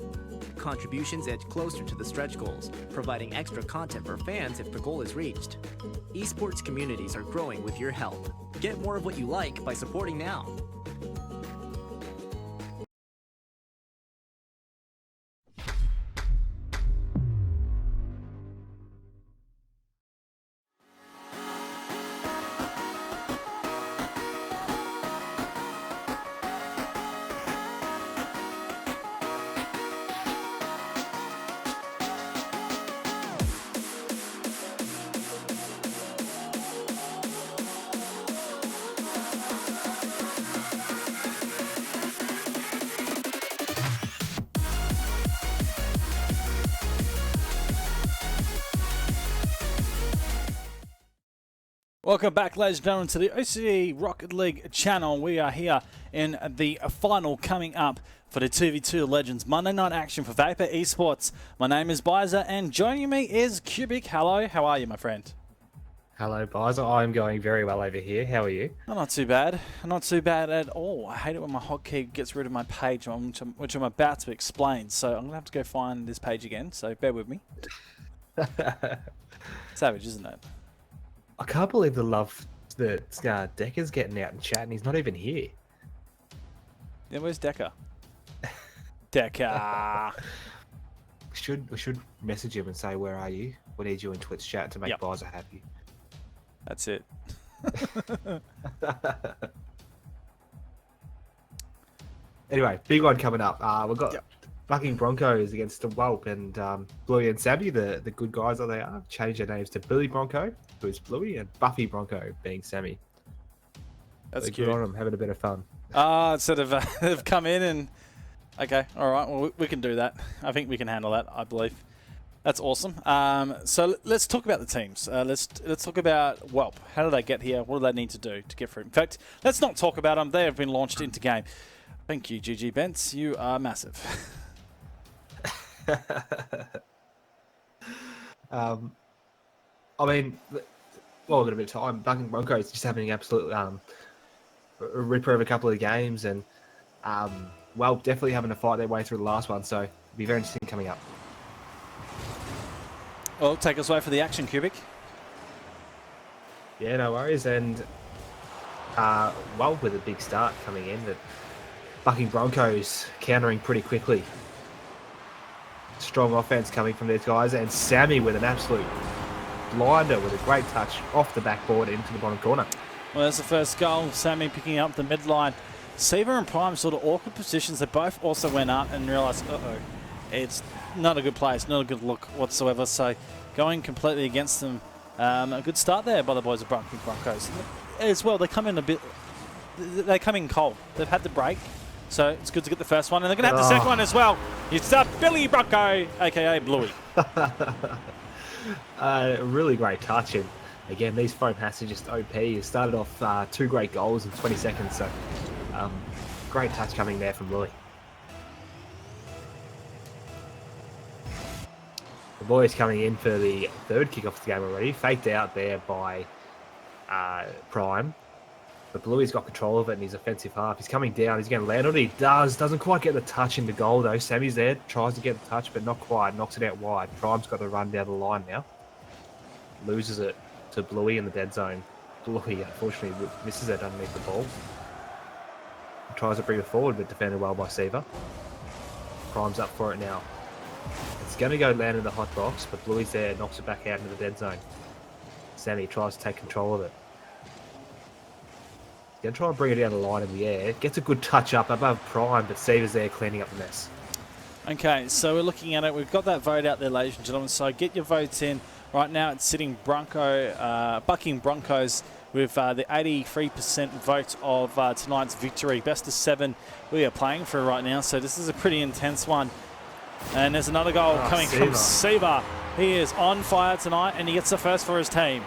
contributions edge closer to the stretch goals, providing extra content for fans if the goal is reached. Esports communities are growing with your help. Get more of what you like by supporting now. Welcome back, ladies and gentlemen, to the OCE Rocket League channel. We are here in the final coming up for the 2v2 Legends Monday night action for Vapour Esports. My name is Bizer, and joining me is Cubic. Hello, how are you, my friend? Hello, Bizer. I'm going very well over here. How are you? Oh, not too bad. Not too bad at all. I hate it when my hotkey gets rid of my page, which I'm about to explain. So I'm going to have to go find this page again, so bear with me. Savage, isn't it? I can't believe the love that Decker's getting out and chatting. He's not even here. Yeah, where's Decker? Decker! We should message him and say, where are you? We need you in Twitch chat to make Bizer happy. That's it. Anyway, big one coming up. We've got Bucking Broncos against the Whelp, and Bluey and Sammy, the good guys that they are, changed their names to Billy Bronco, who is Bluey, and Buffy Bronco, being Sammy. That's so cute. Good on them, having a bit of fun. Instead of they've come in and... Okay, all right, well, we can do that. I think we can handle that, I believe. That's awesome. So let's talk about the teams. Let's talk about Whelp. How did they get here? What do they need to do to get through? In fact, let's not talk about them. They have been launched into game. Thank you, GG Bents. You are massive. I mean, well, we've got a bit of time. Bucking Broncos just having an absolute ripper of a couple of games, and well, definitely having to fight their way through the last one. So it'll be very interesting coming up. Well, take us away for the action, Cubic. Yeah, no worries. And well, with a big start coming in, but Bucking Broncos countering pretty quickly. Strong offense coming from these guys, and Sammy with an absolute blinder with a great touch off the backboard into the bottom corner. Well, that's the first goal. Sammy picking up the midline. Seaver and Prime sort of awkward positions. They both also went up and realised, it's not a good place, not a good look whatsoever. So going completely against them. A good start there by the boys of Bucking Broncos. As well, they come in cold. They've had the break. So it's good to get the first one, and they're going to have the second one as well. It's Billy Bronco, a.k.a. Bluey. Really great touch, and again, these foam hats are just OP. You started off 2 great goals in 20 seconds, so great touch coming there from Bluey. The boys coming in for the third kick off the game already, faked out there by Prime. But Bluey's got control of it in his offensive half. He's coming down. He's going to land on it. He does. Doesn't quite get the touch into goal, though. Sammy's there. Tries to get the touch, but not quite. Knocks it out wide. Prime's got to run down the line now. Loses it to Bluey in the dead zone. Bluey, unfortunately, misses it underneath the ball. Tries to bring it forward, but defended well by Seaver. Prime's up for it now. It's going to go land in the hot box, but Bluey's there. Knocks it back out into the dead zone. Sammy tries to take control of it. Going to try and bring it down the line in the air. Gets a good touch up above Prime, but Seaver's there cleaning up the mess. Okay, so we're looking at it. We've got that vote out there, ladies and gentlemen. So get your votes in. Right now it's sitting Bucking Broncos with the 83% vote of tonight's victory. Best of 7 we are playing for right now. So this is a pretty intense one. And there's another goal coming from Seaver. He is on fire tonight, and he gets the first for his team.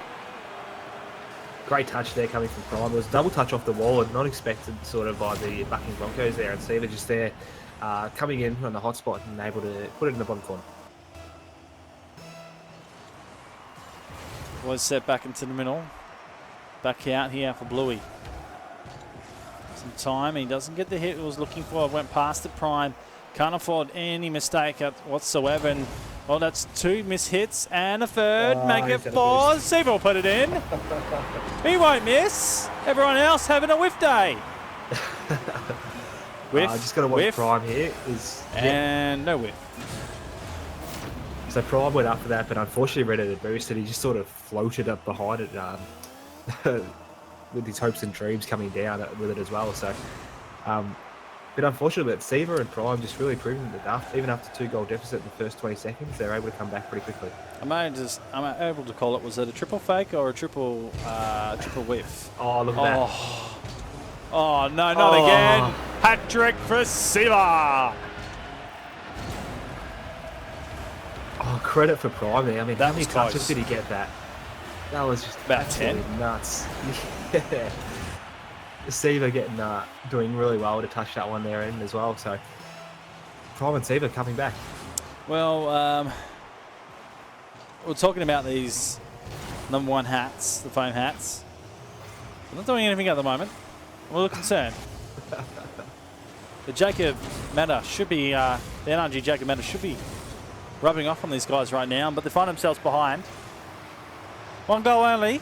Great touch there coming from Prime. It was a double touch off the wall and not expected sort of by the Bucking Broncos there. And Seaver just there coming in on the hot spot and able to put it in the bottom corner. Was set back into the middle. Back out here for Bluey. Some time. He doesn't get the hit he was looking for. Went past the Prime. Can't afford any mistake whatsoever. And well, that's 2 missed hits and a third. Make it 4. Seaver will put it in. He won't miss. Everyone else having a whiff day. Whiff. Just got to watch whiff, Prime here. And no whiff. So Prime went up for that, but unfortunately read it at boost, and he just sort of floated up behind it with his hopes and dreams coming down with it as well. So, but unfortunately, but Seaver and Prime just really proving that even after 2-goal deficit in the first 20 seconds, they're able to come back pretty quickly. I'm able to call it. Was it a triple fake or a triple whiff? Oh, look at that. Oh no, not again. Hat trick for Seaver. Oh, credit for Prime there. I mean, how many touches did he get that? That was just About absolutely 10. nuts. Yeah. Siva getting doing really well to touch that one there in as well. So Prime and Siva coming back. Well, we're talking about these #1 hats, the foam hats. They're not doing anything at the moment. I'm a little concerned. The Jacob Meta should be, the NRG Jacob Meta should be rubbing off on these guys right now, but they find themselves behind. 1 goal only.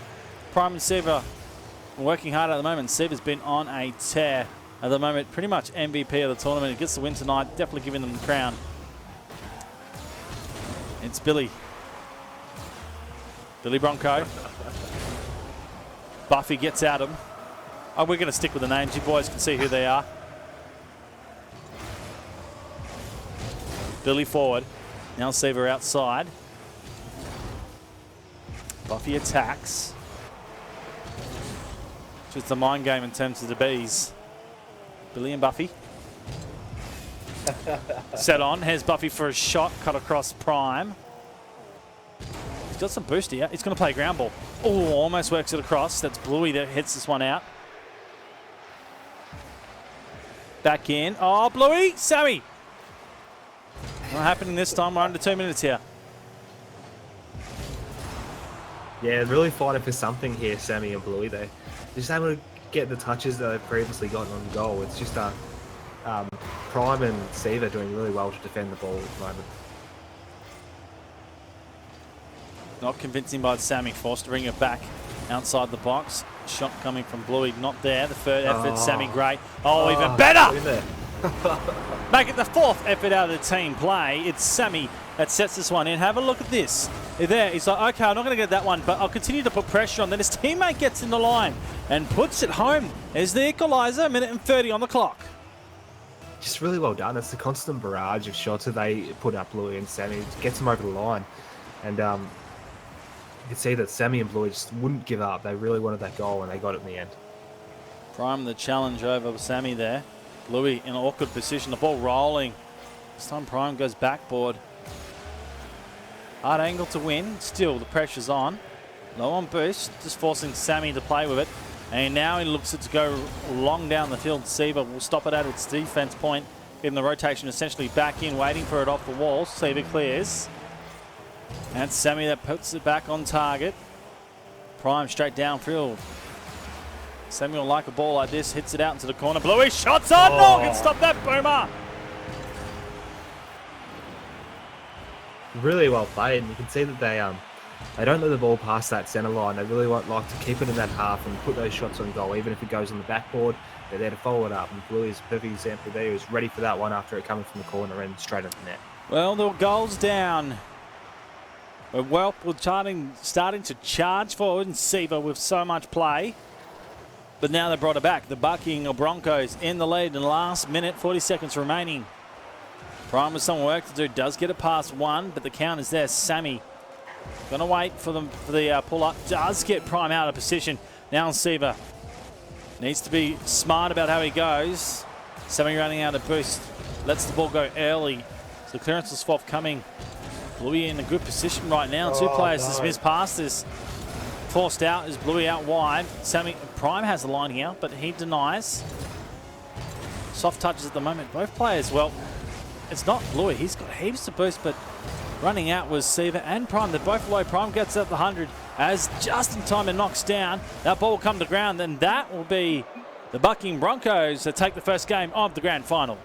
Prime and Siva working hard at the moment. Siva's been on a tear at the moment. Pretty much MVP of the tournament. He gets the win tonight. Definitely giving them the crown. It's Billy. Billy Bronco. Buffy gets at him. Oh, we're going to stick with the names. You boys can see who they are. Billy forward. Now Siva outside. Buffy attacks. Just a mind game in terms of the bees. Billy and Buffy. Set on. Here's Buffy for a shot. Cut across Prime. He's got some boost here. He's going to play ground ball. Oh, almost works it across. That's Bluey that hits this one out. Back in. Oh, Bluey. Sammy. Not happening this time. We're under 2 minutes here. Yeah, really fighting for something here, Sammy and Bluey. They're just able to get the touches that they've previously gotten on goal. It's just Prime and Siva doing really well to defend the ball at the moment. Not convincing by Sammy. Forced to bring it back outside the box. Shot coming from Bluey. Not there. The third effort. Sammy great. Oh, even better. Make it the 4th effort out of the team play. It's Sammy that sets this one in. Have a look at this. There, he's like, okay, I'm not going to get that one, but I'll continue to put pressure on. Then his teammate gets in the line and puts it home. There's the equaliser, 1:30 on the clock. Just really well done. It's the constant barrage of shots that they put up, Bluey and Sammy. It gets them over the line. And you can see that Sammy and Bluey just wouldn't give up. They really wanted that goal, and they got it in the end. Prime the challenge over Sammy there. Bluey in an awkward position. The ball rolling. This time Prime goes backboard. Hard angle to win. Still, the pressure's on. Low on boost. Just forcing Sammy to play with it. And now he looks it to go long down the field. Siva will stop it at its defense point. Getting the rotation essentially back in. Waiting for it off the wall. Siva clears. And it's Sammy that puts it back on target. Prime straight downfield. Samuel like a ball like this. Hits it out into the corner. Bluey shots on. No, can stop that boomer. Really well played, and you can see that they don't let the ball pass that centre line. They really like to keep it in that half and put those shots on goal. Even if it goes on the backboard, they're there to follow it up. And Bluey is a perfect example there. He was ready for that one after it coming from the corner and straight at the net. Well, the goal's down. We're starting to charge forward and Siva with so much play. But now they brought it back. The Bucking Broncos in the lead in the last minute, 40 seconds remaining. Prime with some work to do. Does get it past one, but the count is there. Sammy going to wait for the pull-up. Does get Prime out of position. Now Siva needs to be smart about how he goes. Sammy running out of boost. Lets the ball go early. So the clearance is forthcoming. Bluey in a good position right now. Two players just missed past this. Forced out is Bluey out wide. Sammy Prime has the line here, but he denies. Soft touches at the moment. Both players, well, it's not Bluey. He's got heaps of boost, but running out was Siva and Prime. They're both low. Prime gets up the 100 as just in time it knocks down. That ball will come to ground. Then that will be the Bucking Broncos that take the first game of the grand final.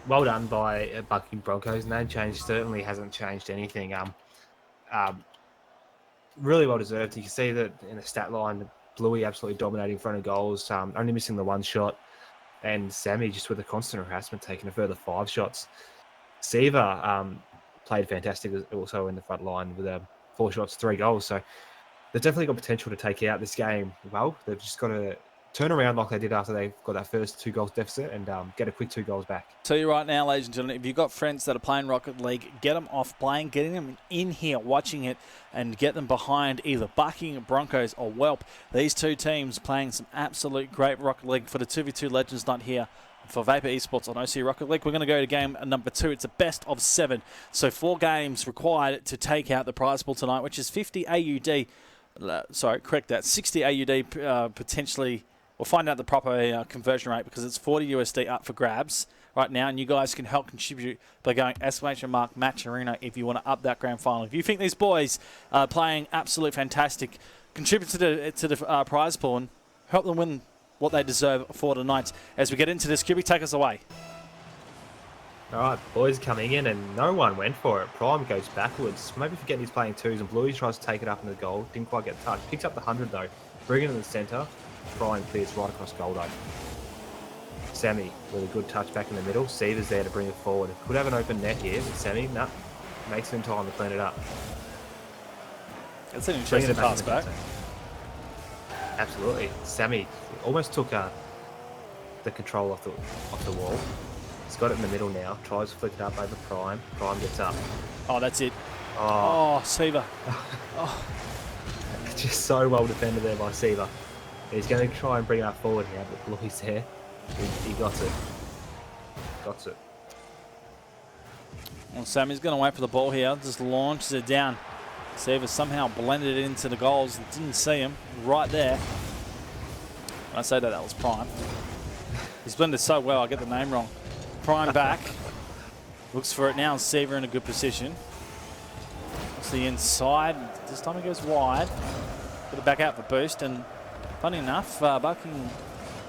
Well done by Bucking Broncos. Name change certainly hasn't changed anything. Really well deserved. You can see that in the stat line, Bluey absolutely dominating in front of goals, only missing the one shot. And Sammy just with a constant harassment, taking a further 5 shots. Siva played fantastic also in the front line with 4 shots, 3 goals. So they've definitely got potential to take out this game. Well, they've just got to turn around like they did after they got that first 2 goals deficit and get a quick 2 goals back. Tell you right now, ladies and gentlemen, if you've got friends that are playing Rocket League, get them off playing, getting them in here watching it, and get them behind either Bucking Broncos or Whelp. These two teams playing some absolute great Rocket League for the 2v2 Legends night here for Vapour Esports on OCE Rocket League. We're going to go to game number 2. It's a best of 7. So 4 games required to take out the prize pool tonight, which is 50 AUD. Sorry, correct that. 60 AUD potentially. We'll find out the proper conversion rate because it's 40 USD up for grabs right now, and you guys can help contribute by going !matcherino if you want to up that grand final. If you think these boys are playing absolute fantastic, contribute to the prize pool and help them win what they deserve for tonight. As we get into this, QB, take us away. All right, boys coming in, and no one went for it. Prime goes backwards. Maybe forgetting he's playing 2s, and Bluey tries to take it up in the goal. Didn't quite get touched. Picks up the 100 though. Bring it in the centre. Prime clears right across goal though. Sammy with a good touch back in the middle. Seaver's there to bring it forward. Could have an open net here, but Sammy, makes it in time to clean it up. That's an interesting pass back. Absolutely. Sammy almost took the control off the wall. He's got it in the middle now. Tries to flick it up over Prime. Prime gets up. Oh, that's it. Oh, Seaver. Oh. Just so well defended there by Seaver. He's going to try and bring it up forward now, but Louis there. He got it. Got it. Well, Sammy's going to wait for the ball here. Just launches it down. Seaver somehow blended it into the goals. Didn't see him right there. When I say that was Prime. He's blended so well, I get the name wrong. Prime back. Looks for it now. Seaver in a good position. Looks the inside. This time he goes wide. Got it back out for boost. And funny enough, Bucking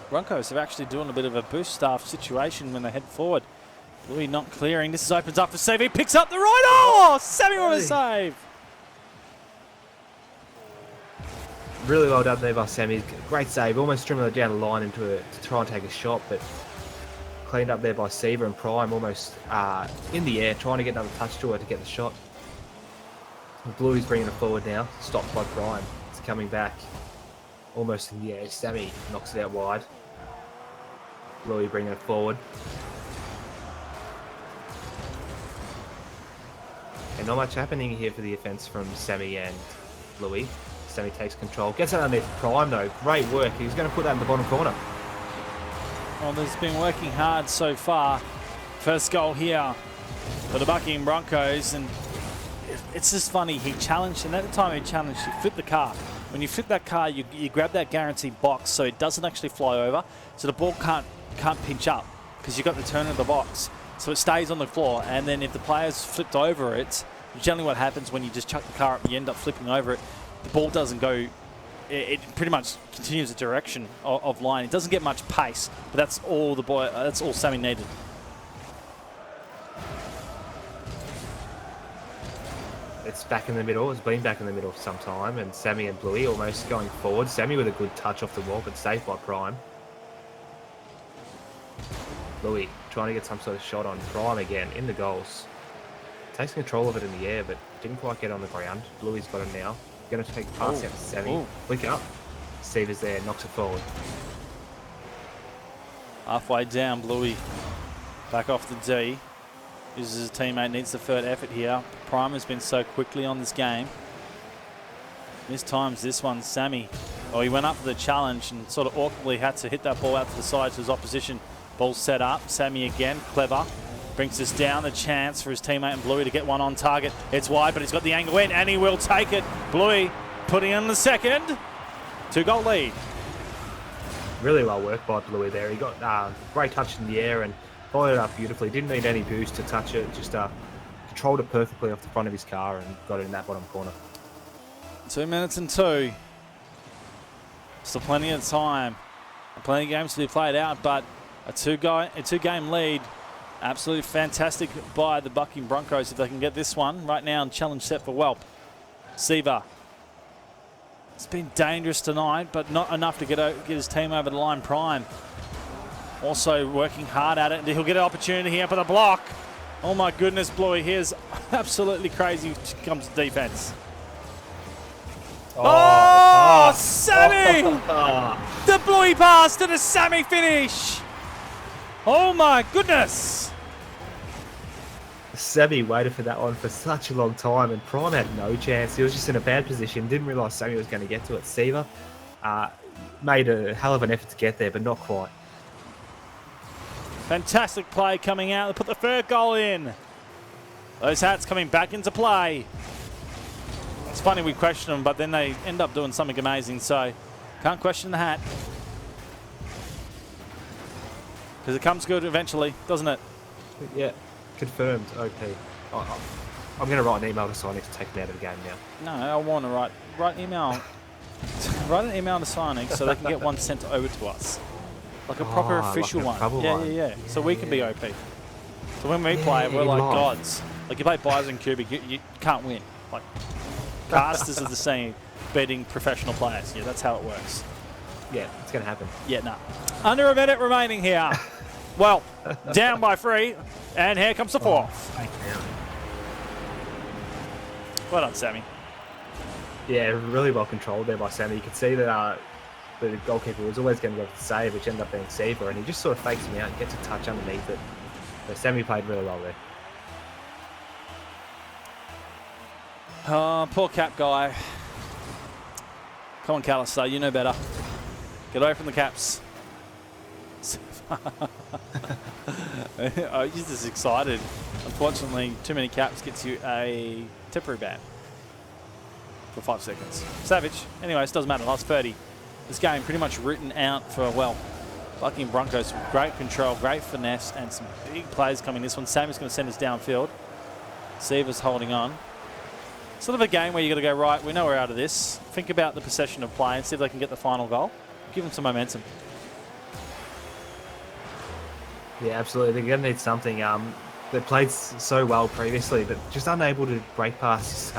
Broncos are actually doing a bit of a boost staff situation when they head forward. Louis not clearing. This opens up for Seaver. He picks up the right. Oh, Sammy with a save. Really well done there by Sammy. Great save. Almost trimmed it down the line into it to try and take a shot, but cleaned up there by Seaver, and Prime almost in the air, trying to get another touch to her to get the shot. Bluey's bringing it forward now. Stopped by Prime. It's coming back. Almost in the air. Sammy knocks it out wide. Bluey bringing it forward. And not much happening here for the offence from Sammy and Bluey. Sammy takes control. Gets it underneath Prime though. Great work. He's going to put that in the bottom corner. Well, there's been working hard so far. First goal here for the Bucking Broncos, and it's just funny. He challenged, and at the time he challenged, he flipped the car. When you flip that car, you grab that guaranteed box so it doesn't actually fly over, so the ball can't pinch up because you've got the turn of the box, so it stays on the floor. And then if the player's flipped over it, generally what happens when you just chuck the car up, you end up flipping over it. The ball doesn't go. It pretty much continues the direction of line. It doesn't get much pace, but that's all that's all Sammy needed. It's back in the middle. It's been back in the middle for some time, and Sammy and Bluey almost going forward. Sammy with a good touch off the wall, but saved by Prime. Bluey trying to get some sort of shot on Prime again in the goals. Takes control of it in the air, but didn't quite get on the ground. Bluey's got it now. Going to take a pass out to Sammy. Flick up. Seaver's there, knocks it forward. Halfway down, Bluey back off the D. Uses his teammate, needs the third effort here. Prime has been so quickly on this game. This time's this one, Sammy. Oh, he went up for the challenge and sort of awkwardly had to hit that ball out to the side to his opposition. Ball set up. Sammy again, clever. Brings us down the chance for his teammate and Bluey to get one on target. It's wide, but he's got the angle in, and he will take it. Bluey putting in the second. 2-goal lead. Really well worked by Bluey there. He got great touch in the air and followed it up beautifully. Didn't need any boost to touch it. Just controlled it perfectly off the front of his car and got it in that bottom corner. 2 minutes and 2. Still plenty of time. Plenty of games to be played out, but a two-game lead. Absolutely fantastic by the Bucking Broncos if they can get this one right now and challenge set for Whelp. Seaver. It's been dangerous tonight, but not enough to get his team over the line. Prime also working hard at it. He'll get an opportunity here for the block. Oh my goodness, Bluey. Here's absolutely crazy comes to defense. Oh, Sammy! The Bluey pass to the Sammy finish. Oh my goodness! Sammy waited for that one for such a long time, and Prime had no chance. He was just in a bad position. Didn't realise Sammy was going to get to it. Seaver made a hell of an effort to get there, but not quite. Fantastic play coming out. They put the third goal in. Those hats coming back into play. It's funny we question them, but then they end up doing something amazing. So can't question the hat. Because it comes good eventually, doesn't it? Yeah, confirmed. OP. I'm going to write an email to Sonic to take me out of the game now. No, I want to write email. Write an email to Sonic so they can get one sent over to us. Like a proper official like a one. one. Yeah. So we can be OP. So when we play it, we're like gods. Like you play Bison Cubic, you can't win. Like casters are the same, beating professional players. Yeah, that's how it works. Yeah, it's going to happen. Yeah, nah. Under a minute remaining here. Well, down by 3, and here comes the fourth. Well done, Sammy. Yeah, really well controlled there by Sammy. You could see that the goalkeeper was always going to go for the save, which ended up being Seaver, and he just sort of fakes him out and gets a touch underneath it. So Sammy played really well there. Oh, poor cap guy. Come on, Callister, you know better. Get away from the caps. He's just excited. Unfortunately, too many caps gets you a temporary ban for 5 seconds. Savage. Anyways, doesn't matter. Last 30. This game pretty much written out for, well, Bucking Broncos with great control, great finesse, and some big plays coming this one. Sammy's going to send us downfield. Seaver's holding on. Sort of a game where you got to go, right, we know we're out of this. Think about the possession of play and see if they can get the final goal. Give them some momentum. Yeah, absolutely. They're going to need something. They played so well previously, but just unable to break past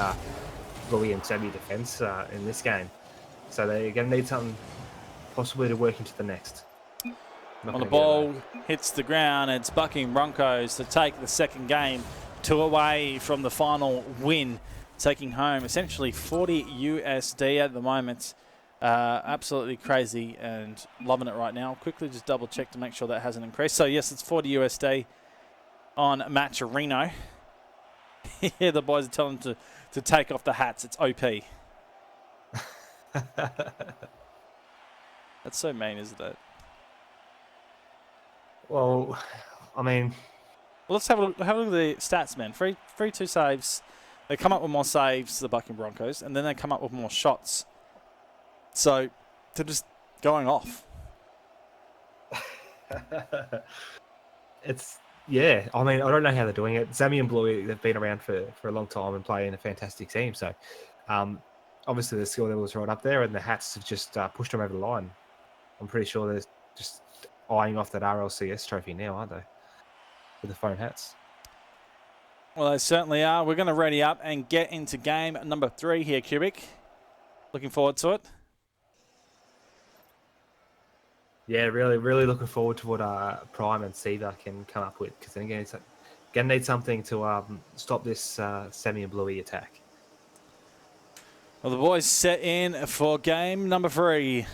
Louis and Sammy defence in this game. So they're going to need something possibly to work into the next. When the ball hits the ground, it's Bucking Broncos to take the second game 2 away from the final win, taking home essentially 40 USD at the moment. Absolutely crazy and loving it right now. Quickly just double check to make sure that hasn't increased. So yes, it's 40 USD on matcherino. Yeah, the boys are telling them to take off the hats. It's OP. That's so mean, isn't it? Well, I mean... Well, let's have a look at the stats, man. 3-2 saves. They come up with more saves, the Bucking Broncos, and then they come up with more shots. So they're just going off. Yeah, I mean, I don't know how they're doing it. Sammy and Bluey, they've been around for a long time and play in a fantastic team. So obviously the skill level is right up there, and the hats have just pushed them over the line. I'm pretty sure they're just eyeing off that RLCS trophy now, aren't they? With the foam hats. Well, they certainly are. We're going to ready up and get into game number 3 here, Cubic. Looking forward to it. Yeah, really looking forward to what Prime and Seaver can come up with, because they're going to need something to stop this Sammy and Bluey attack. Well, the boys set in for game number 3.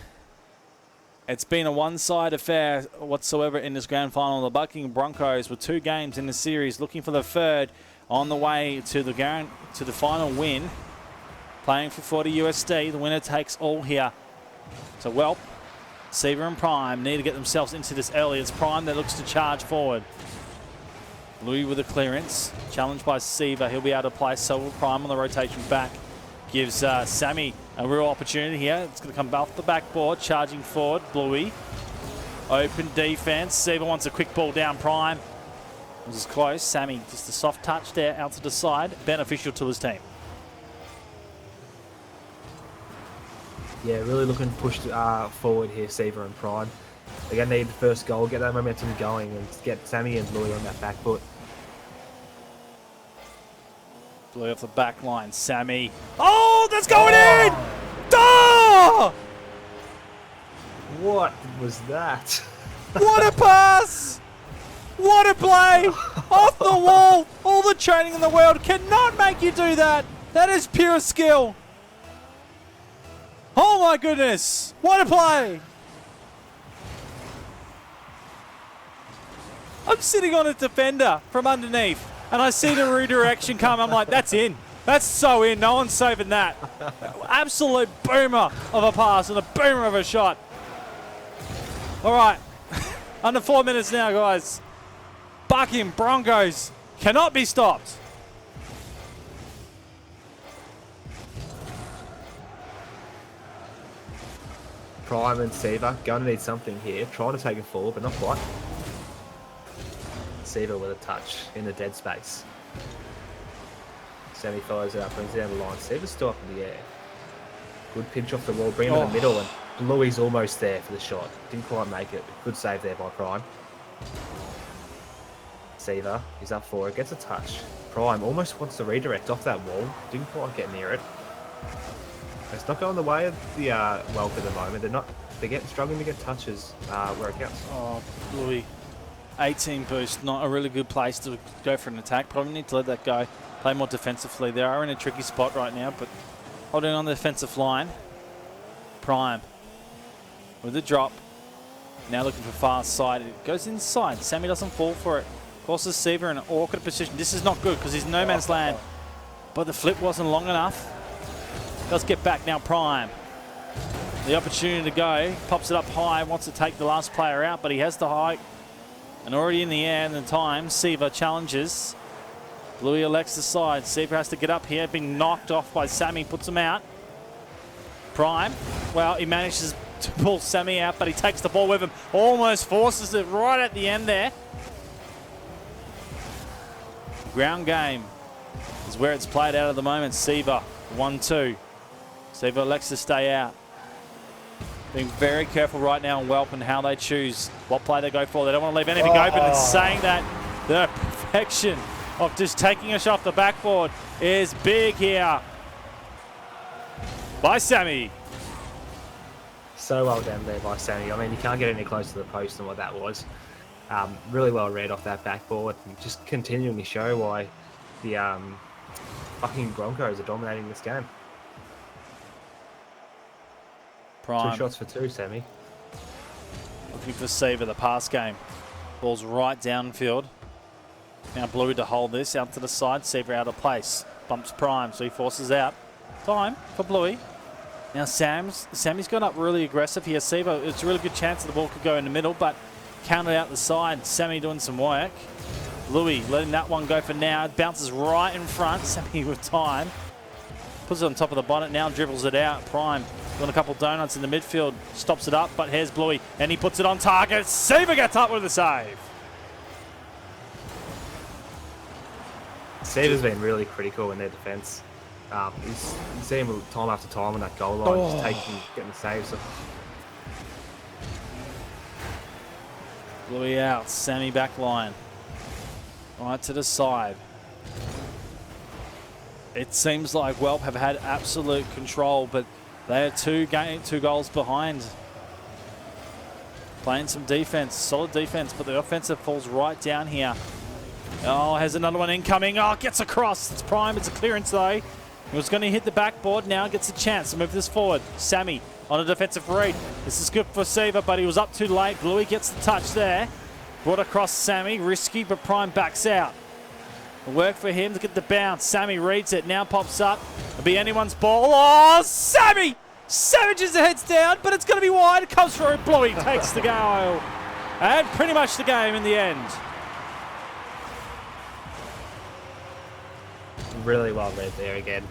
It's been a one-side affair whatsoever in this grand final. The Bucking Broncos with 2 games in the series, looking for the third on the way to the final win. Playing for 40 USD. The winner takes all here. So, well, Seaver and Prime need to get themselves into this early. It's Prime that looks to charge forward. Louis with a clearance. Challenged by Seaver. He'll be able to play. So will Prime on the rotation back. Gives Sammy a real opportunity here. It's going to come off the backboard. Charging forward. Bluey. Open defense. Seaver wants a quick ball down Prime. This is close. Sammy just a soft touch there out to the side. Beneficial to his team. Yeah, really looking pushed forward here, Seaver and Prime. They're going to need the first goal, get that momentum going, and get Sammy and Bluey on that back foot. Bluey off the back line. Sammy. Oh, that's going in! Oh! What was that? What a pass! What a play! Off the wall! All the training in the world cannot make you do that! That is pure skill! Oh my goodness! What a play! I'm sitting on a defender from underneath and I see the redirection come. I'm like, that's in. That's so in. No one's saving that. Absolute boomer of a pass and a boomer of a shot. All right. Under 4 minutes now, guys. Bucking Broncos cannot be stopped. Prime and Seaver going to need something here. Trying to take it forward, but not quite. Seaver with a touch in the dead space. Sammy follows it up, brings it down the line. Seaver's still up in the air. Good pinch off the wall, bring him in the middle, and Bluey's almost there for the shot. Didn't quite make it. Good save there by Prime. Seaver is up for it, gets a touch. Prime almost wants to redirect off that wall. Didn't quite get near it. It's not going the way of the Welp at the moment. They're struggling to get touches where it counts. Oh, Bluey. 18 boost, not a really good place to go for an attack. Probably need to let that go. Play more defensively. They are in a tricky spot right now, but holding on the defensive line. Prime with the drop. Now looking for far side. It goes inside. Sammy doesn't fall for it. Forces Seaver in an awkward position. This is not good because he's no man's land. But the flip wasn't long enough. Does get back now, Prime. The opportunity to go. Pops it up high. Wants to take the last player out, but he has the height. And already in the air in the time. Seaver challenges. Bluey elects the side. Seaver has to get up here. Being knocked off by Sammy. Puts him out. Prime. Well, he manages to pull Sammy out, but he takes the ball with him. Almost forces it right at the end there. Ground game is where it's played out at the moment. Seaver, 1-2. Seaver elects to stay out. Being very careful right now on Welp and how they choose what play they go for. They don't want to leave anything open. And saying that, the perfection of just taking a shot off the backboard is big here by Sammy. So well done there by Sammy. I mean, you can't get any closer to the post than what that was. Really well read off that backboard. And just continuing to show why the fucking Broncos are dominating this game. Prime. 2 shots for 2, Sammy. Looking for Seaver, the pass game. Ball's right downfield. Now Blue to hold this out to the side. Seaver out of place. Bumps Prime, so he forces out. Time for Bluey. Now Sammy's gone up really aggressive here. Seaver, it's a really good chance that the ball could go in the middle, but counted out the side. Sammy doing some work. Bluey letting that one go for now. It bounces right in front. Sammy with time. Puts it on top of the bonnet. Now dribbles it out. Prime doing a couple donuts in the midfield. Stops it up, but here's Bluey. And he puts it on target. Seaver gets up with the save. Seaver's been really critical in their defence. He's seen him time after time on that goal line, just getting the saves. So. Bluey out. Sammy back line. Right to the side. It seems like Welp have had absolute control, but they are two goals behind. Playing some defense, solid defense, but the offensive falls right down here. Oh, has another one incoming. Oh, gets across. It's Prime. It's a clearance though. He was going to hit the backboard. Now gets a chance to move this forward. Sammy on a defensive read. This is good for Seaver, but he was up too late. Bluey gets the touch there. Brought across Sammy. Risky, but Prime backs out. Work for him to get the bounce. Sammy reads it. Now pops up. It'll be anyone's ball. Oh, Sammy! Savages the heads down, but it's going to be wide. It comes through. Bluey takes the goal. And pretty much the game in the end. Really well read there again.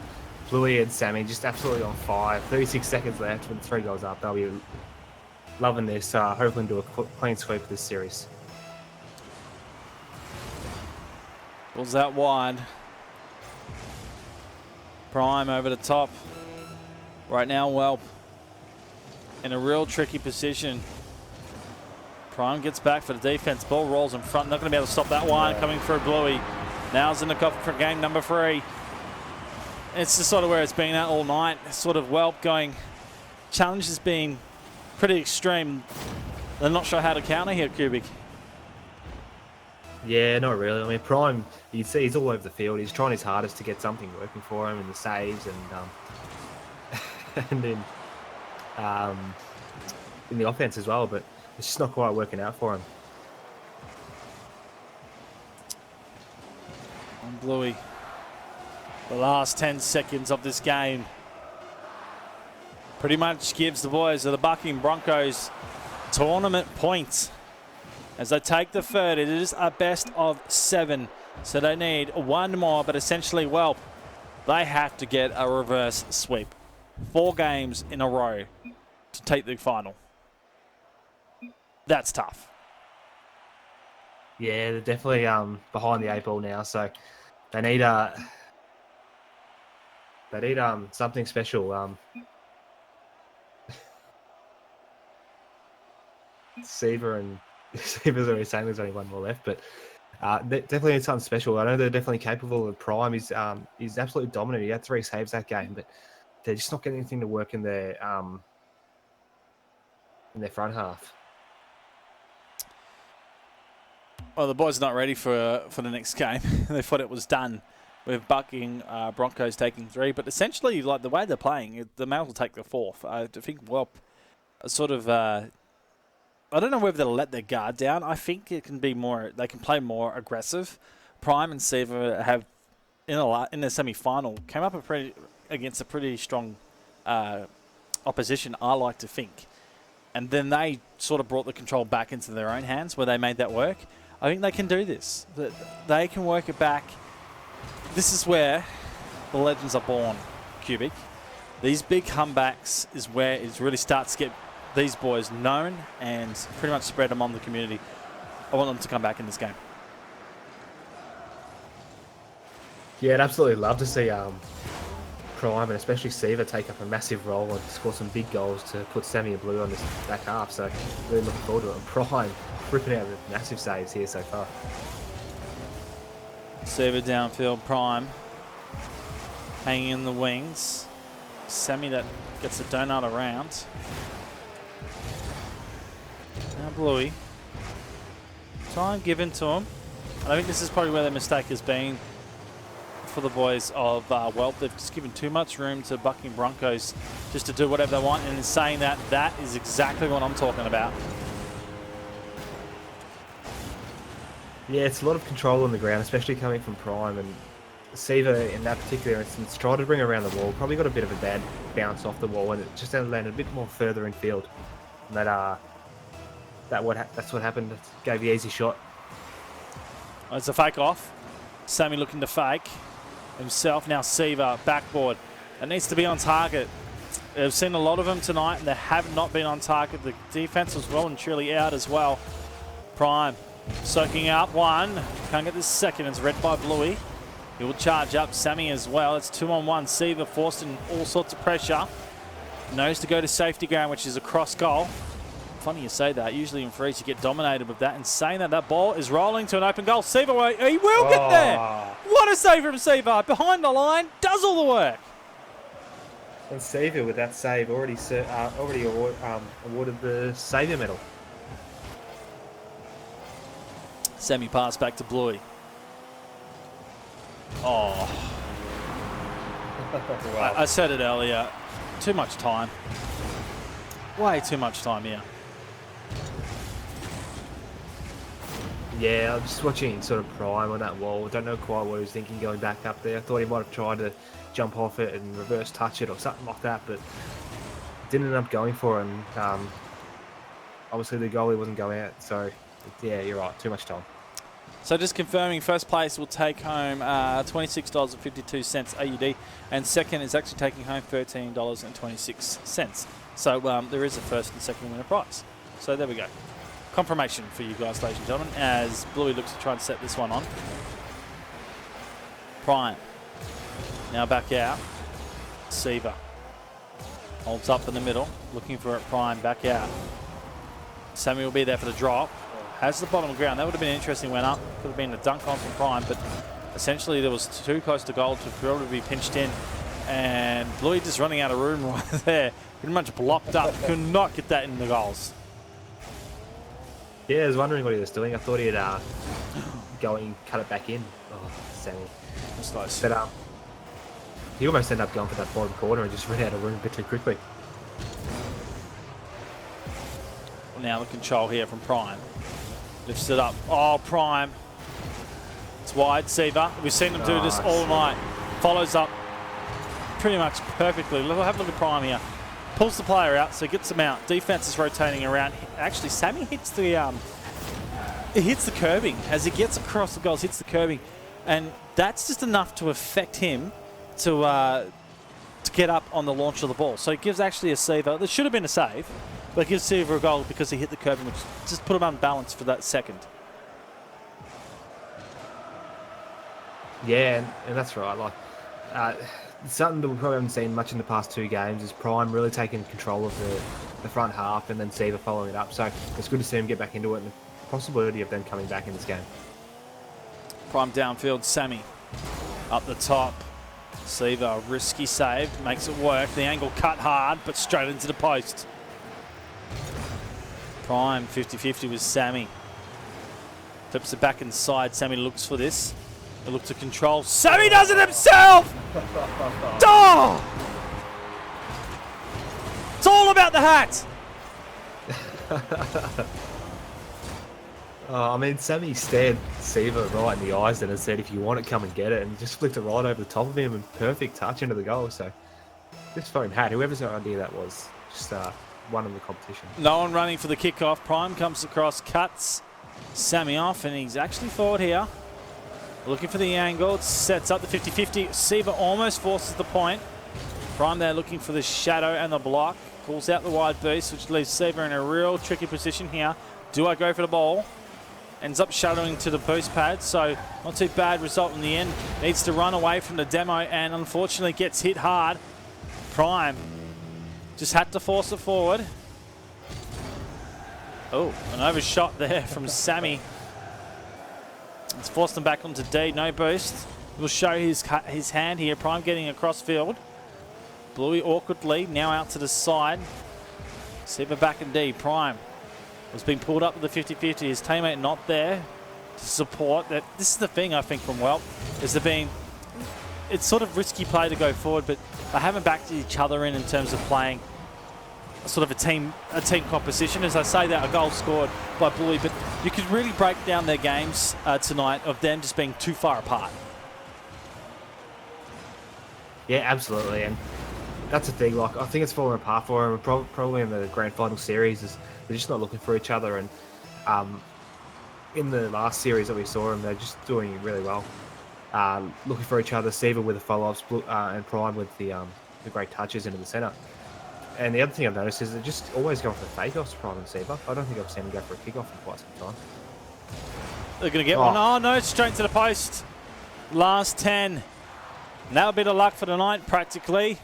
Bluey and Sammy just absolutely on fire. 36 seconds left with 3 goals up. They'll be loving this. Hopefully do a clean sweep of this series. Pulls that wide. Prime over the top. Right now, Welp in a real tricky position. Prime gets back for the defense. Ball rolls in front. Not going to be able to stop that one coming through Bluey. Now's in the cover for game number 3. It's just sort of where it's been at all night. Sort of Welp going. Challenge has been pretty extreme. They're not sure how to counter here, Cubic. Yeah, not really. I mean, Prime, you see he's all over the field. He's trying his hardest to get something working for him in the saves and then in the offense as well, but it's just not quite working out for him. On Bluey. The last 10 seconds of this game pretty much gives the boys of the Bucking Broncos tournament points. as they take the third. It is a best of 7, so they need one more, but essentially, well, they have to get a reverse sweep. 4 games in a row to take the final. That's tough. Yeah, they're definitely behind the 8 ball now, so they need something special. Seaver's already saying there's only one more left, but they definitely need something special. I know they're definitely capable of Prime. He's absolutely dominant. He had 3 saves that game, but they're just not getting anything to work in their front half. Well, the boys are not ready for the next game. They thought it was done with Bucking Broncos taking 3, but essentially, like the way they're playing, the males will take the 4th. I think Welp sort of. I don't know whether they'll let their guard down. I think it can be more. They can play more aggressive. Prime and Seaver have in the semi-final came up against a pretty strong opposition. I like to think, and then they sort of brought the control back into their own hands, where they made that work. I think they can do this. They can work it back. This is where the legends are born, Cubic. These big comebacks is where it really starts to get these boys known and pretty much spread among the community. I want them to come back in this game. Yeah, I'd absolutely love to see Prime and especially Seaver take up a massive role and score some big goals to put Sammy and Blue on this back half. So really looking forward to it. And Prime ripping out the massive saves here so far. Seaver downfield, Prime hanging in the wings. Sammy that gets the donut around. Now Bluey. Time given to him. And I think this is probably where the mistake has been for the boys of Welp. They've just given too much room to Bucking Broncos just to do whatever they want. And in saying that, that is exactly what I'm talking about. Yeah, it's a lot of control on the ground, especially coming from Prime. And Seaver, in that particular instance, tried to bring around the wall. Probably got a bit of a bad bounce off the wall, and it just landed a bit more further in field. And that's what happened. It gave the easy shot. It's a fake off. Sammy looking to fake himself. Now Seaver, backboard. It needs to be on target. We've seen a lot of them tonight, and they have not been on target. The defense was well and truly out as well. Prime soaking up one. Can't get this second. It's read by Bluey. He will charge up Sammy as well. It's 2-on-1. Seaver forced in all sorts of pressure. Knows to go to safety ground, which is a cross goal. Funny you say that. Usually in frees you get dominated with that. And saying that, that ball is rolling to an open goal. Seaver, he will get there. What a save from Seaver. Behind the line, does all the work. And Seaver with that save already awarded the Saviour medal. Sammy pass back to Bluey. Oh. Wow. I said it earlier. Too much time. Way too much time here. Yeah, I'm just watching sort of Prime on that wall. Don't know quite what he was thinking going back up there. I thought he might have tried to jump off it and reverse touch it or something like that, but didn't end up going for it. And obviously the goalie wasn't going out. So, yeah, you're right. Too much time. So just confirming, first place will take home $26.52 AUD, and second is actually taking home $13.26. So there is a first and second winner prize. So there we go. Confirmation for you guys, ladies and gentlemen, as Bluey looks to try and set this one on. Prime. Now back out. Seaver. Holds up in the middle, looking for it. Prime back out. Sammy will be there for the drop. Has the bottom of the ground. That would have been interesting. Went up. Could have been a dunk on from Prime, but essentially there was too close to goal to probably be pinched in. And Bluey just running out of room right there. Pretty much blocked up. Could not get that in the goals. Yeah, I was wondering what he was doing. I thought he'd go and cut it back in. Oh, Sammy. That's nice. But he almost ended up going for that bottom corner and just ran out of room a bit too quickly. Well, now the control here from Prime. Lifts it up. Oh, Prime. It's wide. Seaver. We've seen them do this all night. Follows up pretty much perfectly. Have a look at Prime here. Pulls the player out, so gets him out. Defense is rotating around. Actually, Sammy hits the it hits the curbing. As he gets across the goals, hits the curbing. And that's just enough to affect him to get up on the launch of the ball. So it gives actually a Seaver. There should have been a save, but it gives Seaver a goal because he hit the curbing, which just put him unbalanced for that second. Yeah, and that's right. Like something that we probably haven't seen much in the past 2 games is Prime really taking control of the front half and then Seaver following it up. So it's good to see him get back into it and the possibility of them coming back in this game. Prime downfield, Sammy up the top. Seaver, a risky save, makes it work. The angle cut hard, but straight into the post. Prime 50-50 with Sammy. Flips it back inside. Sammy looks for this. They look to control. Sammy does it himself! Oh! It's all about the hat! I mean, Sammy stared Seaver right in the eyes then and said, if you want it, come and get it. And just flicked it right over the top of him and perfect touch into the goal. So, this phone hat, whoever's idea that was, just won in the competition. No one running for the kickoff. Prime comes across, cuts Sammy off, and he's actually forward here. Looking for the angle. It sets up the 50-50. Seaver almost forces the point. Prime there looking for the shadow and the block. Pulls out the wide boost, which leaves Seaver in a real tricky position here. Do I go for the ball? Ends up shadowing to the boost pad, so not too bad result in the end. Needs to run away from the demo and unfortunately gets hit hard. Prime just had to force it forward. Oh, an overshot there from Sammy. It's forced him back onto D, no boost. We'll show his hand here. Prime getting across field. Bluey awkwardly, now out to the side. Seaver back in D, Prime was being pulled up with the 50-50. His teammate not there to support. That. This is the thing, I think, from Welp, is there being... It's sort of risky play to go forward, but they haven't backed each other in terms of playing sort of a team composition. As I say that, a goal scored by Bluey, but you could really break down their games tonight of them just being too far apart. Yeah, absolutely. And that's the thing. Like, I think it's falling apart for them. Probably in the grand final series is they're just not looking for each other. And in the last series that we saw them, they're just doing really well. Looking for each other. Seaver with the follow-ups and Prime with the great touches into the centre. And the other thing I've noticed is they're just always going for the fake-offs, Prime and Seaver. I don't think I've seen them go for a kick-off in quite some time. They're going to get one. Oh, no, straight to the post. Last 10. And that would be the luck for the night, practically.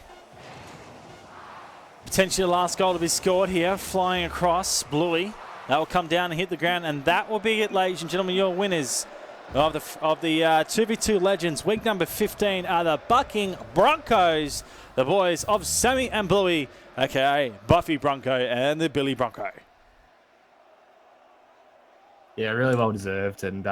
Potentially the last goal to be scored here. Flying across, Bluey. That will come down and hit the ground. And that will be it, ladies and gentlemen. Your winners of the 2v2 Legends. Week number 15 are the Bucking Broncos. The boys of Sammy and Bluey, a.k.a. Buffy Bronco and the Billy Bronco. Yeah, really well deserved, and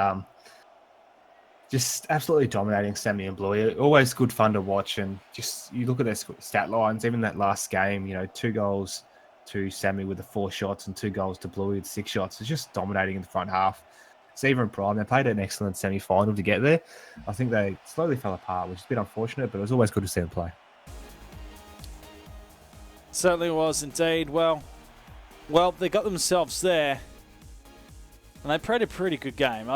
just absolutely dominating Sammy and Bluey. Always good fun to watch, and just you look at their stat lines. Even that last game, 2 goals to Sammy with the 4 shots and 2 goals to Bluey with 6 shots. It's just dominating in the front half. Seaver and Prime, they played an excellent semi-final to get there. I think they slowly fell apart, which is a bit unfortunate, but it was always good to see them play. Certainly was indeed. Well, they got themselves there, and they played a pretty good game.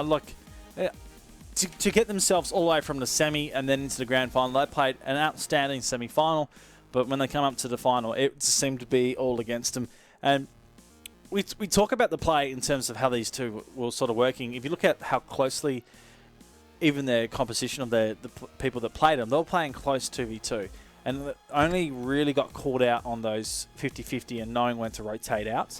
To get themselves all the way from the semi and then into the grand final, they played an outstanding semi-final, but when they come up to the final, it seemed to be all against them. And we talk about the play in terms of how these two were sort of working. If you look at how closely, even their composition of the people that played them, they were playing close 2v2. And only really got called out on those 50-50 and knowing when to rotate out.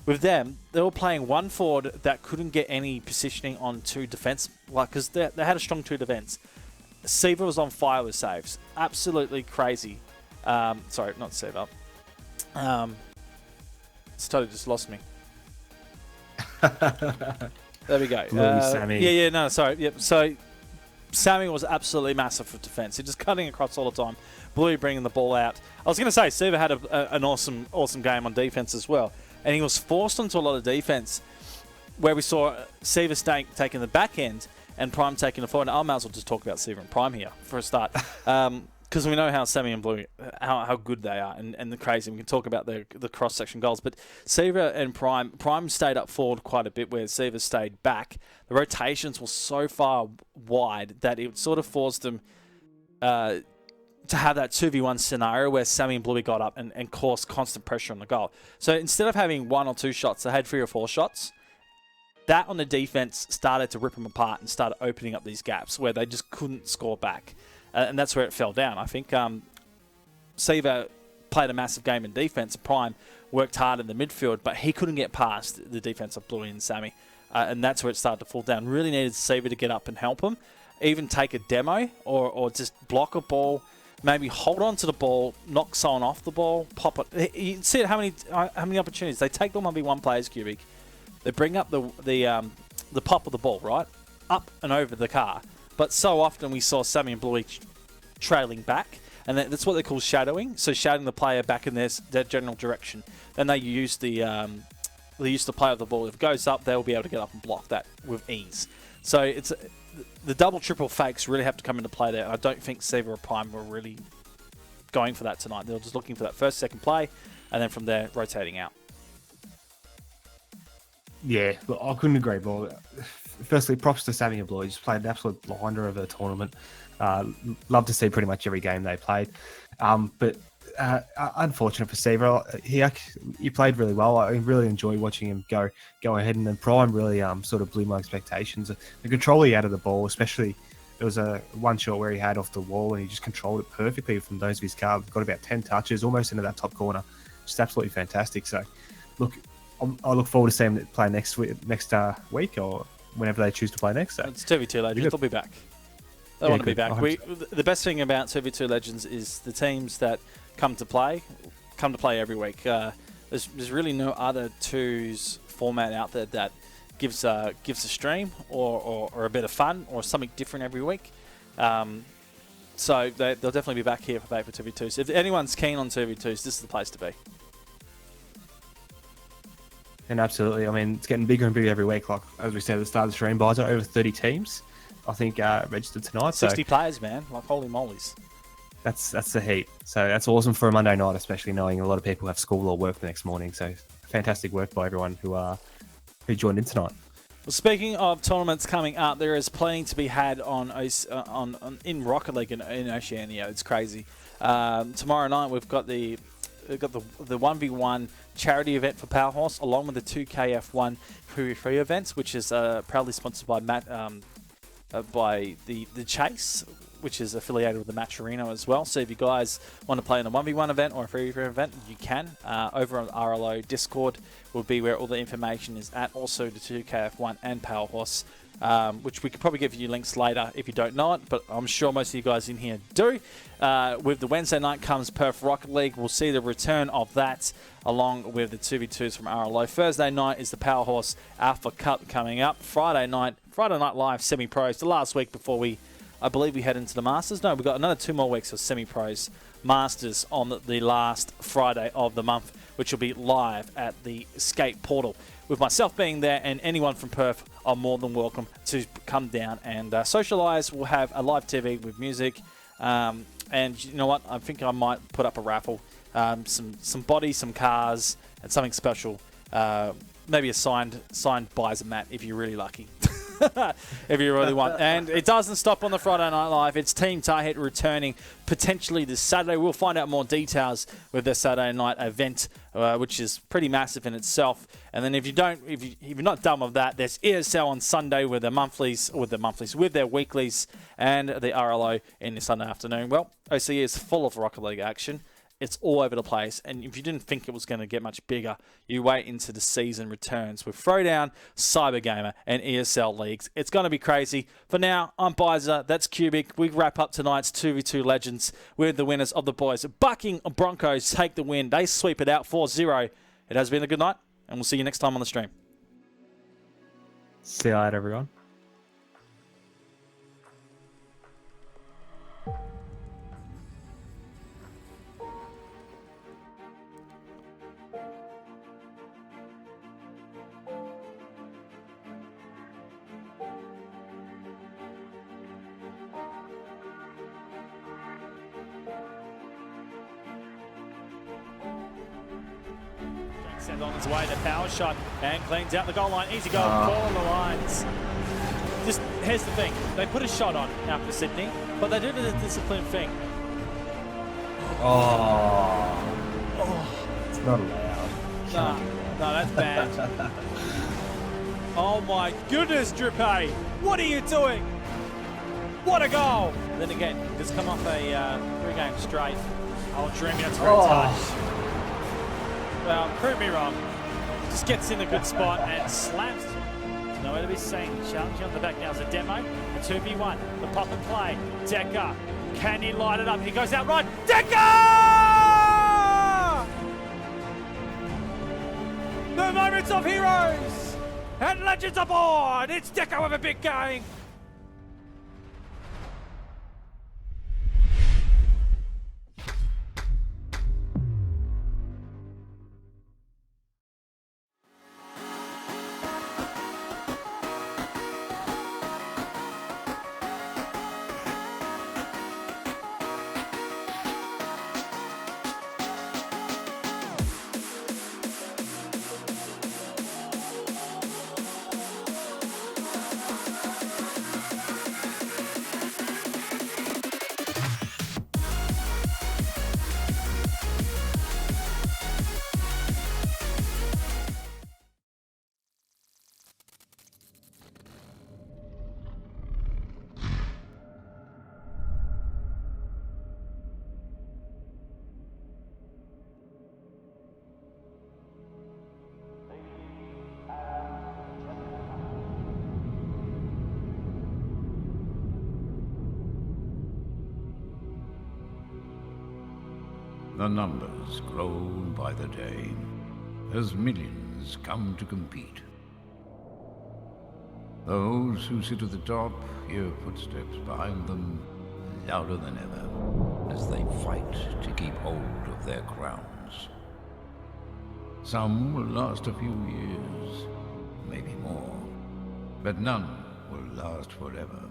With them, they were playing one forward that couldn't get any positioning on 2 defence, because they had a strong 2 defence. Seaver was on fire with saves. Absolutely crazy. Sorry, not Seaver. It's totally just lost me. There we go. Sammy. Yeah, no, sorry. Yep. So Sammy was absolutely massive for defence. He just cutting across all the time. Bluey bringing the ball out. I was going to say, Seaver had an awesome game on defence as well. And he was forced into a lot of defence where we saw Seaver taking the back end and Prime taking the forward. I might as well just talk about Seaver and Prime here for a start. because we know how Sammy and Blue, how good they are, and the crazy. We can talk about the cross-section goals, but Siva and Prime stayed up forward quite a bit, where Siva stayed back. The rotations were so far wide that it sort of forced them to have that 2v1 scenario where Sammy and Bluey got up and caused constant pressure on the goal. So instead of having 1 or 2 shots, they had 3 or 4 shots. That on the defense started to rip them apart and started opening up these gaps where they just couldn't score back. And that's where it fell down. I think Siva played a massive game in defense. Prime worked hard in the midfield, but he couldn't get past the defense of Bluey and Sammy. And that's where it started to fall down. Really needed Siva to get up and help him. Even take a demo or just block a ball. Maybe hold on to the ball, knock someone off the ball, pop it. You see how many opportunities. They take the 1v1 players, Cubic. They bring up the pop of the ball, right? Up and over the car. But so often we saw Sammy and Bluey trailing back, and that's what they call shadowing. So shadowing the player back in their general direction. Then they use the play of the ball. If it goes up, they'll be able to get up and block that with ease. So it's the double, triple fakes really have to come into play there. I don't think Siva or Prime were really going for that tonight. They were just looking for that first, second play, and then from there rotating out. Yeah, look, I couldn't agree more. Firstly, props to Sammy and Blue. He just played an absolute blinder of a tournament. Love to see pretty much every game they played. But unfortunate for Siva, he played really well. I really enjoyed watching him go ahead, and then Prime really sort of blew my expectations. The control he had of the ball, especially there was a one shot where he had off the wall and he just controlled it perfectly from those of his cards. Got about 10 touches, almost into that top corner. Just absolutely fantastic. So, look, I look forward to seeing him play next week or whenever they choose to play next. So. It's 2v2 Legends. They'll be back. They want to be back. The best thing about 2v2 Legends is the teams that come to play every week. There's really no other twos format out there that gives a stream or a bit of fun or something different every week. So they'll definitely be back here for Vapour 2v2s. If anyone's keen on 2v2s, this is the place to be. And absolutely, I mean, it's getting bigger and bigger every week. Like, as we said at the start of the stream, buys are over 30 teams, I think, registered tonight. 60 players, man. Like, holy mollies. That's the heat. So that's awesome for a Monday night, especially knowing a lot of people have school or work the next morning. So fantastic work by everyone who joined in tonight. Well, speaking of tournaments coming up, there is plenty to be had in Rocket League in Oceania. It's crazy. Tomorrow night we've got the 1v1 charity event for Powerhorse, along with the 2KF1 free events, which is proudly sponsored by by the Chase, which is affiliated with the Matcherino as well. So if you guys want to play in a 1v1 event or a free event, you can. Over on RLO Discord will be where all the information is at. Also the 2KF1 and Powerhorse, which we could probably give you links later if you don't know it, but I'm sure most of you guys in here do. With the Wednesday night comes Perth Rocket League. We'll see the return of that along with the 2v2s from RLO. Thursday night is the Powerhorse Alpha Cup coming up. Friday night live semi-pros, the last week before I believe we head into the Masters. No, we've got another 2 more weeks of semi-pros Masters on the last Friday of the month, which will be live at the Escape Portal. With myself being there and anyone from Perth are more than welcome to come down and socialise. We'll have a live TV with music. And you know what? I think I might put up a raffle. Some bodies, some cars, and something special. Maybe a signed Bizer mat if you're really lucky. If you really want. And it doesn't stop on the Friday Night Live. It's Team Tahit returning potentially this Saturday. We'll find out more details with their Saturday night event, which is pretty massive in itself. And then if you're not done with that, there's ESL on Sunday with their weeklies, and the RLO in the Sunday afternoon. Well, OCE is full of Rocket League action. It's all over the place, and if you didn't think it was going to get much bigger, you wait into the season returns with Throwdown, Cybergamer, and ESL leagues. It's going to be crazy. For now, I'm Bizer, that's Cubic. We wrap up tonight's 2v2 Legends with the winners of the boys. Bucking Broncos take the win. They sweep it out 4-0. It has been a good night, and we'll see you next time on the stream. See you later, everyone. sent on his way. The power shot and cleans out the goal line. Easy goal, call the lines. Just, here's the thing. They put a shot on out for Sydney, but they did it a disciplined thing. It's not allowed. No, that's bad. Oh my goodness, Drippay. What are you doing? What a goal. Then again, just come off a 3-game straight. Oh, Dreamy, that's a great touch. Well, prove me wrong. Just gets in a good spot and slaps. Nowhere to be seen. Challenging on the back now is a demo. A 2v1. The pop and play. Decker. Can he light it up? He goes out right. Decker! The moments of heroes and legends aboard. It's Decker with a big game. The numbers grow by the day as millions come to compete. Those who sit at the top hear footsteps behind them louder than ever as they fight to keep hold of their crowns. Some will last a few years, maybe more, but none will last forever.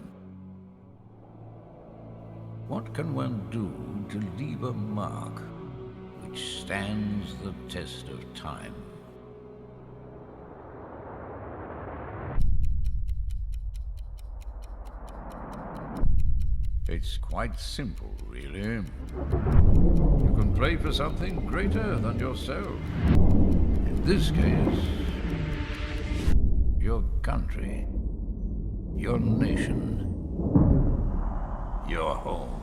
What can one do to leave a mark which stands the test of time? It's quite simple, really. You can play for something greater than yourself. In this case, your country, your nation, your home.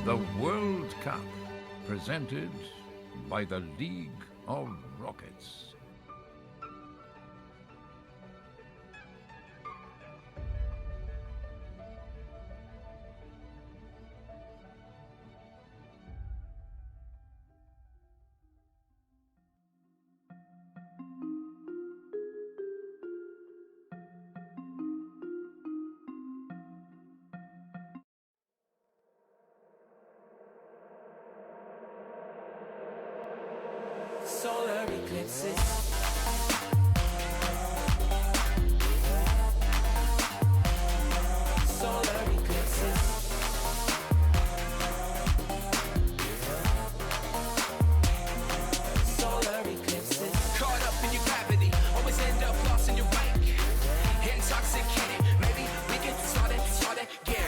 The World Cup, presented by the League of Rockets. Solar eclipses